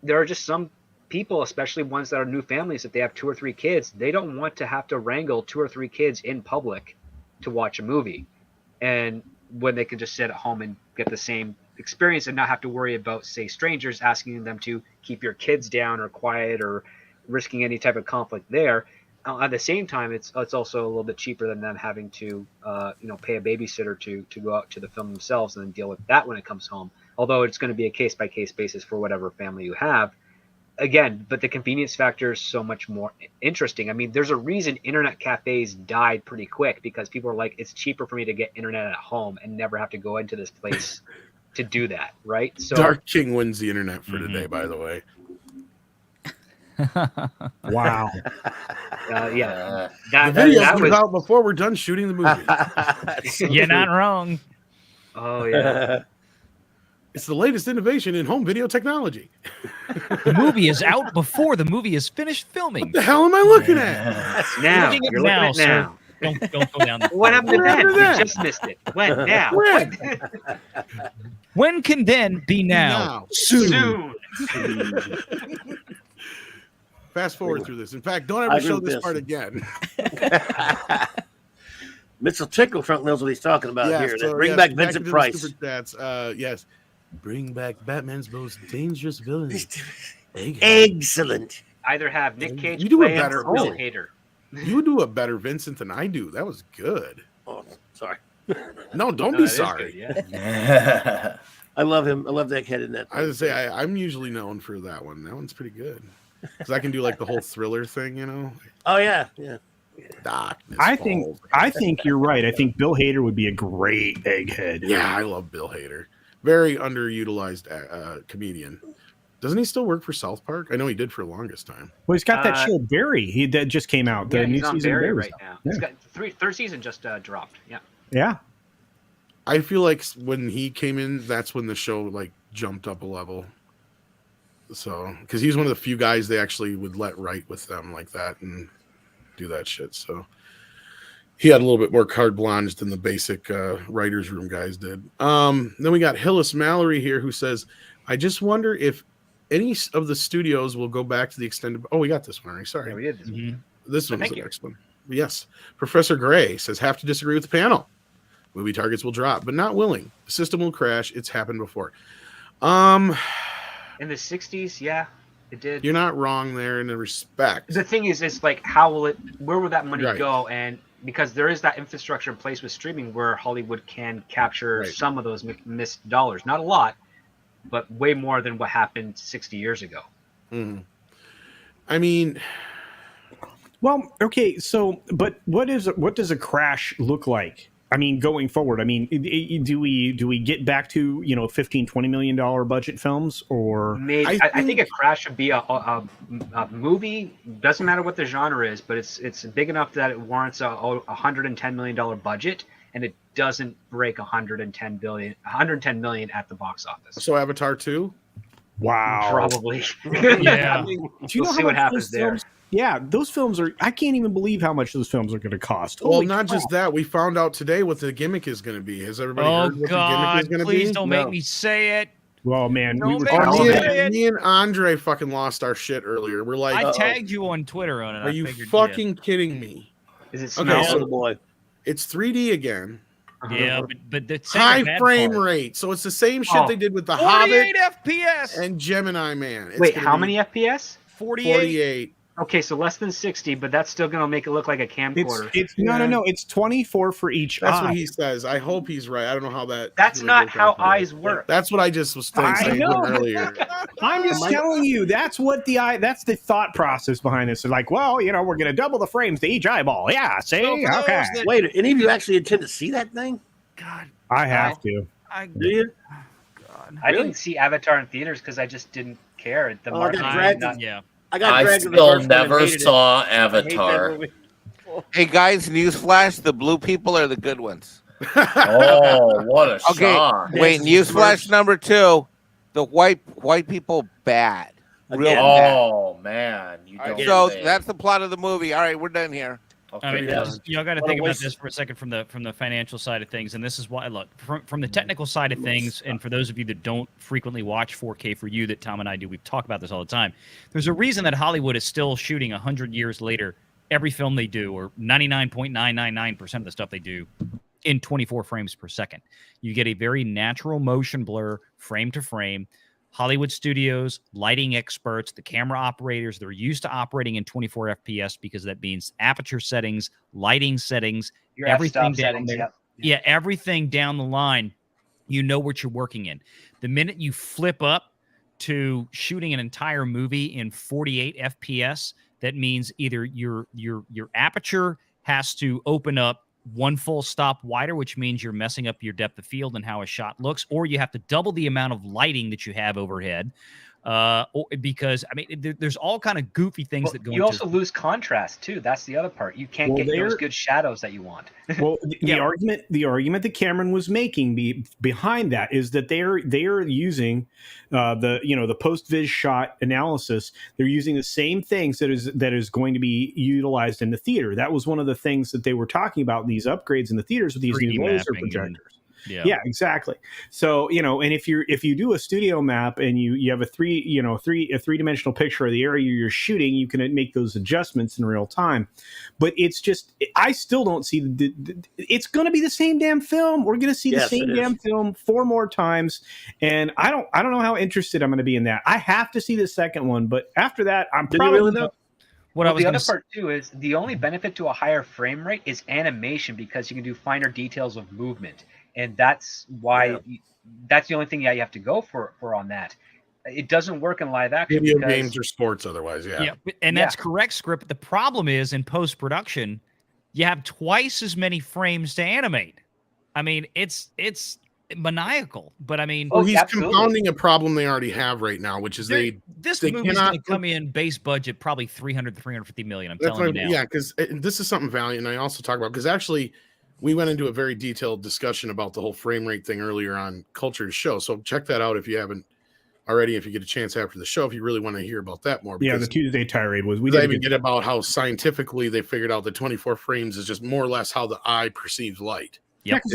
Speaker 3: there are just some people, especially ones that are new families, if they have 2 or 3 kids, they don't want to have to wrangle 2 or 3 kids in public to watch a movie. And when they can just sit at home and get the same experience and not have to worry about, say, strangers asking them to keep your kids down or quiet or risking any type of conflict there. At the same time, it's also a little bit cheaper than them having to pay a babysitter to go out to the film themselves and then deal with that when it comes home. Although it's going to be a case-by-case basis for whatever family you have. Again, but the convenience factor is so much more interesting. I mean, there's a reason internet cafes died pretty quick, because people are like, it's cheaper for me to get internet at home and never have to go into this place to do that, right? So
Speaker 1: Dark King wins the internet for today, by the way.
Speaker 8: Wow.
Speaker 3: The
Speaker 1: video
Speaker 3: that
Speaker 1: was
Speaker 3: was
Speaker 1: out before we're done shooting the movie.
Speaker 7: You're not wrong.
Speaker 3: Oh yeah.
Speaker 1: It's the latest innovation in home video technology.
Speaker 7: The movie is out before the movie is finished filming.
Speaker 1: What the hell am I looking at?
Speaker 3: Now
Speaker 7: Looking at
Speaker 3: you're
Speaker 7: now,
Speaker 3: looking at
Speaker 7: sir.
Speaker 3: now.
Speaker 7: Don't go down there.
Speaker 3: What happened to
Speaker 1: What
Speaker 3: then?
Speaker 1: happened to
Speaker 3: We
Speaker 1: that?
Speaker 3: just missed it. When? Now?
Speaker 1: When?
Speaker 7: When can then be now?
Speaker 3: Soon.
Speaker 1: Fast forward through this. In fact, don't
Speaker 6: I
Speaker 1: ever
Speaker 6: agree
Speaker 1: show
Speaker 6: with
Speaker 1: this
Speaker 6: this.
Speaker 1: part again.
Speaker 6: Mitchell Tickle Trunk knows what he's talking about here.
Speaker 1: so,
Speaker 6: Bring
Speaker 1: yes,
Speaker 6: back
Speaker 1: to
Speaker 6: Vincent
Speaker 1: the
Speaker 6: Price.
Speaker 1: Super Chats. Yes. Bring back Batman's most dangerous villain. Egghead.
Speaker 6: Excellent.
Speaker 3: Either have Nick Cage
Speaker 1: You do a
Speaker 3: play him
Speaker 1: better-
Speaker 3: or Bill
Speaker 1: oh.
Speaker 3: Hader.
Speaker 1: You do a better Vincent than I do. That was good.
Speaker 6: Oh, sorry.
Speaker 1: No, don't
Speaker 3: No,
Speaker 1: be
Speaker 3: that is
Speaker 1: sorry.
Speaker 3: good, yeah.
Speaker 6: I love him. I love that kid in that.
Speaker 1: I would say I'm usually known for that one. That one's pretty good. Because I can do like the whole thriller thing, you know?
Speaker 6: Oh yeah, yeah.
Speaker 1: Darkness
Speaker 8: I
Speaker 1: falls.
Speaker 8: think you're right. I think Bill Hader would be a great Egghead.
Speaker 1: Yeah, I love Bill Hader. Very underutilized comedian. Doesn't he still work for South Park? I know he did for the longest time.
Speaker 8: Well, he's got that
Speaker 3: Uh,
Speaker 8: show Barry. That just came out. The
Speaker 3: Yeah,
Speaker 8: new
Speaker 3: he's on
Speaker 8: season of
Speaker 3: Barry
Speaker 8: Barry's
Speaker 3: right
Speaker 8: out.
Speaker 3: now.
Speaker 8: Yeah.
Speaker 3: He's got third season just dropped. Yeah.
Speaker 8: Yeah.
Speaker 1: I feel like when he came in, that's when the show like jumped up a level. So, because he's one of the few guys they actually would let write with them like that and do that shit. So, he had a little bit more carte blanche than the basic writers' room guys did. Then we got Hillis Mallory here who says, "I just wonder if any of the studios will go back to the extended." Oh, we got this one already. Sorry,
Speaker 3: Yeah, we did this one.
Speaker 7: Mhm.
Speaker 1: this one's
Speaker 3: Thank
Speaker 1: the
Speaker 3: you.
Speaker 1: next one. Yes, Professor Gray says, "Have to disagree with the panel. Movie targets will drop, but not willing. The system will crash. It's happened before."
Speaker 3: In the 60s, yeah, it did.
Speaker 1: You're not wrong there in a respect.
Speaker 3: The thing is like, where will that money
Speaker 1: Right.
Speaker 3: go? And because there is that infrastructure in place with streaming where Hollywood can capture
Speaker 1: Right.
Speaker 3: some of those missed dollars. Not a lot, but way more than what happened 60 years ago.
Speaker 1: Mhm. I mean,
Speaker 8: Well, okay. So, but what does a crash look like? I mean, going forward, I mean, do we get back to, $15-20 million budget films, or
Speaker 3: Maybe
Speaker 1: I
Speaker 3: I think a crash should be a movie. Doesn't matter what the genre is, but it's big enough that it warrants a $110 million budget, and it doesn't break 110 million at the box office.
Speaker 1: so Avatar 2?
Speaker 8: wow?
Speaker 3: Probably.
Speaker 7: Yeah.
Speaker 3: I mean,
Speaker 8: Do you
Speaker 3: we'll
Speaker 8: know
Speaker 3: see
Speaker 8: how
Speaker 3: what
Speaker 8: much
Speaker 3: happens
Speaker 8: those
Speaker 3: there.
Speaker 8: films? Yeah, those films are. I can't even believe how much those films are going to cost.
Speaker 1: Well,
Speaker 8: Holy
Speaker 1: not
Speaker 8: crap.
Speaker 1: just that. We found out today what the gimmick is going to be. Has everybody
Speaker 7: Oh
Speaker 1: heard what
Speaker 7: God!
Speaker 1: the gimmick is going to be?
Speaker 7: Please don't make
Speaker 6: No.
Speaker 7: me say it.
Speaker 8: Well, man,
Speaker 7: Don't
Speaker 8: we were
Speaker 7: make
Speaker 1: Oh,
Speaker 7: me
Speaker 1: me,
Speaker 7: say it.
Speaker 1: me and Andre fucking lost our shit earlier. We're like,
Speaker 7: I tagged you on Twitter on it.
Speaker 1: are
Speaker 7: I
Speaker 1: you
Speaker 7: figured
Speaker 1: fucking kidding me?
Speaker 3: Is it
Speaker 1: Okay,
Speaker 3: smell?
Speaker 1: so-
Speaker 6: Oh, the boy.
Speaker 1: It's 3D again.
Speaker 7: Yeah, but the
Speaker 1: High
Speaker 7: second bad
Speaker 1: frame
Speaker 7: part,
Speaker 1: rate. So it's the same shit
Speaker 3: Oh.
Speaker 1: they did with The Hobbit
Speaker 7: 48 FPS.
Speaker 1: and Gemini Man. It's
Speaker 3: Wait,
Speaker 1: gonna
Speaker 3: how
Speaker 1: be
Speaker 3: many FPS?
Speaker 7: 48.
Speaker 1: 48.
Speaker 3: Okay, so less than 60, but that's still gonna make it look like a camcorder.
Speaker 8: It's no. It's 24 for each
Speaker 1: That's
Speaker 8: eye.
Speaker 1: what he says. I hope he's right. I don't know how that.
Speaker 3: That's
Speaker 1: really
Speaker 3: not
Speaker 1: worked
Speaker 3: how
Speaker 1: out for me.
Speaker 3: eyes work.
Speaker 1: That's what I just was
Speaker 8: I
Speaker 1: saying
Speaker 8: know.
Speaker 1: earlier.
Speaker 8: I'm just telling you, that's what that's the thought process behind this. They're like, well, we're going to double the frames to each eyeball. Yeah, see,
Speaker 7: So for those
Speaker 8: okay.
Speaker 7: that-
Speaker 6: Wait, any of you actually intend to see that thing?
Speaker 7: God,
Speaker 8: I have to.
Speaker 6: Do you?
Speaker 7: God.
Speaker 3: I
Speaker 6: Really?
Speaker 3: didn't see Avatar in theaters because I just didn't care. The
Speaker 6: Oh, I
Speaker 3: marketing
Speaker 6: got
Speaker 3: did
Speaker 6: dragged.
Speaker 3: not-
Speaker 7: Yeah.
Speaker 6: I got
Speaker 4: I
Speaker 6: dragged to the
Speaker 4: still
Speaker 6: first one and
Speaker 4: never
Speaker 6: hated it.
Speaker 4: saw
Speaker 6: I hate that
Speaker 4: Avatar.
Speaker 6: movie.
Speaker 2: Hey guys, newsflash: the blue people are the good ones.
Speaker 4: Oh, what a
Speaker 2: Okay,
Speaker 4: shock!
Speaker 2: wait. Newsflash number 2: the white people bad. Real
Speaker 6: Again.
Speaker 2: bad.
Speaker 4: Oh man, you
Speaker 2: All right,
Speaker 4: don't
Speaker 2: so
Speaker 4: say.
Speaker 2: that's the plot of the movie. All right, we're done here.
Speaker 4: Okay.
Speaker 7: I mean,
Speaker 6: Yeah.
Speaker 7: y'all got to
Speaker 6: What a
Speaker 7: think about
Speaker 6: waste.
Speaker 7: this for a second from the financial side of things, and this is why. Look, from the technical side of things, and for those of you that don't frequently watch 4K for you that Tom and I do, we've talked about this all the time. There's a reason that Hollywood is still shooting 100 years later every film they do, or 99.999% of the stuff they do, in 24 frames per second. You get a very natural motion blur, frame to frame. Hollywood studios, lighting experts, the camera operators, they're used to operating in 24 FPS because that means aperture settings, lighting settings,
Speaker 3: Your
Speaker 7: everything
Speaker 3: f-stop
Speaker 7: down
Speaker 3: settings.
Speaker 7: there.
Speaker 3: Yep.
Speaker 7: Yeah, everything down the line, you know what you're working in. The minute you flip up to shooting an entire movie in 48 FPS, that means either your aperture has to open up one full stop wider, which means you're messing up your depth of field and how a shot looks, or you have to double the amount of lighting that you have overhead, Because I mean, there's all kind of goofy things
Speaker 3: Well,
Speaker 7: that go.
Speaker 3: you also lose contrast too. That's the other part. You can't get those good shadows that you want.
Speaker 8: Well, the argument that Cameron was making behind that is that they are using the post vis shot analysis. They're using the same things that is going to be utilized in the theater. That was one of the things that they were talking about, these upgrades in the theaters with these new laser projectors. Yeah, exactly. So, and if you do a studio map and you have a three-dimensional picture of the area you're shooting, you can make those adjustments in real time. But it's just, I still don't see it's going to be the same damn film. We're going to see the same damn film 4 more times, and I don't know how interested I'm going to be in that. I have to see the second one, but after that, I'm probably
Speaker 3: the other part too is the only benefit to a higher frame rate is animation, because you can do finer details of movement. And that's why that's the only thing you have to go for on that. It doesn't work in live action.
Speaker 1: Video games or sports otherwise,
Speaker 7: and that's correct, Script. The problem is in post-production, you have twice as many frames to animate. I mean, it's maniacal, but I mean,
Speaker 1: he's compounding a problem they already have right now, which is
Speaker 7: this movie's going to come in base budget probably 350 million. I'm telling you now.
Speaker 1: Yeah, because this is something Valiant and I also talk about, because actually we went into a very detailed discussion about the whole frame rate thing earlier on Culture's show. So check that out if you haven't already, if you get a chance after the show, if you really want to hear about that more.
Speaker 8: Yeah, the Tuesday tirade was,
Speaker 1: we didn't even get about how scientifically they figured out that 24 frames is just more or less how the eye perceives light.
Speaker 8: Yeah, because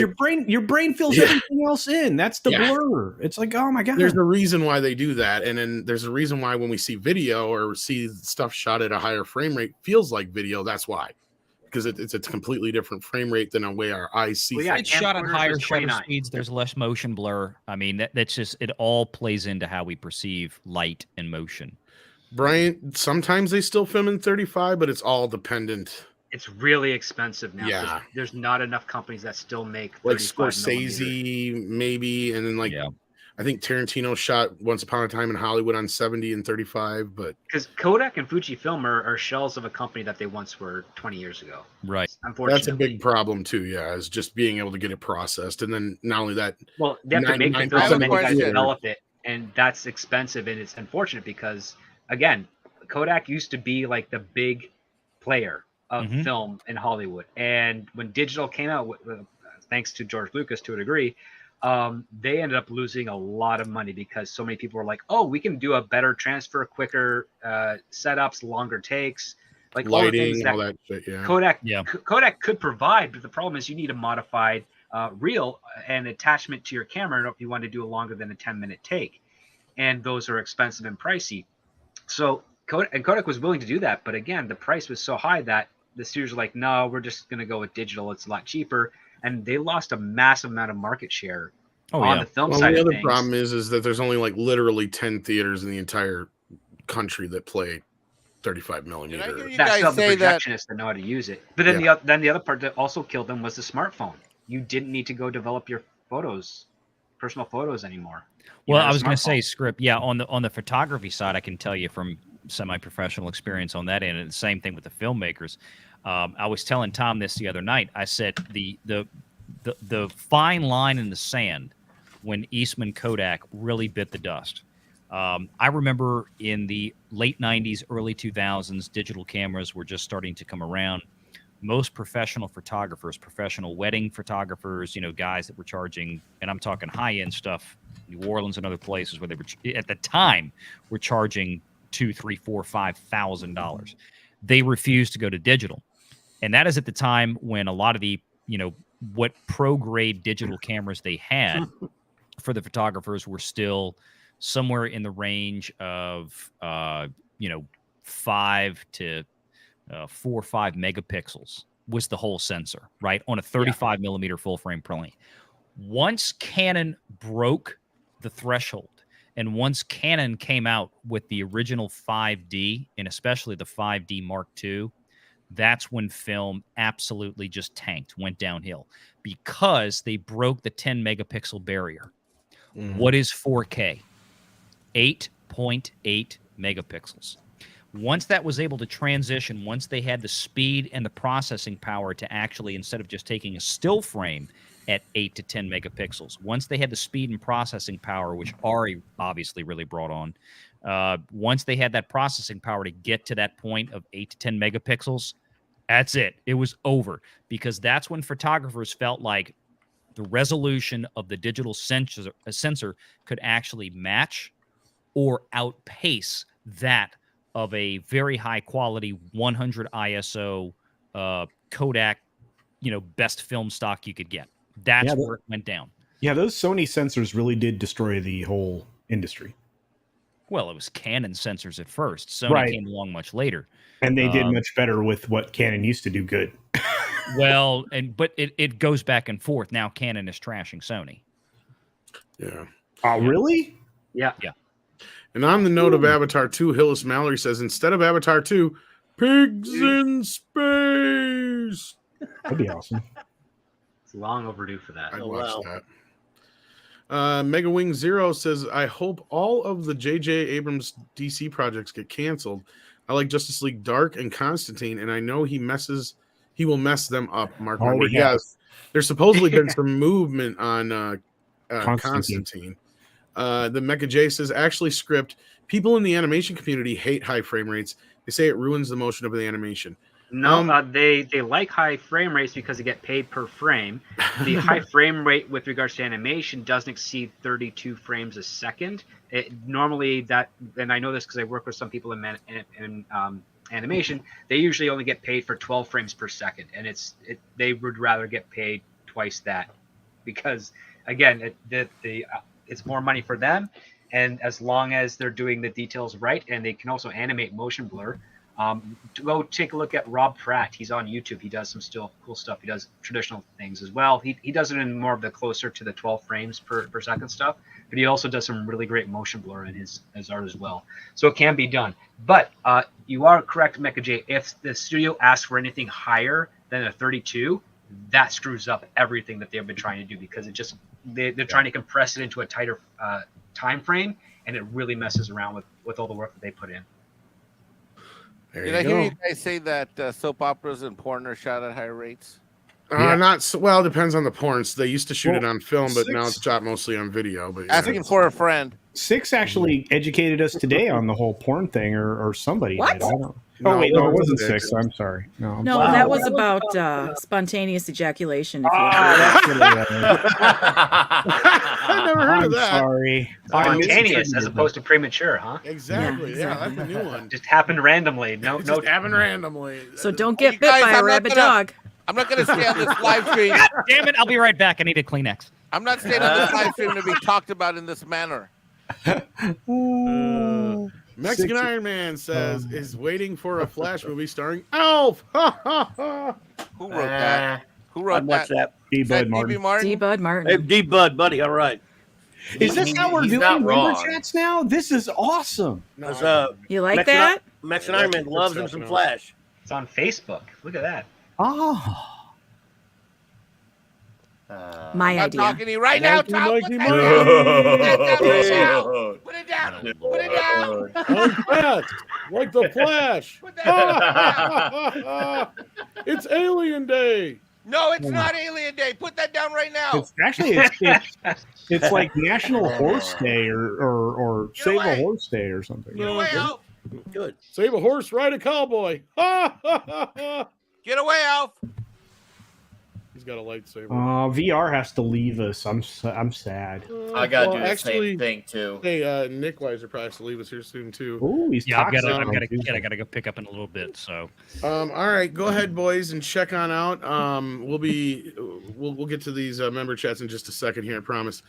Speaker 8: your brain fills everything else in. That's the blur. It's like, oh my God.
Speaker 1: There's a reason why they do that. And then there's a reason why when we see video or see stuff shot at a higher frame rate feels like video. That's why. Because it's a completely different frame rate than the way our eyes see.
Speaker 7: It's shot at higher shutter speeds. There's less motion blur. I mean, that's just, it all plays into how we perceive light and motion.
Speaker 1: Brian, sometimes they still film in 35, but it's all dependent.
Speaker 3: It's really expensive now.
Speaker 1: Yeah,
Speaker 3: there's not enough companies that still make
Speaker 1: like Scorsese, maybe, and then I think Tarantino shot Once Upon a Time in Hollywood on 70 and 35, but
Speaker 3: because Kodak and Fujifilm are shells of a company that they once were 20 years ago.
Speaker 7: Right.
Speaker 3: Unfortunately,
Speaker 1: that's a big problem too. Yeah, is just being able to get it processed, and then not only that,
Speaker 3: well, they have to make the film and you guys develop it, and that's expensive, and it's unfortunate because again, Kodak used to be like the big player of film in Hollywood, and when digital came out, thanks to George Lucas to a degree. They ended up losing a lot of money because so many people were like, oh, we can do a better transfer, quicker setups, longer takes, like
Speaker 1: lighting, all that shit. Yeah.
Speaker 3: Kodak could provide, but the problem is you need a modified reel and attachment to your camera if you want to do a longer than a 10-minute take, and those are expensive and pricey. So Kodak was willing to do that, but again, the price was so high that the studios were like, no, we're just going to go with digital. It's a lot cheaper. And they lost a massive amount of market share on the film side
Speaker 1: the
Speaker 3: of
Speaker 1: other
Speaker 3: things.
Speaker 1: problem is that there's only like literally 10 theaters in the entire country that play 35 millimeter.
Speaker 3: That's still the projectionists that know how to use it. But then the other part that also killed them was the smartphone. You didn't need to go develop your personal photos anymore.
Speaker 7: Well, I was going to say, Script. Yeah, on the photography side, I can tell you from semi-professional experience on that end, and the same thing with the filmmakers. I was telling Tom this the other night. I said the fine line in the sand when Eastman Kodak really bit the dust. I remember in the late 90s, early 2000s, digital cameras were just starting to come around. Most professional photographers, professional wedding photographers, guys that were charging, and I'm talking high-end stuff, New Orleans and other places where they were, at the time, were charging $2,000, $3,000, $4,000, $5,000. They refused to go to digital. And that is at the time when a lot of the, what pro-grade digital cameras they had for the photographers were still somewhere in the range of, 5 to 4 or 5 megapixels was the whole sensor, right? On a 35 millimeter full frame print. Once Canon broke the threshold, and once Canon came out with the original 5D, and especially the 5D Mark II, that's when film absolutely just tanked, went downhill, because they broke the 10 megapixel barrier. What is 4K? 8.8 megapixels. Once that was able to transition, once they had the speed and the processing power to actually, instead of just taking a still frame, at 8 to 10 megapixels. Once they had the speed and processing power, which Ari obviously really brought on, once they had that processing power to get to that point of 8 to 10 megapixels, that's it. It was over, because that's when photographers felt like the resolution of the digital sensor could actually match or outpace that of a very high quality 100 ISO Kodak, best film stock you could get. That's where it went down.
Speaker 8: Yeah, those Sony sensors really did destroy the whole industry.
Speaker 7: Well, it was Canon sensors at first. Sony came along much later.
Speaker 8: And they did much better with what Canon used to do good.
Speaker 7: Well, but it goes back and forth. Now Canon is trashing Sony.
Speaker 1: Yeah.
Speaker 8: Oh, really?
Speaker 3: Yeah.
Speaker 7: Yeah.
Speaker 1: And on the note of Avatar 2, Hillis Mallory says, instead of Avatar 2, pigs in space.
Speaker 8: That'd be awesome.
Speaker 3: It's long overdue for that.
Speaker 1: I'd watch that. Mega Wing Zero says, I hope all of the J.J. Abrams DC projects get canceled. I like Justice League Dark and Constantine, and I know he will mess them up. Mark my word. Yes. There's supposedly been some movement on Constantine. The Mecha J says, actually, script, people in the animation community hate high frame rates. They say it ruins the motion of the animation.
Speaker 3: No, they like high frame rates because they get paid per frame. The high frame rate with regards to animation doesn't exceed 32 frames a second. Normally that, and I know this because I work with some people in animation, they usually only get paid for 12 frames per second, and they would rather get paid twice that, because again, it's more money for them, and as long as they're doing the details right, and they can also animate motion blur. Go take a look at Rob Pratt. He's on YouTube. He does some still cool stuff. He does traditional things as well. He does it in more of the closer to the 12 frames per second stuff, but he also does some really great motion blur in his art as well. So it can be done. But you are correct, Mecha J. If the studio asks for anything higher than a 32, that screws up everything that they've been trying to do, because they're trying to compress it into a tighter time frame, and it really messes around with all the work that they put in.
Speaker 2: Did I hear you guys say that soap operas and porn are shot at higher rates?
Speaker 1: Not so, well, it depends on the porns. They used to shoot it on film, but now it's shot mostly on video. But
Speaker 2: asking for a friend.
Speaker 8: Six actually educated us today on the whole porn thing, or somebody.
Speaker 5: What?
Speaker 8: Did. I don't. Oh wait, no, it wasn't Six. I'm sorry. No,
Speaker 5: that was about spontaneous ejaculation. If
Speaker 8: that's really
Speaker 1: I never heard of that.
Speaker 8: Sorry.
Speaker 3: Spontaneous as opposed to premature, huh?
Speaker 1: Exactly. Yeah, that's a new one.
Speaker 3: Just happened randomly. No,
Speaker 1: happened randomly.
Speaker 5: So don't get bit by a rabid dog.
Speaker 2: I'm not going to stay on this live stream.
Speaker 7: God damn it! I'll be right back. I need a Kleenex.
Speaker 2: I'm not staying on this live stream to be talked about in this manner.
Speaker 1: Mexican Iron Man says is waiting for a Flash movie starring Alf.
Speaker 2: Who wrote that? Who wrote that?
Speaker 8: D-Bud Martin.
Speaker 5: D-Bud Martin.
Speaker 6: Hey, D-Bud, buddy. All right.
Speaker 8: Is this how we're doing Wonder Chats now? This is awesome.
Speaker 5: You like that?
Speaker 6: Mexican Iron Man loves him some Flash.
Speaker 3: It's on Facebook. Look at that.
Speaker 8: Oh.
Speaker 5: My
Speaker 2: I'm
Speaker 5: idea.
Speaker 2: talking to you right now, Tom. Put it down. Put it down.
Speaker 1: I'm fast, like the Flash.
Speaker 2: Put that down.
Speaker 1: It's Alien Day.
Speaker 2: No, it's not Alien Day. Put that down right now.
Speaker 8: It's actually it's like National Horse Day or Save a Horse Day or something.
Speaker 2: Get away, Alf.
Speaker 6: Good.
Speaker 1: Save a horse, ride a cowboy.
Speaker 2: Get away, Alf.
Speaker 1: He's got a lightsaber.
Speaker 8: VR has to leave us. I'm sad.
Speaker 4: I gotta do the same thing too.
Speaker 1: Hey, Nick Weiser probably has to leave us here soon too.
Speaker 8: Oh, he's
Speaker 7: I gotta go pick up in a little bit. So,
Speaker 1: all right, go ahead, boys, and check on out. We'll get to these member chats in just a second here. I promise.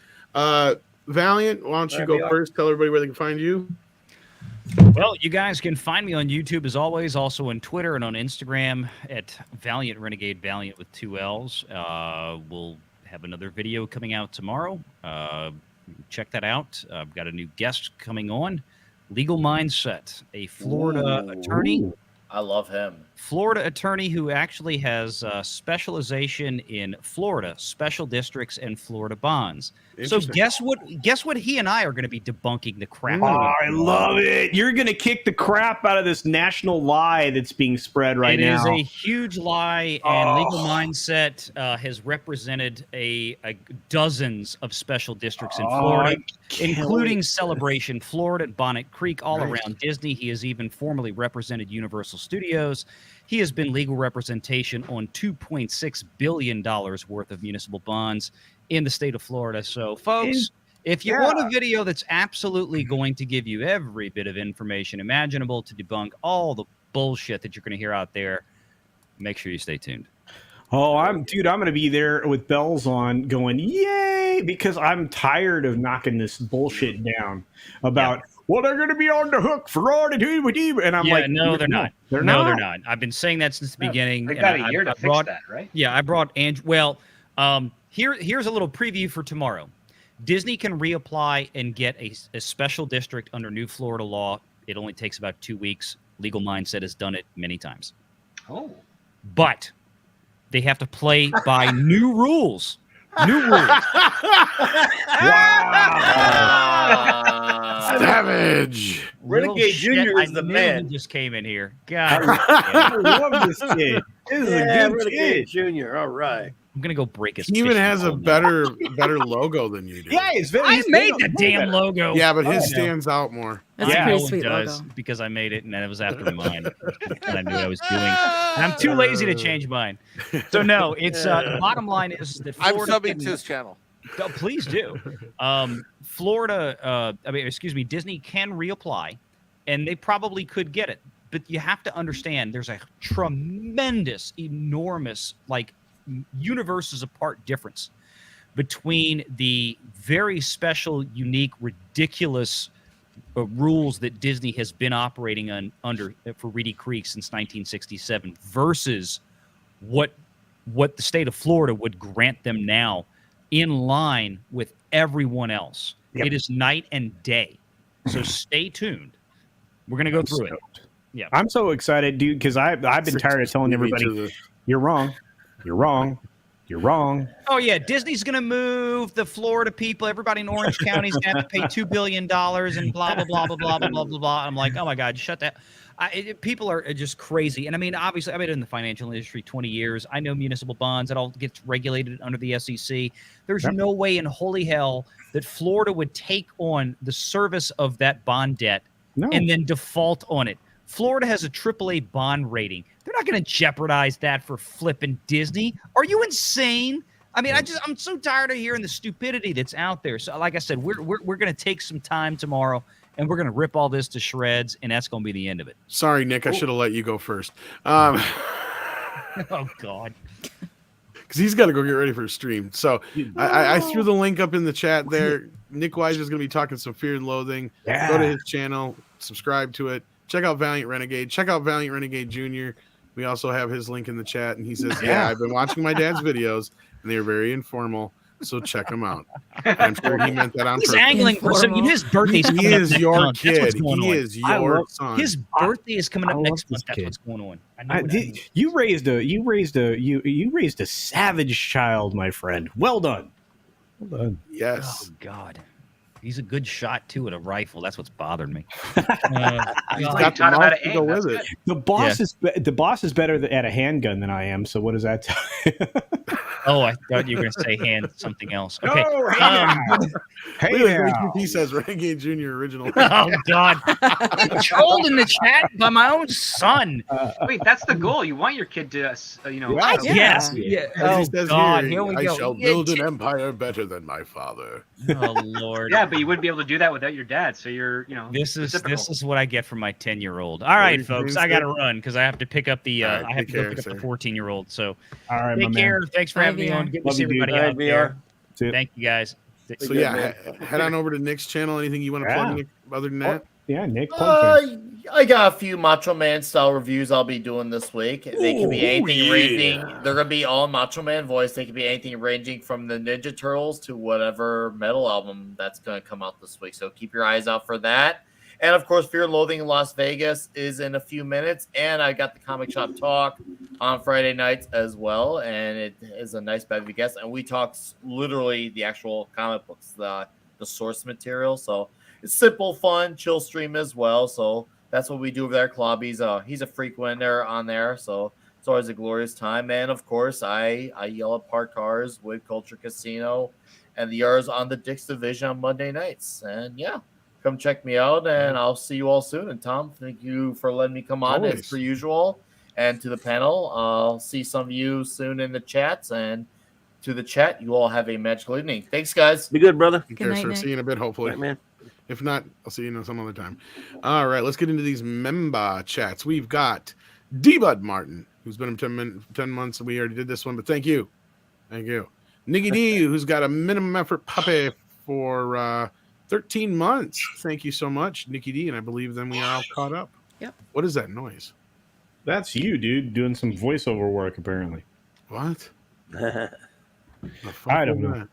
Speaker 1: Valiant, why don't you go first? Tell everybody where they can find you.
Speaker 7: Well, you guys can find me on YouTube as always, also on Twitter and on Instagram at Valiant Renegade, Valiant with 2 L's. We'll have another video coming out tomorrow. Check that out. I've got a new guest coming on, Legal Mindset, a Florida attorney.
Speaker 4: I love him.
Speaker 7: Florida attorney who actually has specialization in Florida, special districts, and Florida bonds. So guess what he and I are going to be debunking the crap out of.
Speaker 8: Oh, I love it. You're going to kick the crap out of this national lie that's being spread right now.
Speaker 7: It is a huge lie, and Legal Mindset has represented a dozens of special districts in Florida, including Celebration, Florida, Bonnet Creek, all around Disney. He has even formerly represented Universal Studios. He has been legal representation on $2.6 billion worth of municipal bonds in the state of Florida. So, folks, if you want a video that's absolutely going to give you every bit of information imaginable to debunk all the bullshit that you're going to hear out there, make sure you stay tuned.
Speaker 8: Oh, I'm going to be there with bells on going, yay, because I'm tired of knocking this bullshit down about, well, they're going to be on the hook for all the time. And I'm like,
Speaker 7: no, they're not.
Speaker 8: They're
Speaker 7: not. I've been saying that since the beginning.
Speaker 3: They've got a year to fix that, right?
Speaker 7: Yeah, I brought Andrew. Well, here's a little preview for tomorrow. Disney can reapply and get a special district under new Florida law. It only takes about 2 weeks. Legal Mindset has done it many times.
Speaker 3: Oh.
Speaker 7: But they have to play by new rules. New rules.
Speaker 1: Savage.
Speaker 6: Renegade Jr. is the man.
Speaker 7: He just came in here. God.
Speaker 8: I love this kid. This is a good
Speaker 6: Renegade
Speaker 8: kid.
Speaker 6: Jr. All right.
Speaker 7: I'm gonna go break his.
Speaker 1: He even
Speaker 7: fishing
Speaker 1: has a
Speaker 7: pole
Speaker 1: better logo than you do.
Speaker 8: Yeah,
Speaker 7: I made the damn logo.
Speaker 1: Yeah, but his stands out more.
Speaker 5: That's
Speaker 7: Yeah,
Speaker 5: a pretty
Speaker 7: no, it
Speaker 5: sweet
Speaker 7: does,
Speaker 5: logo.
Speaker 7: because I made it and it was after mine. And I knew what I was doing. And I'm too lazy to change mine. So no, it's the bottom line is that
Speaker 2: I'm
Speaker 7: Florida
Speaker 2: subbing to his channel.
Speaker 7: Oh, please do. Disney can reapply, and they probably could get it. But you have to understand, there's a tremendous, enormous, like universes apart difference between the very special, unique, ridiculous rules that Disney has been operating under for Reedy Creek since 1967 versus what the state of Florida would grant them now, in line with everyone else.
Speaker 8: Yep.
Speaker 7: It is night and day. So stay tuned. We're going to go through it. Yeah.
Speaker 8: I'm so excited, dude, because I've been tired of telling everybody, you're wrong. You're wrong. You're wrong.
Speaker 7: Oh, yeah. Disney's going to move the Florida people. Everybody in Orange County is going to have to pay $2 billion and blah, blah, blah, blah, blah, blah, blah, blah, blah. I'm like, oh, my God, shut that. People are just crazy. And I mean, obviously, I've been in the financial industry 20 years. I know municipal bonds. It all gets regulated under the SEC. There's no way in holy hell that Florida would take on the service of that bond debt and then default on it. Florida has a AAA bond rating. They're not going to jeopardize that for flipping Disney. Are you insane? I mean, I'm so tired of hearing the stupidity that's out there. So, like I said, we're going to take some time tomorrow, and we're going to rip all this to shreds, and that's going to be the end of it.
Speaker 1: Sorry, Nick. I should have let you go first.
Speaker 7: Oh, God.
Speaker 1: Because he's got to go get ready for a stream. So I threw the link up in the chat there. Nick Wise is going to be talking some Fear and Loathing.
Speaker 8: Yeah.
Speaker 1: Go to his channel, subscribe to it. Check out Valiant Renegade. Check out Valiant Renegade Jr. We also have his link in the chat, and he says, I've been watching my dad's videos, and they're very informal, so check them out. I'm sure he meant that on
Speaker 7: He's
Speaker 1: purpose.
Speaker 7: angling for some. His birthday's coming
Speaker 1: He
Speaker 7: up
Speaker 1: is
Speaker 7: next
Speaker 1: your
Speaker 7: month. That's what's
Speaker 1: kid.
Speaker 7: going
Speaker 1: He
Speaker 7: on.
Speaker 1: is your son.
Speaker 7: His birthday is coming up
Speaker 8: I
Speaker 7: next
Speaker 8: love
Speaker 7: month.
Speaker 8: this
Speaker 7: That's
Speaker 8: kid.
Speaker 7: what's going on. I know what that means.
Speaker 8: You raised a savage child, my friend. Well done. Well done.
Speaker 1: Yes.
Speaker 7: Oh, God. He's a good shot, too, at a rifle. That's what's bothering me.
Speaker 1: He's got the mouth to go with it.
Speaker 8: The boss is better at a handgun than I am. So what does that tell you?
Speaker 7: Oh, I thought you were going to say hand something else. Okay.
Speaker 8: No,
Speaker 1: He says Renegade Jr. original.
Speaker 7: Oh, God. I'm trolled in the chat by my own son.
Speaker 3: Wait, that's the goal. You want your kid to,
Speaker 7: Yes.
Speaker 5: Yeah.
Speaker 1: As
Speaker 7: Oh,
Speaker 1: he says
Speaker 7: God.
Speaker 1: here,
Speaker 7: Here we
Speaker 1: I
Speaker 7: go.
Speaker 1: shall build an empire better than my father.
Speaker 7: Oh, Lord.
Speaker 3: Yeah, but you wouldn't be able to do that without your dad. So you're,
Speaker 7: This
Speaker 3: reciprocal.
Speaker 7: is what I get from my 10-year-old. All right, folks, I got to run because I have to pick up the
Speaker 1: All right,
Speaker 7: I have
Speaker 1: take
Speaker 7: to go
Speaker 1: care,
Speaker 7: pick up the
Speaker 1: sir.
Speaker 7: 14-year-old. So
Speaker 8: All right,
Speaker 7: take
Speaker 8: my
Speaker 7: care.
Speaker 8: man.
Speaker 7: Thanks for
Speaker 5: Bye,
Speaker 7: having me
Speaker 5: VR.
Speaker 7: on. Good to
Speaker 8: Love
Speaker 7: see
Speaker 8: you, dude.
Speaker 7: everybody
Speaker 6: Bye,
Speaker 7: out
Speaker 6: VR.
Speaker 7: there. Thank you, guys.
Speaker 1: So head on over to Nick's channel. Anything you want to plug, Nick, other than that?
Speaker 8: Yeah, Nick. plug him.
Speaker 4: I got a few Macho Man style reviews I'll be doing this week. They can be anything ranging. They're gonna be all Macho Man voice. They can be anything ranging from the Ninja Turtles to whatever metal album that's gonna come out this week. So keep your eyes out for that. And of course, Fear and Loathing in Las Vegas is in a few minutes. And I got the Comic Shop Talk on Friday nights as well. And it is a nice bevy guest. And we talk literally the actual comic books, the source material. So it's simple, fun, chill stream as well. So that's what we do over there. Club. He's a frequenter on there. So it's always a glorious time. And of course, I yell at Park Cars with Culture Casino and the Yars on the Dick's Division on Monday nights. And yeah, come check me out, and I'll see you all soon. And Tom, thank you for letting me come on as per usual, and to the panel. I'll see some of you soon in the chats, and to the chat, you all have a magical evening. Thanks, guys.
Speaker 6: Be good, brother.
Speaker 5: Good night, Nick.
Speaker 1: See you in a bit, hopefully.
Speaker 6: Right, man.
Speaker 1: If not, I'll see you some other time. All right, let's get into these member chats. We've got D-Bud Martin, who's been in 10 months. We already did this one, but thank you. Thank you. Nikki D, who's got a minimum effort puppy for 13 months. Thank you so much, Nikki D, and I believe then we are all caught up.
Speaker 5: Yep.
Speaker 1: What is that noise?
Speaker 8: That's you, dude, doing some voiceover work, apparently.
Speaker 1: What?
Speaker 8: I don't know.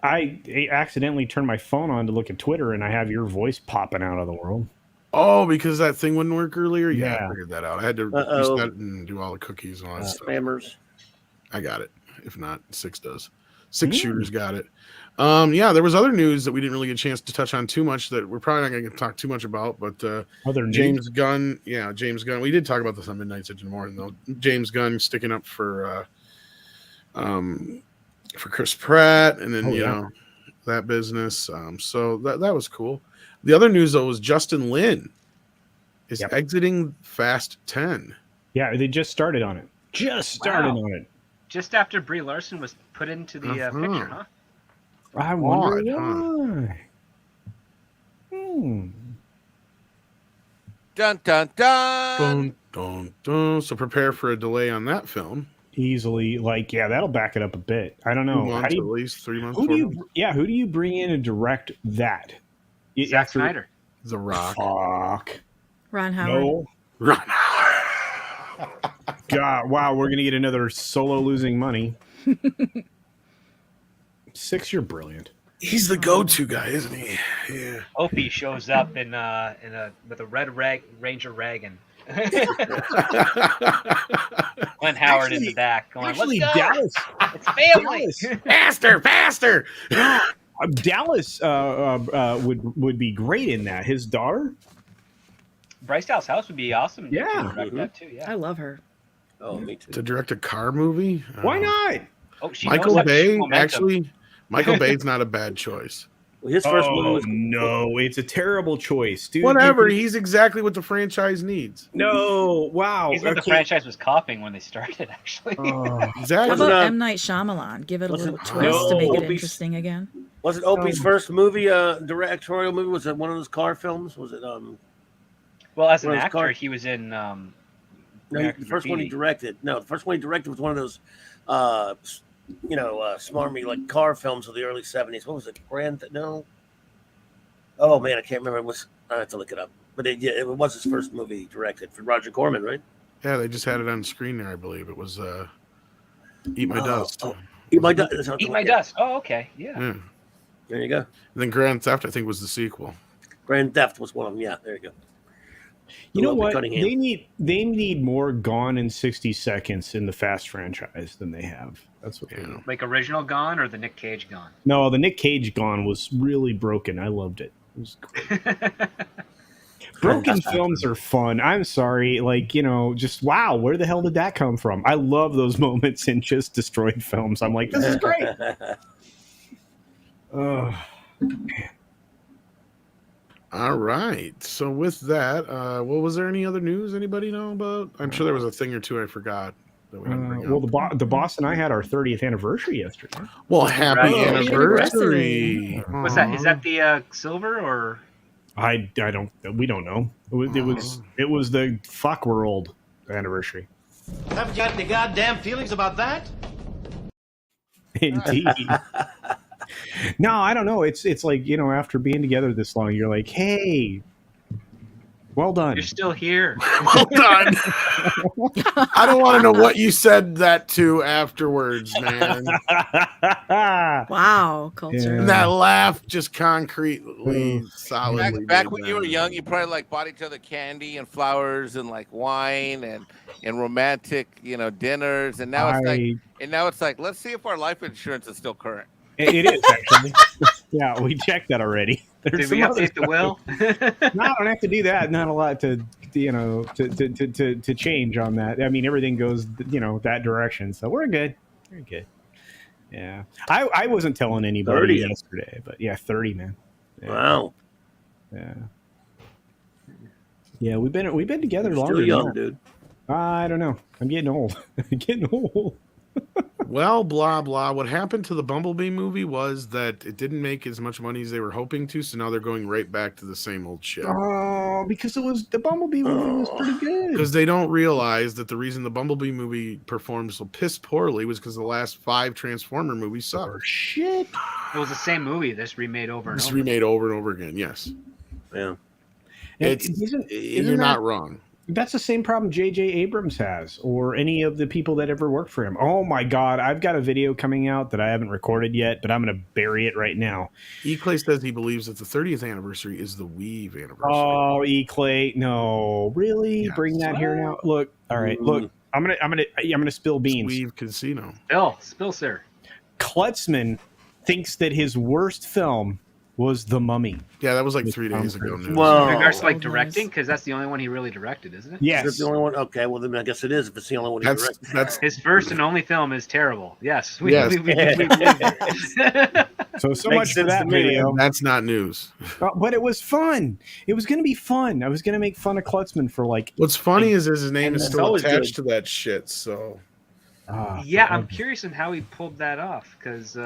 Speaker 8: I accidentally turned my phone on to look at Twitter, and I have your voice popping out of the world.
Speaker 1: Oh, because that thing wouldn't work earlier? Yeah,
Speaker 8: Yeah.
Speaker 1: I figured that out. I had to reset and do all the cookies and all that stuff.
Speaker 6: Spammers.
Speaker 1: I got it. If not, 6 does. 6 shooters got it. Yeah, there was other news that we didn't really get a chance to touch on too much that we're probably not going to talk too much about, but
Speaker 8: Other news?
Speaker 1: James Gunn. Yeah, James Gunn. We did talk about this on Midnight Edge in the morning, though. James Gunn sticking up for Chris Pratt, and then, you know, that business. So that was cool. The other news, though, was Justin Lin is exiting Fast 10.
Speaker 8: Yeah, they just started on it. Just
Speaker 3: Just after Brie Larson was put into the picture, huh?
Speaker 8: I wonder
Speaker 1: Odd,
Speaker 8: why.
Speaker 2: Dun dun dun.
Speaker 1: Dun, dun, dun. So prepare for a delay on that film.
Speaker 8: Easily, that'll back it up a bit. I don't
Speaker 1: 2
Speaker 8: know.
Speaker 1: months, at least 3 months.
Speaker 8: Who
Speaker 1: 4
Speaker 8: do
Speaker 1: months?
Speaker 8: who do you bring in and direct that?
Speaker 3: Zack Snyder.
Speaker 1: The Rock.
Speaker 8: Fuck.
Speaker 5: Ron Howard.
Speaker 8: No.
Speaker 1: Ron.
Speaker 8: God, wow, we're gonna get another Solo losing money. 6, you're brilliant.
Speaker 1: He's the go-to guy, isn't he? Yeah.
Speaker 3: Opie shows up with a red Ranger Reagan. Glenn Howard in the back going,
Speaker 8: Actually,
Speaker 3: let's go.
Speaker 8: Dallas.
Speaker 3: It's family.
Speaker 1: Faster!
Speaker 8: Dallas would be great in that. His daughter.
Speaker 3: Bryce Dallas House would be awesome.
Speaker 8: Yeah.
Speaker 3: to direct that too. Yeah.
Speaker 5: I love her.
Speaker 6: Oh, me too.
Speaker 1: To direct a car movie?
Speaker 8: Why not?
Speaker 3: Oh, she
Speaker 1: Michael
Speaker 3: knows
Speaker 1: Bay?
Speaker 3: momentum.
Speaker 1: Actually, Michael Bay's not a bad choice.
Speaker 6: Well, his first movie was
Speaker 8: no, it's a terrible choice, dude.
Speaker 1: Whatever, he's exactly what the franchise needs.
Speaker 8: No, wow.
Speaker 3: He's what the franchise was copying when they started, actually.
Speaker 5: How
Speaker 1: Exactly.
Speaker 5: about M. Night Shyamalan? Give it a little twist to make it interesting again.
Speaker 6: Was it Opie's first movie, directorial movie? Was it one of those car films? Was it
Speaker 3: Well, as an
Speaker 6: One of those
Speaker 3: actor,
Speaker 6: cars-
Speaker 3: he was in.
Speaker 6: No, the first one he directed. No, the first one he directed was one of those, smarmy like car films of the early '70s. What was it? No. Oh man, I can't remember. It was. I have to look it up. But it was his first movie he directed for Roger Corman, right?
Speaker 1: Yeah, they just had it on screen there, I believe. It was Eat My Dust.
Speaker 6: Eat My Dust.
Speaker 3: Eat My Dust. Oh, okay. Yeah.
Speaker 1: Yeah.
Speaker 6: There you go.
Speaker 1: And then Grand Theft, I think, was the sequel.
Speaker 6: Grand Theft was one of them. Yeah, there you go.
Speaker 8: You know
Speaker 6: Opie
Speaker 8: what?
Speaker 6: Cunningham.
Speaker 8: They need more Gone in 60 Seconds in the Fast franchise than they have. That's what they need.
Speaker 3: Like original Gone or the Nick Cage Gone?
Speaker 8: No, the Nick Cage Gone was really broken. I loved it. It was great. Broken films are fun. I'm sorry. Just wow, where the hell did that come from? I love those moments in just destroyed films. I'm like, this is great. Oh, man.
Speaker 1: All right. So with that, was there any other news anybody know about? I'm sure there was a thing or two I forgot that we didn't bring up.
Speaker 8: The boss and I had our 30th anniversary yesterday.
Speaker 1: Well, happy
Speaker 3: Right.
Speaker 1: anniversary.
Speaker 3: What's that? Is that the silver or?
Speaker 8: I don't. We don't know. It was the fuck world anniversary.
Speaker 9: Haven't you got any goddamn feelings about that?
Speaker 8: Indeed. No, I don't know. It's like, after being together this long, you're like, hey, Well done.
Speaker 3: You're still here.
Speaker 1: Well done. I don't want to know what you said that to afterwards, man.
Speaker 5: Wow, culture.
Speaker 1: And that laugh just concretely, solidly.
Speaker 2: Back when you were young, you probably like bought each other candy and flowers and like wine and romantic, dinners. And now it's like, let's see if our life insurance is still current.
Speaker 8: It is actually. Yeah, we checked that already.
Speaker 3: Did we update the will?
Speaker 8: No, I don't have to do that. Not a lot to change on that. I mean, everything goes that direction, so we're good. We're good. Yeah, I wasn't telling anybody yesterday, but yeah, 30, man. Yeah.
Speaker 6: Wow.
Speaker 8: Yeah. Yeah, we've been together
Speaker 6: You're
Speaker 8: longer.
Speaker 6: still young,
Speaker 8: now.
Speaker 6: dude.
Speaker 8: I don't know. I'm getting old. I'm getting old.
Speaker 1: Well, blah, blah. What happened to the Bumblebee movie was that it didn't make as much money as they were hoping to, so now they're going right back to the same old shit.
Speaker 8: Oh, because the Bumblebee movie was pretty good.
Speaker 1: Because they don't realize that the reason the Bumblebee movie performed so piss poorly was because the last 5 Transformer movies sucked.
Speaker 8: Oh, shit.
Speaker 3: It was the same movie. This remade over and over.
Speaker 1: Remade over and over again, yes.
Speaker 6: Yeah.
Speaker 1: You're not wrong.
Speaker 8: That's the same problem J.J. Abrams has, or any of the people that ever worked for him. Oh my God, I've got a video coming out that I haven't recorded yet, but I'm going to bury it right now.
Speaker 1: E-Clay says he believes that the 30th anniversary is the Weave anniversary.
Speaker 8: Oh, E-Clay, no, really?
Speaker 1: Yes.
Speaker 8: Bring that here now. Look, all right, look, I'm gonna spill beans.
Speaker 1: Weave Casino.
Speaker 3: Spill, sir.
Speaker 8: Klutzman thinks that his worst film was The Mummy.
Speaker 1: Yeah, that was like 3 days ago.
Speaker 6: Well,
Speaker 3: In regards to like directing, because that's the only one he really directed, isn't it?
Speaker 8: Yes.
Speaker 6: Is it the only one? Okay, well then I guess it is. If it's the only one he directed.
Speaker 1: That's
Speaker 3: His first and only film is terrible. Yes.
Speaker 1: Yes.
Speaker 8: So
Speaker 6: Makes
Speaker 8: much for
Speaker 6: sense
Speaker 8: that
Speaker 6: to me.
Speaker 8: video.
Speaker 1: that's not news.
Speaker 8: But it was fun. It was going to be fun. I was going to make fun of Klutzman for like.
Speaker 1: What's funny is his name is
Speaker 6: that's
Speaker 1: still
Speaker 6: always
Speaker 1: attached to that shit. So
Speaker 3: Yeah, I'm curious on how he pulled that off, because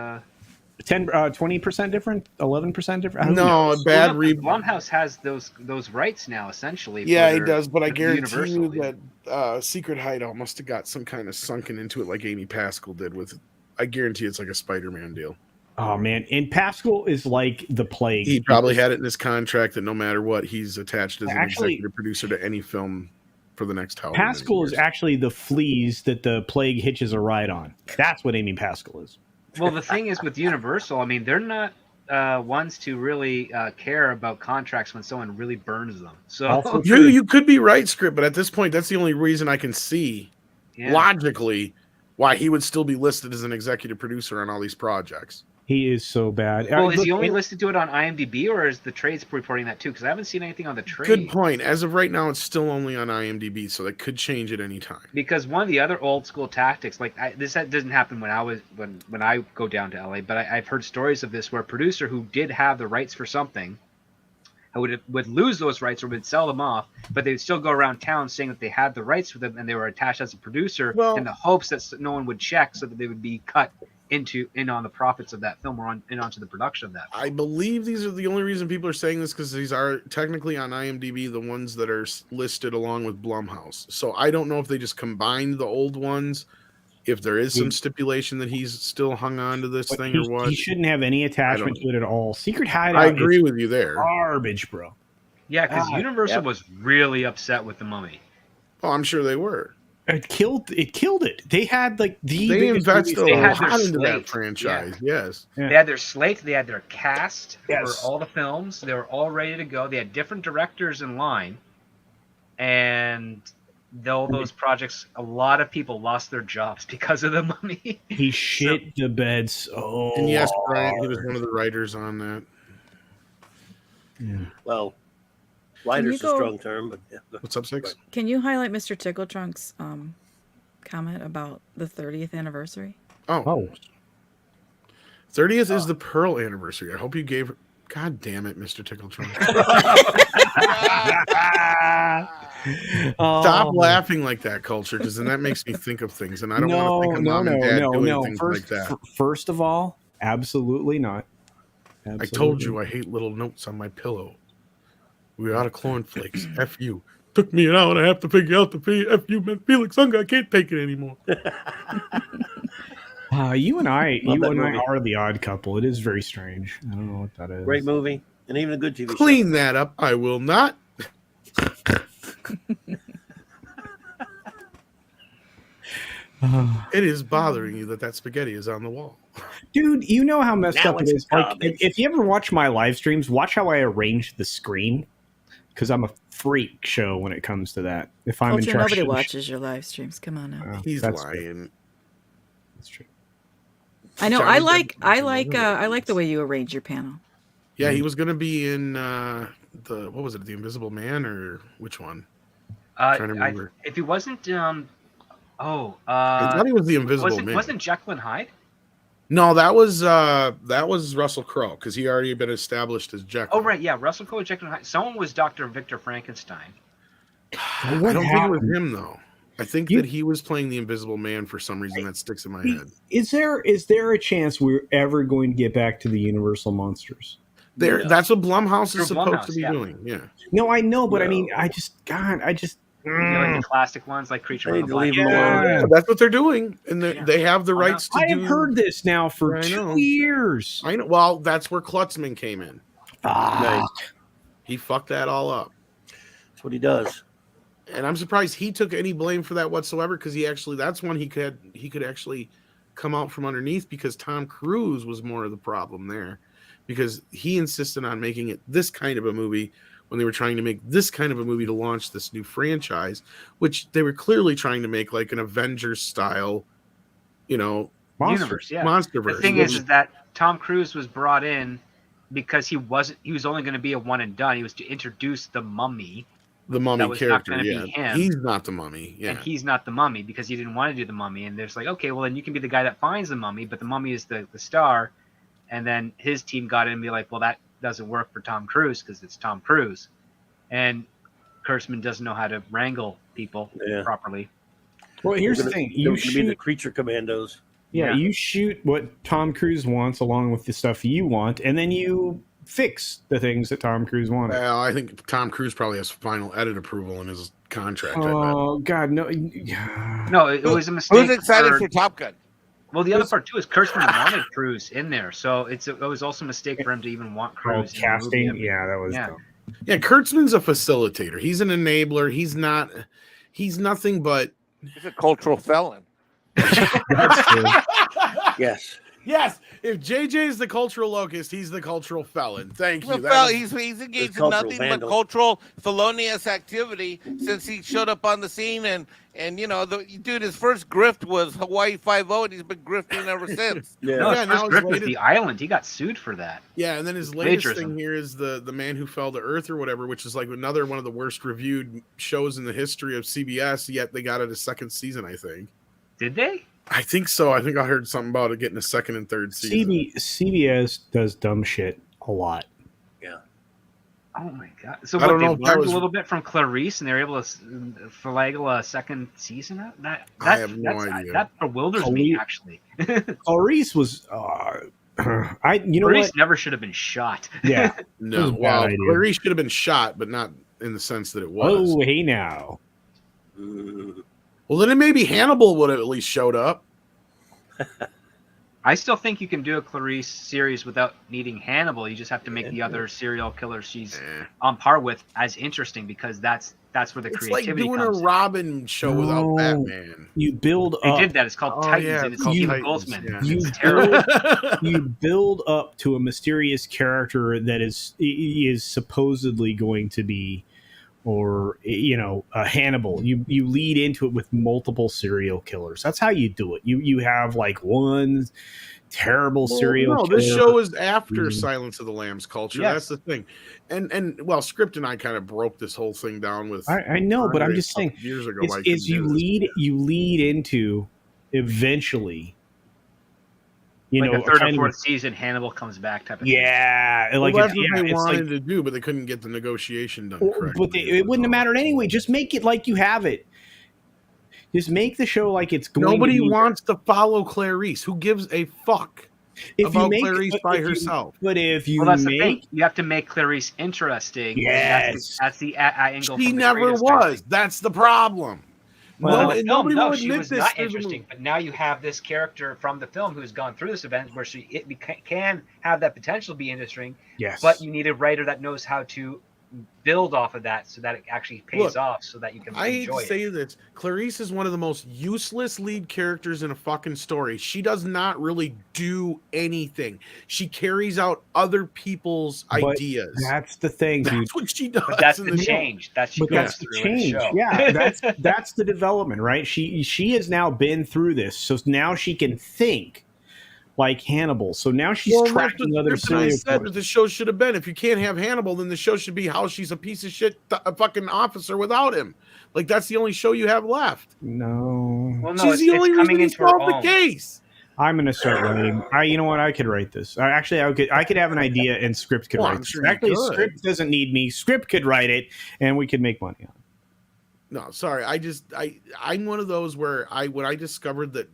Speaker 8: 20% different, 11% different.
Speaker 1: no, a bad
Speaker 3: Blumhouse has those rights now, essentially.
Speaker 1: Yeah,
Speaker 3: for
Speaker 1: he
Speaker 3: their-
Speaker 1: does, but I
Speaker 3: for
Speaker 1: guarantee you
Speaker 3: Universal.
Speaker 1: that Secret Hideout must have got some kind of sunken into it, like Amy Pascal did with. I guarantee it's like a Spider-Man deal.
Speaker 8: Oh man, and Pascal is like the plague.
Speaker 1: He probably had it in his contract that no matter what, he's attached as an
Speaker 8: Actually,
Speaker 1: executive producer to any film for the next however
Speaker 8: Pascal
Speaker 1: many
Speaker 8: is
Speaker 1: years.
Speaker 8: actually the fleas that the plague hitches a ride on. That's what Amy Pascal is.
Speaker 3: Well, the thing is with Universal, I mean, they're not ones to really care about contracts when someone really burns them. So
Speaker 8: Also
Speaker 1: You could be right, Script, but at this point, that's the only reason I can see
Speaker 3: yeah.
Speaker 1: logically why he would still be listed as an executive producer on all these projects.
Speaker 8: He is so bad.
Speaker 3: Well, is
Speaker 8: Look,
Speaker 3: he only listed to it on IMDb, or is the trades reporting that too? Because I haven't seen anything on the trade.
Speaker 1: Good point. As of right now, it's still only on IMDb, so that could change at any time.
Speaker 3: Because one of the other old school tactics, like this doesn't happen when I go down to LA, but I've heard stories of this where a producer who did have the rights for something would lose those rights or would sell them off, but they would still go around town saying that they had the rights for them and they were attached as a producer in the hopes that no one would check, so that they would be cut in on the profits of that film or onto the production of that film.
Speaker 1: I believe these are the only reason people are saying this, because these are technically on IMDb the ones that are listed along with Blumhouse. So I don't know if they just combined the old ones, if there is some stipulation that he's still hung on to this thing or what.
Speaker 8: He shouldn't have any attachment to it at all. Secret Hideout.
Speaker 1: I agree with you there.
Speaker 8: Garbage, bro.
Speaker 3: Yeah, because Universal was really upset with The Mummy.
Speaker 1: Oh, I'm sure they were.
Speaker 8: It killed it. They had like
Speaker 1: They
Speaker 8: biggest
Speaker 1: invested
Speaker 8: movies.
Speaker 1: a
Speaker 3: had their
Speaker 1: lot into that
Speaker 3: slate.
Speaker 1: franchise. Yes.
Speaker 8: Yeah.
Speaker 3: They had their slate, they had their cast
Speaker 8: Yes.
Speaker 3: for all the films. They were all ready to go. They had different directors in line. And all those projects, a lot of people lost their jobs because of The Mummy.
Speaker 8: He shit the bed so
Speaker 1: And yes, Brian, he
Speaker 8: hard.
Speaker 1: was one of the writers on that.
Speaker 8: Yeah.
Speaker 6: Well, writer's a
Speaker 5: go-
Speaker 6: strong term, but yeah.
Speaker 1: What's up, Six?
Speaker 5: Can you highlight Mr. Tickletrunk's comment about the 30th anniversary?
Speaker 8: Oh,
Speaker 1: 30th is the Pearl anniversary. I hope you gave her. God damn it, Mr. Tickletrunk. Stop laughing like that, Culture, because then that makes me think of things, and I don't want to think of mom and dad doing things like that.
Speaker 8: First of all, absolutely not.
Speaker 1: I told you I hate little notes on my pillow. We are out of cornflakes. F you. Took me an hour and a half to figure out the F you meant Felix Unger. I can't take it anymore.
Speaker 8: You and I
Speaker 6: Love that
Speaker 8: I
Speaker 6: movie.
Speaker 8: are the odd couple. It is very strange. I don't know what that is.
Speaker 6: Great movie and even a good TV show.
Speaker 1: Clean that up. I will not. It is bothering you that spaghetti is on the wall.
Speaker 8: Dude, you know how messed
Speaker 6: Now
Speaker 8: up it
Speaker 6: it's
Speaker 8: is. Like,
Speaker 6: garbage.
Speaker 8: if you ever watch my live streams, watch how I arrange the screen, because I'm a freak show when it comes to that. If I'm in
Speaker 5: Culture,
Speaker 8: charge,
Speaker 5: nobody
Speaker 8: of the
Speaker 5: watches your live streams. Come on now.
Speaker 1: He's
Speaker 8: that's
Speaker 1: lying.
Speaker 8: True. That's true.
Speaker 5: I know.
Speaker 1: Johnny
Speaker 5: I
Speaker 1: Depp-
Speaker 5: like the way you arrange your panel.
Speaker 1: Yeah, he was going to be in what was it, The Invisible Man, or which one? Trying to remember.
Speaker 3: If he wasn't,
Speaker 1: I thought he was The Invisible Man.
Speaker 3: Wasn't Jekyll and Hyde?
Speaker 1: No, that was Russell Crowe, because he already been established as Jekyll.
Speaker 3: Oh right, yeah, Russell Crowe, Jekyll and Hyde. Someone was Dr. Victor Frankenstein.
Speaker 1: I don't think it was him though. I think that he was playing the Invisible Man for some reason. That sticks in my head.
Speaker 8: Is there a chance we're ever going to get back to the Universal monsters?
Speaker 1: That's what Blumhouse is
Speaker 3: Through
Speaker 1: supposed
Speaker 3: Blumhouse,
Speaker 1: to be
Speaker 3: yeah.
Speaker 1: doing. Yeah.
Speaker 8: No, I know, but I
Speaker 6: No.
Speaker 8: mean, I just.
Speaker 3: You know, like the classic ones like Creature
Speaker 6: They
Speaker 3: from
Speaker 6: need
Speaker 3: the
Speaker 6: to
Speaker 3: Black
Speaker 6: leave him
Speaker 3: Lagoon.
Speaker 6: alone.
Speaker 1: Yeah, that's what they're doing, and
Speaker 3: Yeah.
Speaker 1: they have the
Speaker 3: Why
Speaker 1: rights to
Speaker 8: I
Speaker 1: do.
Speaker 8: have heard this now for
Speaker 1: I
Speaker 8: 2
Speaker 1: know.
Speaker 8: years.
Speaker 1: I know. Well, that's where Klutzman came in.
Speaker 6: Nice.
Speaker 1: He fucked that all up.
Speaker 6: That's what he does.
Speaker 1: And I'm surprised he took any blame for that whatsoever, because that's one he could actually come out from underneath, because Tom Cruise was more of the problem there, because he insisted on making it this kind of a movie when they were trying to make this kind of a movie to launch this new franchise, which they were clearly trying to make like an Avengers style,
Speaker 3: Universe, yeah.
Speaker 1: monsterverse.
Speaker 3: The thing is that Tom Cruise was brought in because he was only going to be a one and done. He was to introduce the Mummy.
Speaker 1: The Mummy
Speaker 3: that was not
Speaker 1: character,
Speaker 3: gonna be
Speaker 1: yeah.
Speaker 3: him.
Speaker 1: He's not the Mummy, yeah.
Speaker 3: And he's not the Mummy because he didn't want to do the Mummy. And there's like, okay, well then you can be the guy that finds the Mummy, but the Mummy is the star. And then his team got in and be like, well, that doesn't work for Tom Cruise because it's Tom Cruise. And Kurtzman doesn't know how to wrangle people properly.
Speaker 8: Well, here's the thing:
Speaker 6: you should be the creature commandos.
Speaker 8: Yeah, you shoot what Tom Cruise wants along with the stuff you want, and then you fix the things that Tom Cruise wanted.
Speaker 1: Well, I think Tom Cruise probably has final edit approval in his contract.
Speaker 8: Oh God, no!
Speaker 3: No, it was a mistake.
Speaker 2: Who's excited for Top Gun?
Speaker 3: Well, the other part too is Kurtzman wanted Cruise in there, so it was also a mistake for him to even want Cruise in the
Speaker 8: casting.
Speaker 3: movie.
Speaker 8: Yeah, that was.
Speaker 3: Yeah.
Speaker 8: Dumb.
Speaker 1: Yeah, Kurtzman's a facilitator. He's an enabler. He's nothing but.
Speaker 2: He's a cultural felon.
Speaker 8: That's true.
Speaker 6: Yes.
Speaker 1: Yes, if JJ is the cultural locust, he's the cultural felon. Thank you.
Speaker 2: Well, he's engaged in
Speaker 6: cultural
Speaker 2: nothing but
Speaker 6: vandal.
Speaker 2: cultural felonious activity since he showed up on the scene, and his first grift was Hawaii 5-0, and he's been grifting ever since.
Speaker 6: Yeah.
Speaker 3: No,
Speaker 1: Yeah,
Speaker 3: his
Speaker 1: now
Speaker 3: first
Speaker 1: his
Speaker 3: grip was
Speaker 1: latest-
Speaker 3: the island. He got sued for that.
Speaker 1: Yeah, and then his latest
Speaker 3: Plagiarism.
Speaker 1: thing here is the Man Who Fell to Earth or whatever, which is like another one of the worst reviewed shows in the history of CBS. Yet they got it a second season, I think.
Speaker 3: Did they?
Speaker 1: I think so. I think I heard something about it getting a second and third season.
Speaker 8: CBS does dumb shit a lot.
Speaker 3: Oh my god! So
Speaker 1: I
Speaker 3: what,
Speaker 1: don't
Speaker 3: they
Speaker 1: know if that
Speaker 3: learned
Speaker 1: was-
Speaker 3: a little bit from Clarice, and they're able to finagle a second season out.
Speaker 1: I have no idea.
Speaker 3: That bewilders me actually.
Speaker 8: Clarice was. You know
Speaker 3: Clarice
Speaker 8: what?
Speaker 3: never should have been shot.
Speaker 8: Yeah. It
Speaker 1: No,
Speaker 8: was a bad
Speaker 1: well,
Speaker 8: idea.
Speaker 1: Clarice should have been shot, but not in the sense that it was.
Speaker 8: Oh, hey now.
Speaker 1: Well, then maybe Hannibal would have at least showed up.
Speaker 3: I still think you can do a Clarice series without needing Hannibal. You just have to make the other serial killer she's on par with as interesting because that's where the
Speaker 1: It's like
Speaker 3: creativity
Speaker 1: doing
Speaker 3: comes.
Speaker 1: a Robin show without
Speaker 8: No.
Speaker 1: Batman.
Speaker 8: You build
Speaker 3: They
Speaker 8: up.
Speaker 3: did that. It's called
Speaker 1: Oh,
Speaker 3: Titans,
Speaker 1: yeah,
Speaker 3: and it's called
Speaker 1: you-
Speaker 3: Steve Goldsman.
Speaker 1: yeah.
Speaker 8: You
Speaker 3: It's terrible.
Speaker 8: you build up to a mysterious character that is supposedly going to be, or Hannibal. You lead into it with multiple serial killers. That's how you do it. You have like one terrible serial killer.
Speaker 1: This show is after
Speaker 8: Mhm.
Speaker 1: Silence of the Lambs culture.
Speaker 3: Yes.
Speaker 1: That's the thing. And well, Script and I kind of broke this whole thing down with.
Speaker 8: I know, but I'm
Speaker 1: Andre
Speaker 8: just
Speaker 1: a couple
Speaker 8: saying.
Speaker 1: years ago,
Speaker 8: Is
Speaker 1: I couldn't
Speaker 8: you
Speaker 1: do this.
Speaker 8: lead into eventually.
Speaker 3: Like a third or
Speaker 8: kind of-
Speaker 3: fourth season, Hannibal comes back type of
Speaker 8: Yeah,
Speaker 1: Well,
Speaker 8: like
Speaker 1: that's
Speaker 8: yeah,
Speaker 1: what they
Speaker 8: it's
Speaker 1: wanted
Speaker 8: like,
Speaker 1: to do, but they couldn't get the negotiation done
Speaker 8: Well,
Speaker 1: correctly.
Speaker 8: but it wouldn't have mattered anyway. Just make it like you have it. Just make the show like it's going.
Speaker 1: Nobody
Speaker 8: to be,
Speaker 1: wants to follow Clarice. Who gives a fuck
Speaker 8: if
Speaker 1: about
Speaker 8: you make
Speaker 1: Clarice
Speaker 8: but
Speaker 1: by
Speaker 8: if you-
Speaker 1: herself?
Speaker 8: But if you
Speaker 3: Well, that's the thing.
Speaker 8: make,
Speaker 3: You have to make Clarice interesting.
Speaker 8: Yes.
Speaker 3: That's the angle.
Speaker 1: She
Speaker 3: from the
Speaker 1: never
Speaker 3: creative
Speaker 1: was.
Speaker 3: side.
Speaker 1: That's the problem.
Speaker 3: Well,
Speaker 1: No,
Speaker 3: in the
Speaker 1: nobody
Speaker 3: film,
Speaker 1: will
Speaker 3: she
Speaker 1: admit
Speaker 3: was
Speaker 1: this
Speaker 3: not
Speaker 1: through the
Speaker 3: interesting.
Speaker 1: movie.
Speaker 3: But now you have this character from the film who's gone through this event where can have that potential to be interesting.
Speaker 8: yes,
Speaker 3: But you need a writer that knows how to build off of that so that it actually pays
Speaker 1: Look,
Speaker 3: off, so that you can
Speaker 1: I hate
Speaker 3: enjoy
Speaker 1: to say
Speaker 3: it.
Speaker 1: this. Clarice is one of the most useless lead characters in a fucking story. She does not really do anything. She carries out other people's
Speaker 8: But
Speaker 1: ideas.
Speaker 8: that's the thing, dude.
Speaker 1: That's what she does.
Speaker 3: But that's
Speaker 1: in
Speaker 3: the
Speaker 1: show.
Speaker 3: change. That's she
Speaker 8: But
Speaker 3: goes
Speaker 8: that's the
Speaker 3: through in the
Speaker 8: change.
Speaker 3: show.
Speaker 8: Yeah, that's the development, right? She has now been through this, so now she can think like Hannibal. So now she's tracking other
Speaker 1: that's what I
Speaker 8: serial
Speaker 1: said
Speaker 8: killers.
Speaker 1: that the show should have been. If you can't have Hannibal, then the show should be how she's a piece of shit, a fucking officer without him. Like that's the only show you have left.
Speaker 8: No,
Speaker 3: Well, no,
Speaker 1: She's the only reason
Speaker 3: coming
Speaker 1: he
Speaker 3: into her
Speaker 1: solved the
Speaker 3: own.
Speaker 1: case.
Speaker 8: I'm gonna start writing. You know what? I could write this. I could have an idea, and script could
Speaker 1: Well,
Speaker 8: write
Speaker 1: I'm
Speaker 8: this.
Speaker 1: sure you
Speaker 8: Actually,
Speaker 1: could.
Speaker 8: script doesn't need me. Script could write it, and we could make money on it.
Speaker 1: No, sorry. I'm one of those where when I discovered that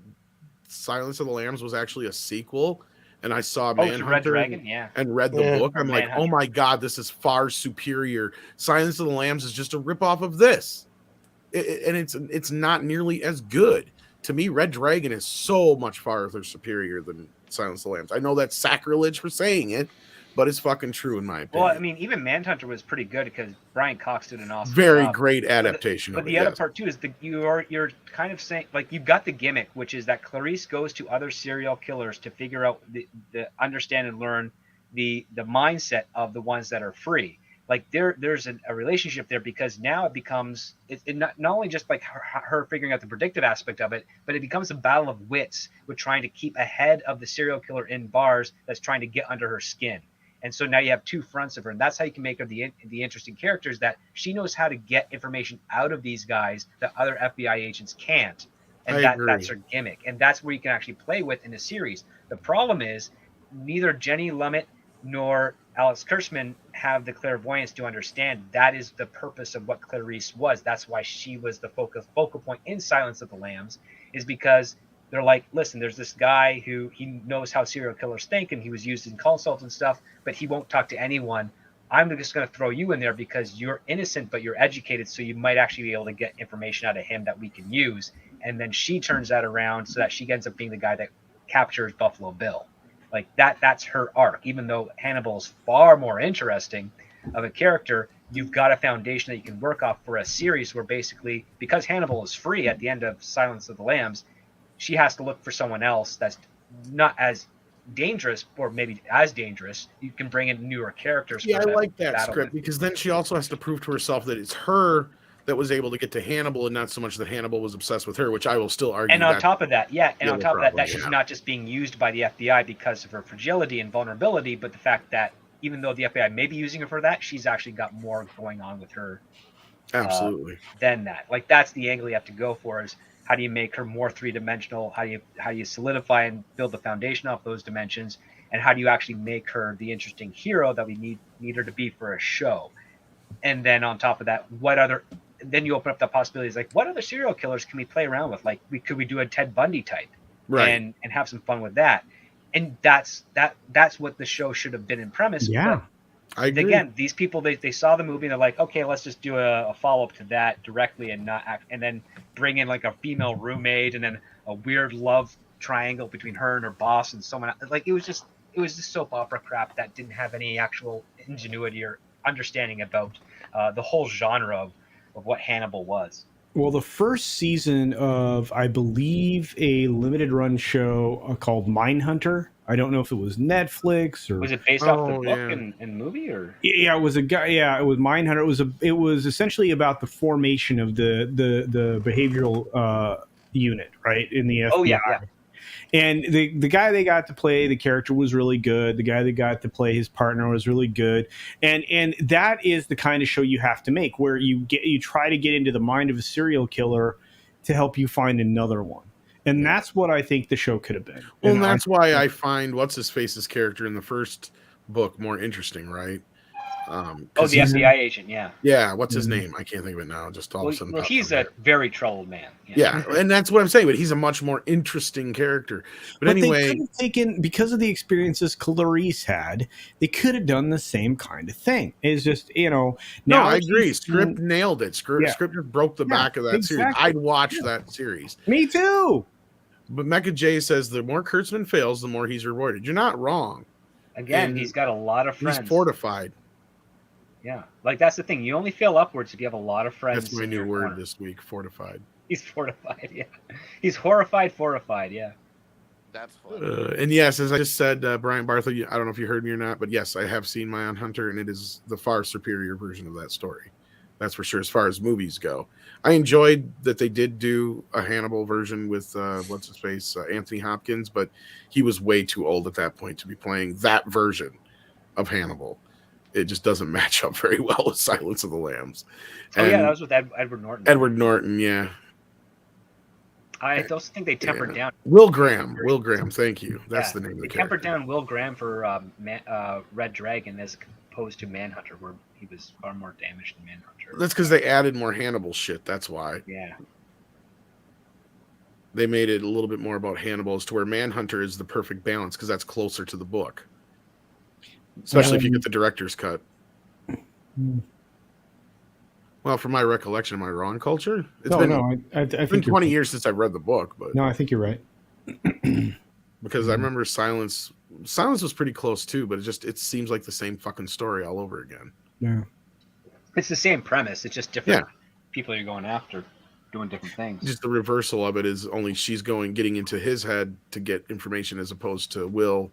Speaker 1: Silence of the Lambs was actually a sequel, and I saw
Speaker 3: To Red
Speaker 1: Manhunter
Speaker 3: Dragon, yeah.
Speaker 1: and read the
Speaker 6: Yeah.
Speaker 1: book, I'm like, oh
Speaker 3: Manhunter.
Speaker 1: my god, this is far superior. Silence of the Lambs is just a ripoff of this, and it's not nearly as good. To me, Red Dragon is so much farther superior than Silence of the Lambs. I know that's sacrilege for saying it, but it's fucking true in my opinion.
Speaker 3: Well, I mean, even Manhunter was pretty good because Brian Cox did an awesome
Speaker 1: Very
Speaker 3: job.
Speaker 1: great adaptation.
Speaker 3: But
Speaker 1: of
Speaker 3: the
Speaker 1: it,
Speaker 3: other
Speaker 1: yes.
Speaker 3: part too is you're kind of saying, like, you've got the gimmick, which is that Clarice goes to other serial killers to figure out the understand and learn the mindset of the ones that are free. Like there's a relationship there, because now it becomes not only just like her figuring out the predictive aspect of it, but it becomes a battle of wits with trying to keep ahead of the serial killer in bars that's trying to get under her skin. And so now you have two fronts of her, and that's how you can make her the interesting characters, that she knows how to get information out of these guys that other FBI agents can't. And that's her gimmick. And that's where you can actually play with in the series. The problem is neither Jenny Lumet nor Alex Kurtzman have the clairvoyance to understand that is the purpose of what Clarice was. That's why she was the focal point in Silence of the Lambs, is because they're like, listen, there's this guy who he knows how serial killers think, and he was used in consults and stuff, but he won't talk to anyone. I'm just going to throw you in there because you're innocent, but you're educated, so you might actually be able to get information out of him that we can use. And then she turns that around so that she ends up being the guy that captures Buffalo Bill. Like that's her arc. Even though Hannibal is far more interesting of a character, you've got a foundation that you can work off for a series where basically, because Hannibal is free at the end of Silence of the Lambs, she has to look for someone else that's not as dangerous, or maybe as dangerous. You can bring in newer characters.
Speaker 1: Yeah, I like that
Speaker 3: battle
Speaker 1: script, because then she also has to prove to herself that it's her that was able to get to Hannibal, and not so much that Hannibal was obsessed with her, which I will still argue.
Speaker 3: And on top of that,
Speaker 1: problem,
Speaker 3: she's not just being used by the FBI because of her fragility and vulnerability, but the fact that even though the FBI may be using her for that, she's actually got more going on with her.
Speaker 1: Absolutely.
Speaker 3: Than that. Like, that's the angle you have to go for, is how do you make her more three-dimensional? How do you solidify and build the foundation off those dimensions? And how do you actually make her the interesting hero that we need her to be for a show? And then on top of that, then you open up the possibilities, like, what other serial killers can we play around with? Like, could we do a Ted Bundy type,
Speaker 1: right,
Speaker 3: and have some fun with that? And that's what the show should have been in premise.
Speaker 8: Yeah,
Speaker 1: I agree.
Speaker 3: Again, these people, they saw the movie and they're like, okay, let's just do a follow up to that directly, and then bring in like a female roommate, and then a weird love triangle between her and her boss and someone else. Like, it was just soap opera crap that didn't have any actual ingenuity or understanding about the whole genre of what Hannibal was.
Speaker 8: Well, the first season of, I believe, a limited run show called Mindhunter. I don't know if it was Netflix or
Speaker 3: was it based off the book and movie, or
Speaker 8: yeah, it was a guy. Yeah, it was Mindhunter. It was essentially about the formation of the behavioral unit, right, in the FBI.
Speaker 3: Oh yeah.
Speaker 8: And the guy they got to play the character was really good. The guy that got to play his partner was really good. And that is the kind of show you have to make, where you try to get into the mind of a serial killer to help you find another one. And that's what I think the show could have been.
Speaker 1: Well, and that's why I find what's-his-face's character in the first book more interesting, right?
Speaker 3: The FBI agent, yeah.
Speaker 1: Yeah, what's his name? I can't think of it now. Just all of a sudden.
Speaker 3: Well, he's a very troubled man.
Speaker 1: Yeah, and that's what I'm saying. But he's a much more interesting character. But anyway,
Speaker 8: they could have taken, because of the experiences Clarice had, they could have done the same kind of thing. It's just, now.
Speaker 1: No, I agree. Script nailed it. Script just broke the back of that series. I'd watch that series.
Speaker 8: Me too.
Speaker 1: But Mecca J says the more Kurtzman fails, the more he's rewarded. You're not wrong.
Speaker 3: Again,
Speaker 1: And
Speaker 3: he's got a lot of friends.
Speaker 1: He's fortified.
Speaker 3: Yeah, like that's the thing. You only feel upwards if you have a lot of friends.
Speaker 1: That's my
Speaker 3: in
Speaker 1: new
Speaker 3: your
Speaker 1: word
Speaker 3: corner.
Speaker 1: this week, fortified.
Speaker 3: He's fortified. Yeah, he's horrified, fortified. Yeah.
Speaker 2: That's fun.
Speaker 1: And yes, as I just said, Brian Bartha, I don't know if you heard me or not, but yes, I have seen Mindhunter, and it is the far superior version of that story. That's for sure. As far as movies go, I enjoyed that they did do a Hannibal version with what's his face, Anthony Hopkins, but he was way too old at that point to be playing that version of Hannibal. It just doesn't match up very well with Silence of the Lambs.
Speaker 3: Oh yeah,
Speaker 1: And
Speaker 3: that was with Edward Norton.
Speaker 1: Edward Norton, yeah.
Speaker 3: I also think they tempered down.
Speaker 1: Will Graham, thank you. That's
Speaker 3: Yeah,
Speaker 1: the name of the
Speaker 3: they
Speaker 1: character.
Speaker 3: tempered down Will Graham for Red Dragon as opposed to Manhunter, where he was far more damaged than Manhunter.
Speaker 1: That's because they added more Hannibal shit. That's why.
Speaker 3: Yeah.
Speaker 1: They made it a little bit more about Hannibal, as to where Manhunter is the perfect balance, because that's closer to the book. Especially if you get the director's cut. Well, from my recollection, am I wrong, Culture?
Speaker 8: I
Speaker 1: It's been 20 years since I've read the book, but
Speaker 8: no, I think you're right.
Speaker 1: because I remember Silence was pretty close too, but it seems like the same fucking story all over again.
Speaker 8: Yeah.
Speaker 3: It's the same premise. It's just different people you're going after, doing different things.
Speaker 1: Just the reversal of it is only she's getting into his head to get information, as opposed to Will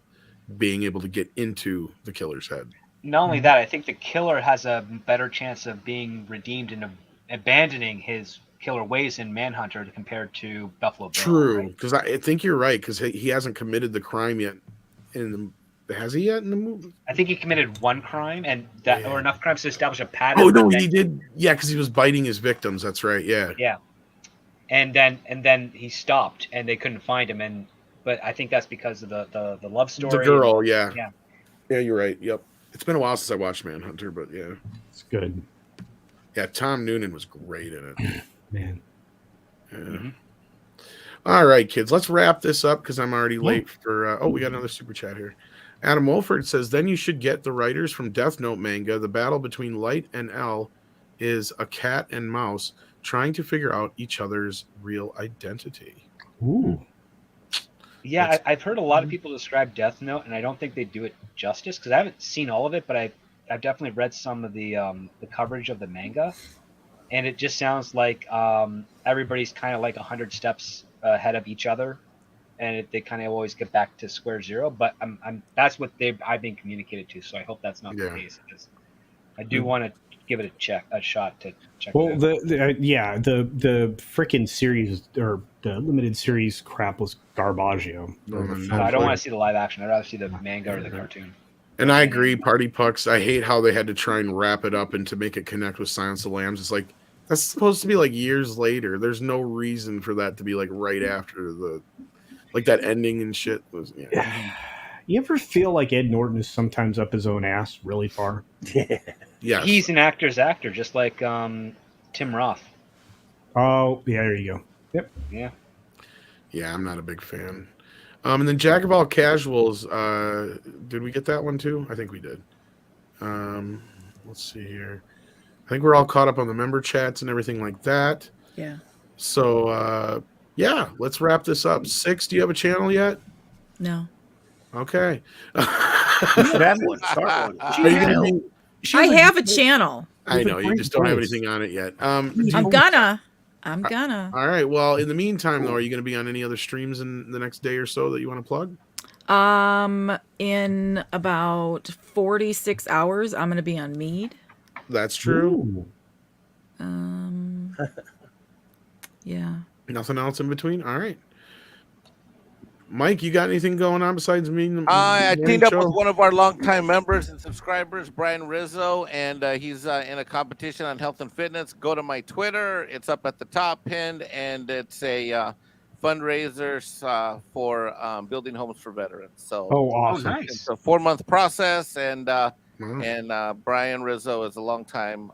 Speaker 1: being able to get into the killer's head.
Speaker 3: Not only that, I think the killer has a better chance of being redeemed and abandoning his killer ways in Manhunter compared to Buffalo Bill.
Speaker 1: True, because I think you're right, because he hasn't committed the crime yet. Has he yet in the movie?
Speaker 3: I think he committed one crime, or enough crimes to establish a pattern.
Speaker 1: Oh no, he did. Yeah, because he was biting his victims. That's right. Yeah.
Speaker 3: Yeah, and then he stopped, and they couldn't find him. But I think that's because of the love story.
Speaker 1: The girl. Yeah.
Speaker 3: Yeah,
Speaker 1: you're right. Yep. It's been a while since I watched Manhunter, but yeah,
Speaker 8: it's good.
Speaker 1: Yeah, Tom Noonan was great in it.
Speaker 8: Man.
Speaker 1: Yeah. Mm-hmm. All right, kids, let's wrap this up because I'm already late for. We got another super chat here. Adam Wolford says, then you should get the writers from Death Note manga. The battle between Light and L is a cat and mouse trying to figure out each other's real identity.
Speaker 8: Ooh.
Speaker 3: Yeah, I've heard a lot of people describe Death Note, and I don't think they do it justice because I haven't seen all of it, but I've definitely read some of the coverage of the manga, and it just sounds like everybody's kind of like 100 steps ahead of each other, and they kind of always get back to square zero. But that's what I've been communicated to, so I hope that's not the case, because I do want to give it a shot to check.
Speaker 8: Well,
Speaker 3: it out.
Speaker 8: the freaking series or the limited series crap was garbaggio.
Speaker 3: I don't want to see the live action. I'd rather see the manga or the cartoon.
Speaker 1: And I agree, Party Pucks. I hate how they had to try and wrap it up and to make it connect with Silence of the Lambs. It's like that's supposed to be like years later. There's no reason for that to be like right after that ending and shit was. Yeah.
Speaker 8: You ever feel like Ed Norton is sometimes up his own ass really far?
Speaker 1: Yeah.
Speaker 3: He's an actor's actor, just like Tim Roth.
Speaker 8: Oh, yeah, there you go. Yep.
Speaker 3: Yeah.
Speaker 1: Yeah, I'm not a big fan. And then Jack of All Casuals, did we get that one too? I think we did. Let's see here. I think we're all caught up on the member chats and everything like that.
Speaker 5: Yeah.
Speaker 1: So, let's wrap this up. Six, do you have a channel yet?
Speaker 5: No.
Speaker 1: Okay.
Speaker 6: You should have one. Start one.
Speaker 5: I have a channel.
Speaker 1: I know, you just don't have anything on it yet.
Speaker 5: I'm gonna.
Speaker 1: All right. Well, in the meantime, though, are you going to be on any other streams in the next day or so that you want to plug?
Speaker 5: In about 46 hours, I'm gonna be on MEAD.
Speaker 1: That's true.
Speaker 5: Yeah.
Speaker 1: Nothing else in between? All right. Mike, you got anything going on besides me?
Speaker 2: I teamed up with one of our longtime members and subscribers, Brian Rizzo, and he's in a competition on health and fitness. Go to my Twitter. It's up at the top pinned, and it's a fundraiser for building homes for veterans. So,
Speaker 8: awesome.
Speaker 3: Nice.
Speaker 2: It's a 4-month process, and Brian Rizzo is a longtime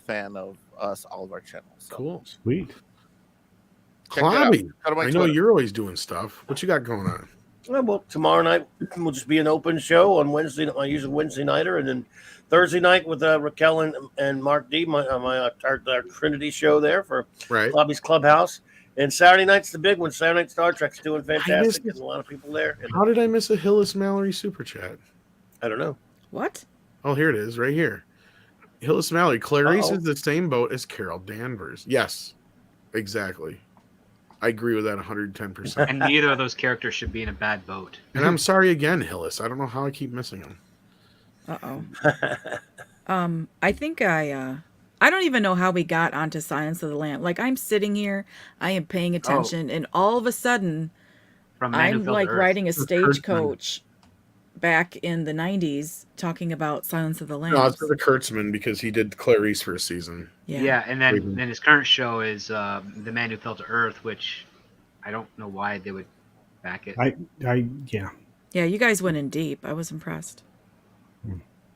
Speaker 2: fan of us, all of our channels. So.
Speaker 1: Cool.
Speaker 8: Sweet.
Speaker 1: Clobby, I know
Speaker 2: Twitter.
Speaker 1: you're always doing stuff. What you got going on?
Speaker 6: Well, tomorrow night will just be an open show on Wednesday. I usually Wednesday nighter, and then Thursday night with Raquel and Mark D. Our Trinity show there for Clobby's Clubhouse. And Saturday night's the big one. Saturday night Star Trek's doing fantastic. There's a lot of people there. And
Speaker 1: How did I miss a Hillis Mallory super chat?
Speaker 6: I don't know.
Speaker 5: What?
Speaker 1: Oh, here it is, right here. Hillis Mallory, Clarice
Speaker 6: Uh-oh.
Speaker 1: is the same boat as Carol Danvers. Yes, exactly. I agree with that 110%.
Speaker 3: And neither of those characters should be in a bad boat.
Speaker 1: And I'm sorry again, Hillis. I don't know how I keep missing him.
Speaker 5: I think I don't even know how we got onto Silence of the Lamb. Like, I'm sitting here, I am paying attention, and all of a sudden,
Speaker 3: From Man Who
Speaker 5: I'm
Speaker 3: Fell to
Speaker 5: like
Speaker 3: Earth.
Speaker 5: riding a
Speaker 1: Kurtzman.
Speaker 5: stagecoach back in the 90s talking about Silence of the Lambs.
Speaker 1: No, it's for the Kurtzman because he did Clarice for a season.
Speaker 3: Yeah, and then
Speaker 1: Mhm.
Speaker 3: his current show is The Man Who Fell to Earth, which I don't know why they would back it.
Speaker 8: Yeah.
Speaker 5: Yeah, you guys went in deep. I was impressed.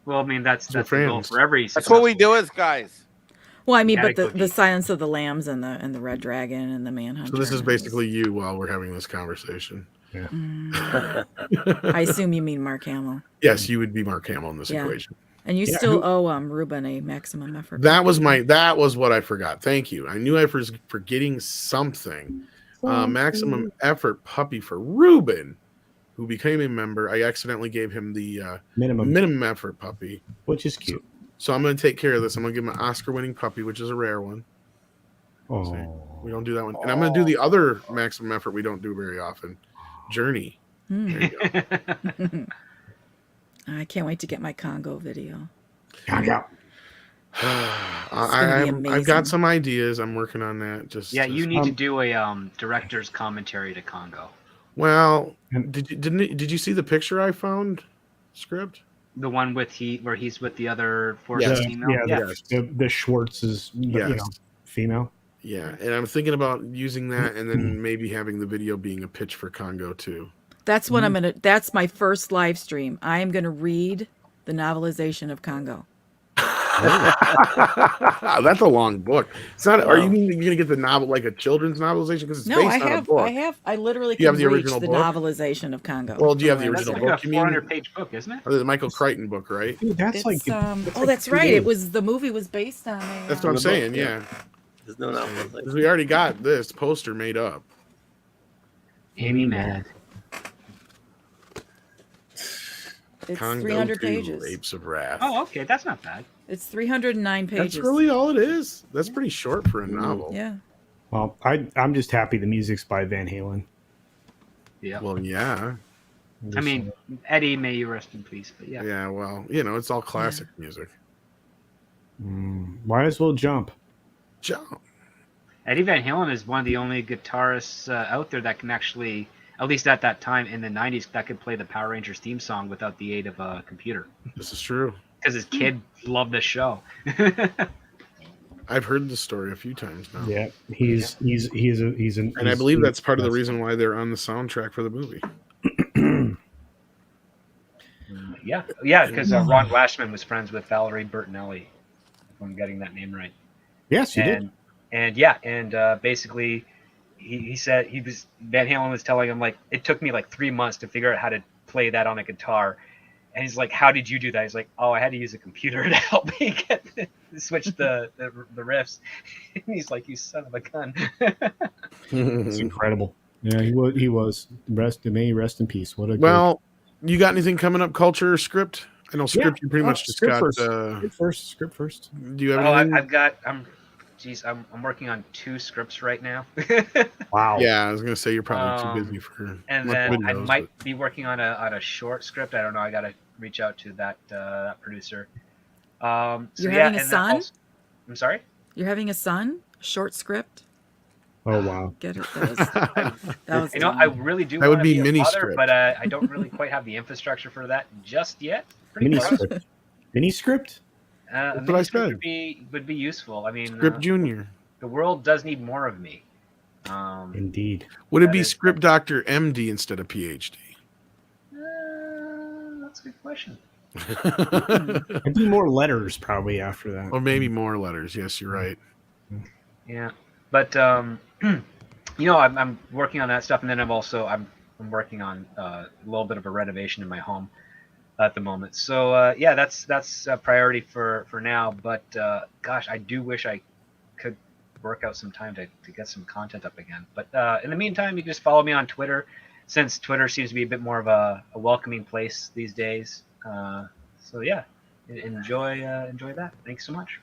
Speaker 3: Well, I mean, that's
Speaker 1: They're
Speaker 3: the goal
Speaker 1: fans.
Speaker 3: for every.
Speaker 2: That's what we
Speaker 3: successful-
Speaker 2: do as guys.
Speaker 5: Well, I mean,
Speaker 3: Yeah,
Speaker 5: but
Speaker 3: it could
Speaker 5: the
Speaker 3: be.
Speaker 5: Silence of the Lambs and the Red Dragon and the Manhunter.
Speaker 1: So this is
Speaker 5: and it was-
Speaker 1: basically you while we're having this conversation.
Speaker 5: I assume you mean Mark Hamill.
Speaker 1: Yes, you would be Mark Hamill in this
Speaker 5: Yeah.
Speaker 1: equation.
Speaker 5: And you
Speaker 8: Yeah,
Speaker 5: still
Speaker 8: who-
Speaker 5: owe Ruben a maximum effort.
Speaker 1: That was what I forgot. Thank you. I knew I was forgetting something. Maximum effort puppy for Ruben, who became a member. I accidentally gave him the minimum effort puppy,
Speaker 8: which is cute.
Speaker 1: So I'm going to take care of this. I'm going to give him an Oscar-winning puppy, which is a rare one.
Speaker 8: Oh,
Speaker 1: So we don't do that one. And I'm going to do the other maximum effort we don't do very often, Journey. There you go.
Speaker 5: I can't wait to get my Congo video.
Speaker 8: Congo.
Speaker 1: I've got some ideas. I'm working on that.
Speaker 3: You need to do a director's commentary to Congo.
Speaker 1: Well, did you see the picture I found? Script.
Speaker 3: The one where he's with the other forces female.
Speaker 8: The Schwartz is female.
Speaker 1: Yeah, and I'm thinking about using that, and then maybe having the video being a pitch for Congo too.
Speaker 5: That's what that's my first live stream. I am gonna read the novelization of Congo.
Speaker 1: That's a long book. It's not. Are you gonna get the novel like a children's novelization? Because it's based on a book.
Speaker 5: I literally
Speaker 1: You have
Speaker 5: can
Speaker 1: the
Speaker 5: reach
Speaker 1: original
Speaker 5: the
Speaker 1: book?
Speaker 5: novelization of Congo.
Speaker 1: Well, do you have the
Speaker 3: That's
Speaker 1: original
Speaker 3: like
Speaker 1: book?
Speaker 3: a
Speaker 1: You mean
Speaker 3: 400-page book, isn't it?
Speaker 1: the Michael Crichton book, right?
Speaker 8: Dude, that's
Speaker 5: It's,
Speaker 8: like
Speaker 5: that's right. It was the movie was based on.
Speaker 1: That's what I'm saying. Yeah,
Speaker 6: There's no novelization.
Speaker 1: because we already got this poster made up.
Speaker 3: Amy Mad.
Speaker 5: It's
Speaker 1: Congo
Speaker 5: 300
Speaker 1: 2,
Speaker 5: pages.
Speaker 1: Apes of Wrath.
Speaker 3: Oh, okay, that's not bad.
Speaker 5: It's 309 pages.
Speaker 1: That's really all it is. That's pretty short for a novel.
Speaker 5: Yeah.
Speaker 8: Well, I'm just happy the music's by Van Halen.
Speaker 3: Yeah.
Speaker 1: Well, yeah.
Speaker 3: I mean, Eddie, may you rest in peace. But yeah.
Speaker 1: Yeah. Well, it's all classic music.
Speaker 8: Might as well jump.
Speaker 1: Jump.
Speaker 3: Eddie Van Halen is one of the only guitarists out there that can actually, at least at that time in the 90s, that could play the Power Rangers theme song without the aid of a computer.
Speaker 1: This is true.
Speaker 3: Because his kid loved this show.
Speaker 1: I've heard this story a few times now.
Speaker 8: Yeah, he's an.
Speaker 1: And I believe that's part of the reason why they're on the soundtrack for the movie.
Speaker 3: Yeah, because Ron Lashman was friends with Valerie Bertinelli, if I'm getting that name right.
Speaker 8: Yes, you did.
Speaker 3: And basically, he said Van Halen was telling him, like, it took me like 3 months to figure out how to play that on a guitar. And he's like, how did you do that? He's like, oh, I had to use a computer to help me switch the riffs. And he's like, you son of a gun.
Speaker 8: It's incredible. Yeah, he was. Rest in peace. What a
Speaker 1: Well, you got anything coming up, culture or script? I know script. You pretty much just got.
Speaker 8: Script first.
Speaker 1: Do you have anything?
Speaker 3: I'm working on 2 scripts right now.
Speaker 8: Wow.
Speaker 1: Yeah, I was gonna say you're probably too busy for.
Speaker 3: And then I might be working on a short script. I don't know. I got to reach out to that producer.
Speaker 5: You're having a son?
Speaker 3: I'm sorry?
Speaker 5: You're having a son? Short script?
Speaker 8: Oh wow.
Speaker 5: Get it? That was
Speaker 3: I really do
Speaker 1: That
Speaker 3: want
Speaker 1: would
Speaker 3: to
Speaker 1: be
Speaker 3: be a
Speaker 1: mini
Speaker 3: father,
Speaker 1: script.
Speaker 3: but I don't really quite have the infrastructure for that just yet. Pretty
Speaker 8: Mini
Speaker 3: close.
Speaker 8: script. Mini script.
Speaker 3: A
Speaker 1: That's what I
Speaker 3: mini script
Speaker 1: said.
Speaker 3: would be useful. I mean,
Speaker 1: Script Junior.
Speaker 3: the world does need more of me.
Speaker 8: Indeed.
Speaker 1: Would it
Speaker 3: that
Speaker 1: be
Speaker 3: is-
Speaker 1: Script Doctor MD instead of PhD?
Speaker 3: That's a good question.
Speaker 8: I'd do more letters probably after that.
Speaker 1: Or maybe more letters. Yes, you're right.
Speaker 3: Yeah, but I'm working on that stuff, and then I'm working on a little bit of a renovation in my home at the moment. So that's a priority for now. But gosh, I do wish I could work out some time to get some content up again. But in the meantime, you can just follow me on Twitter, since Twitter seems to be a bit more of a welcoming place these days. So yeah, enjoy that. Thanks so much.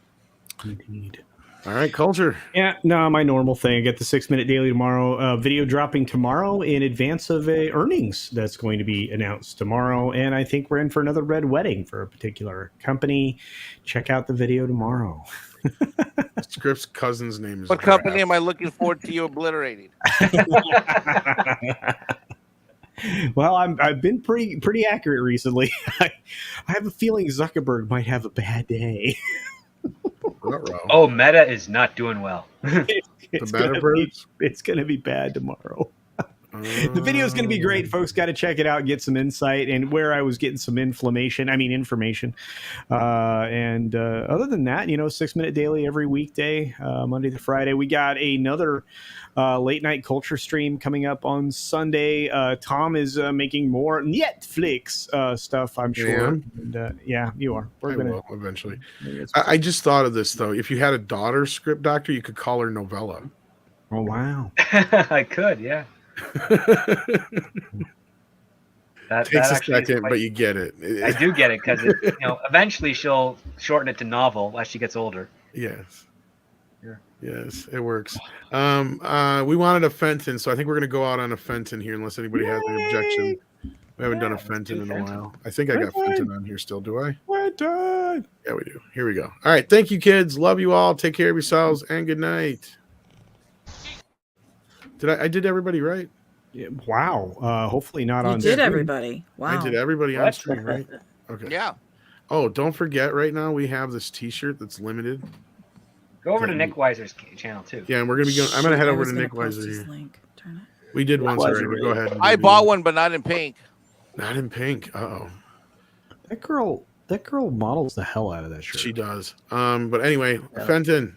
Speaker 8: Indeed.
Speaker 1: All right, culture.
Speaker 8: Yeah, no, my normal thing. I get the 6-minute daily tomorrow. Video dropping tomorrow in advance of earnings that's going to be announced tomorrow. And I think we're in for another red wedding for a particular company. Check out the video tomorrow.
Speaker 1: Script's cousin's name is.
Speaker 2: What company am I looking forward to you obliterating?
Speaker 8: Well, I've been pretty accurate recently. I have a feeling Zuckerberg might have a bad day.
Speaker 3: Oh, Meta is not doing well.
Speaker 8: It's going to be bad tomorrow. The video is going to be great, folks. Got to check it out, get some insight, and where I was getting some information. And other than that, 6-minute daily every weekday, Monday to Friday. We got another late night culture stream coming up on Sunday. Tom is making more Netflix stuff, I'm sure.
Speaker 1: Yeah.
Speaker 8: And, yeah, you are.
Speaker 1: I will eventually. I just thought of this though. If you had a daughter script doctor, you could call her Novella.
Speaker 8: Oh wow!
Speaker 3: I could, yeah.
Speaker 1: That takes a second, but you get it.
Speaker 3: I do get it because eventually she'll shorten it to novel as she gets older.
Speaker 1: Yes.
Speaker 3: Yeah.
Speaker 1: Yes, it works. We wanted a Fenton, so I think we're gonna go out on a Fenton here, unless anybody has any objection. We haven't done a Fenton in a while. I think I got Fenton on here still. Do I?
Speaker 8: We're done.
Speaker 1: Yeah, we do. Here we go. All right. Thank you, kids. Love you all. Take care of yourselves, and good night. I did everybody right?
Speaker 8: Yeah, wow. Hopefully not on.
Speaker 5: You did everybody. Wow.
Speaker 1: I did everybody on stream, right? Okay.
Speaker 2: Yeah.
Speaker 1: Oh, don't forget, right now we have this T-shirt that's limited.
Speaker 3: Go over to Nick Weiser's channel too.
Speaker 1: Yeah, and we're gonna be going. I'm gonna head over to Nick Weiser here.
Speaker 5: Turn it.
Speaker 1: We did once already. But go ahead.
Speaker 2: I bought one, but not in pink.
Speaker 1: Not in pink. Uh-oh.
Speaker 8: That girl models the hell out of that shirt.
Speaker 1: She does. But anyway, Fenton.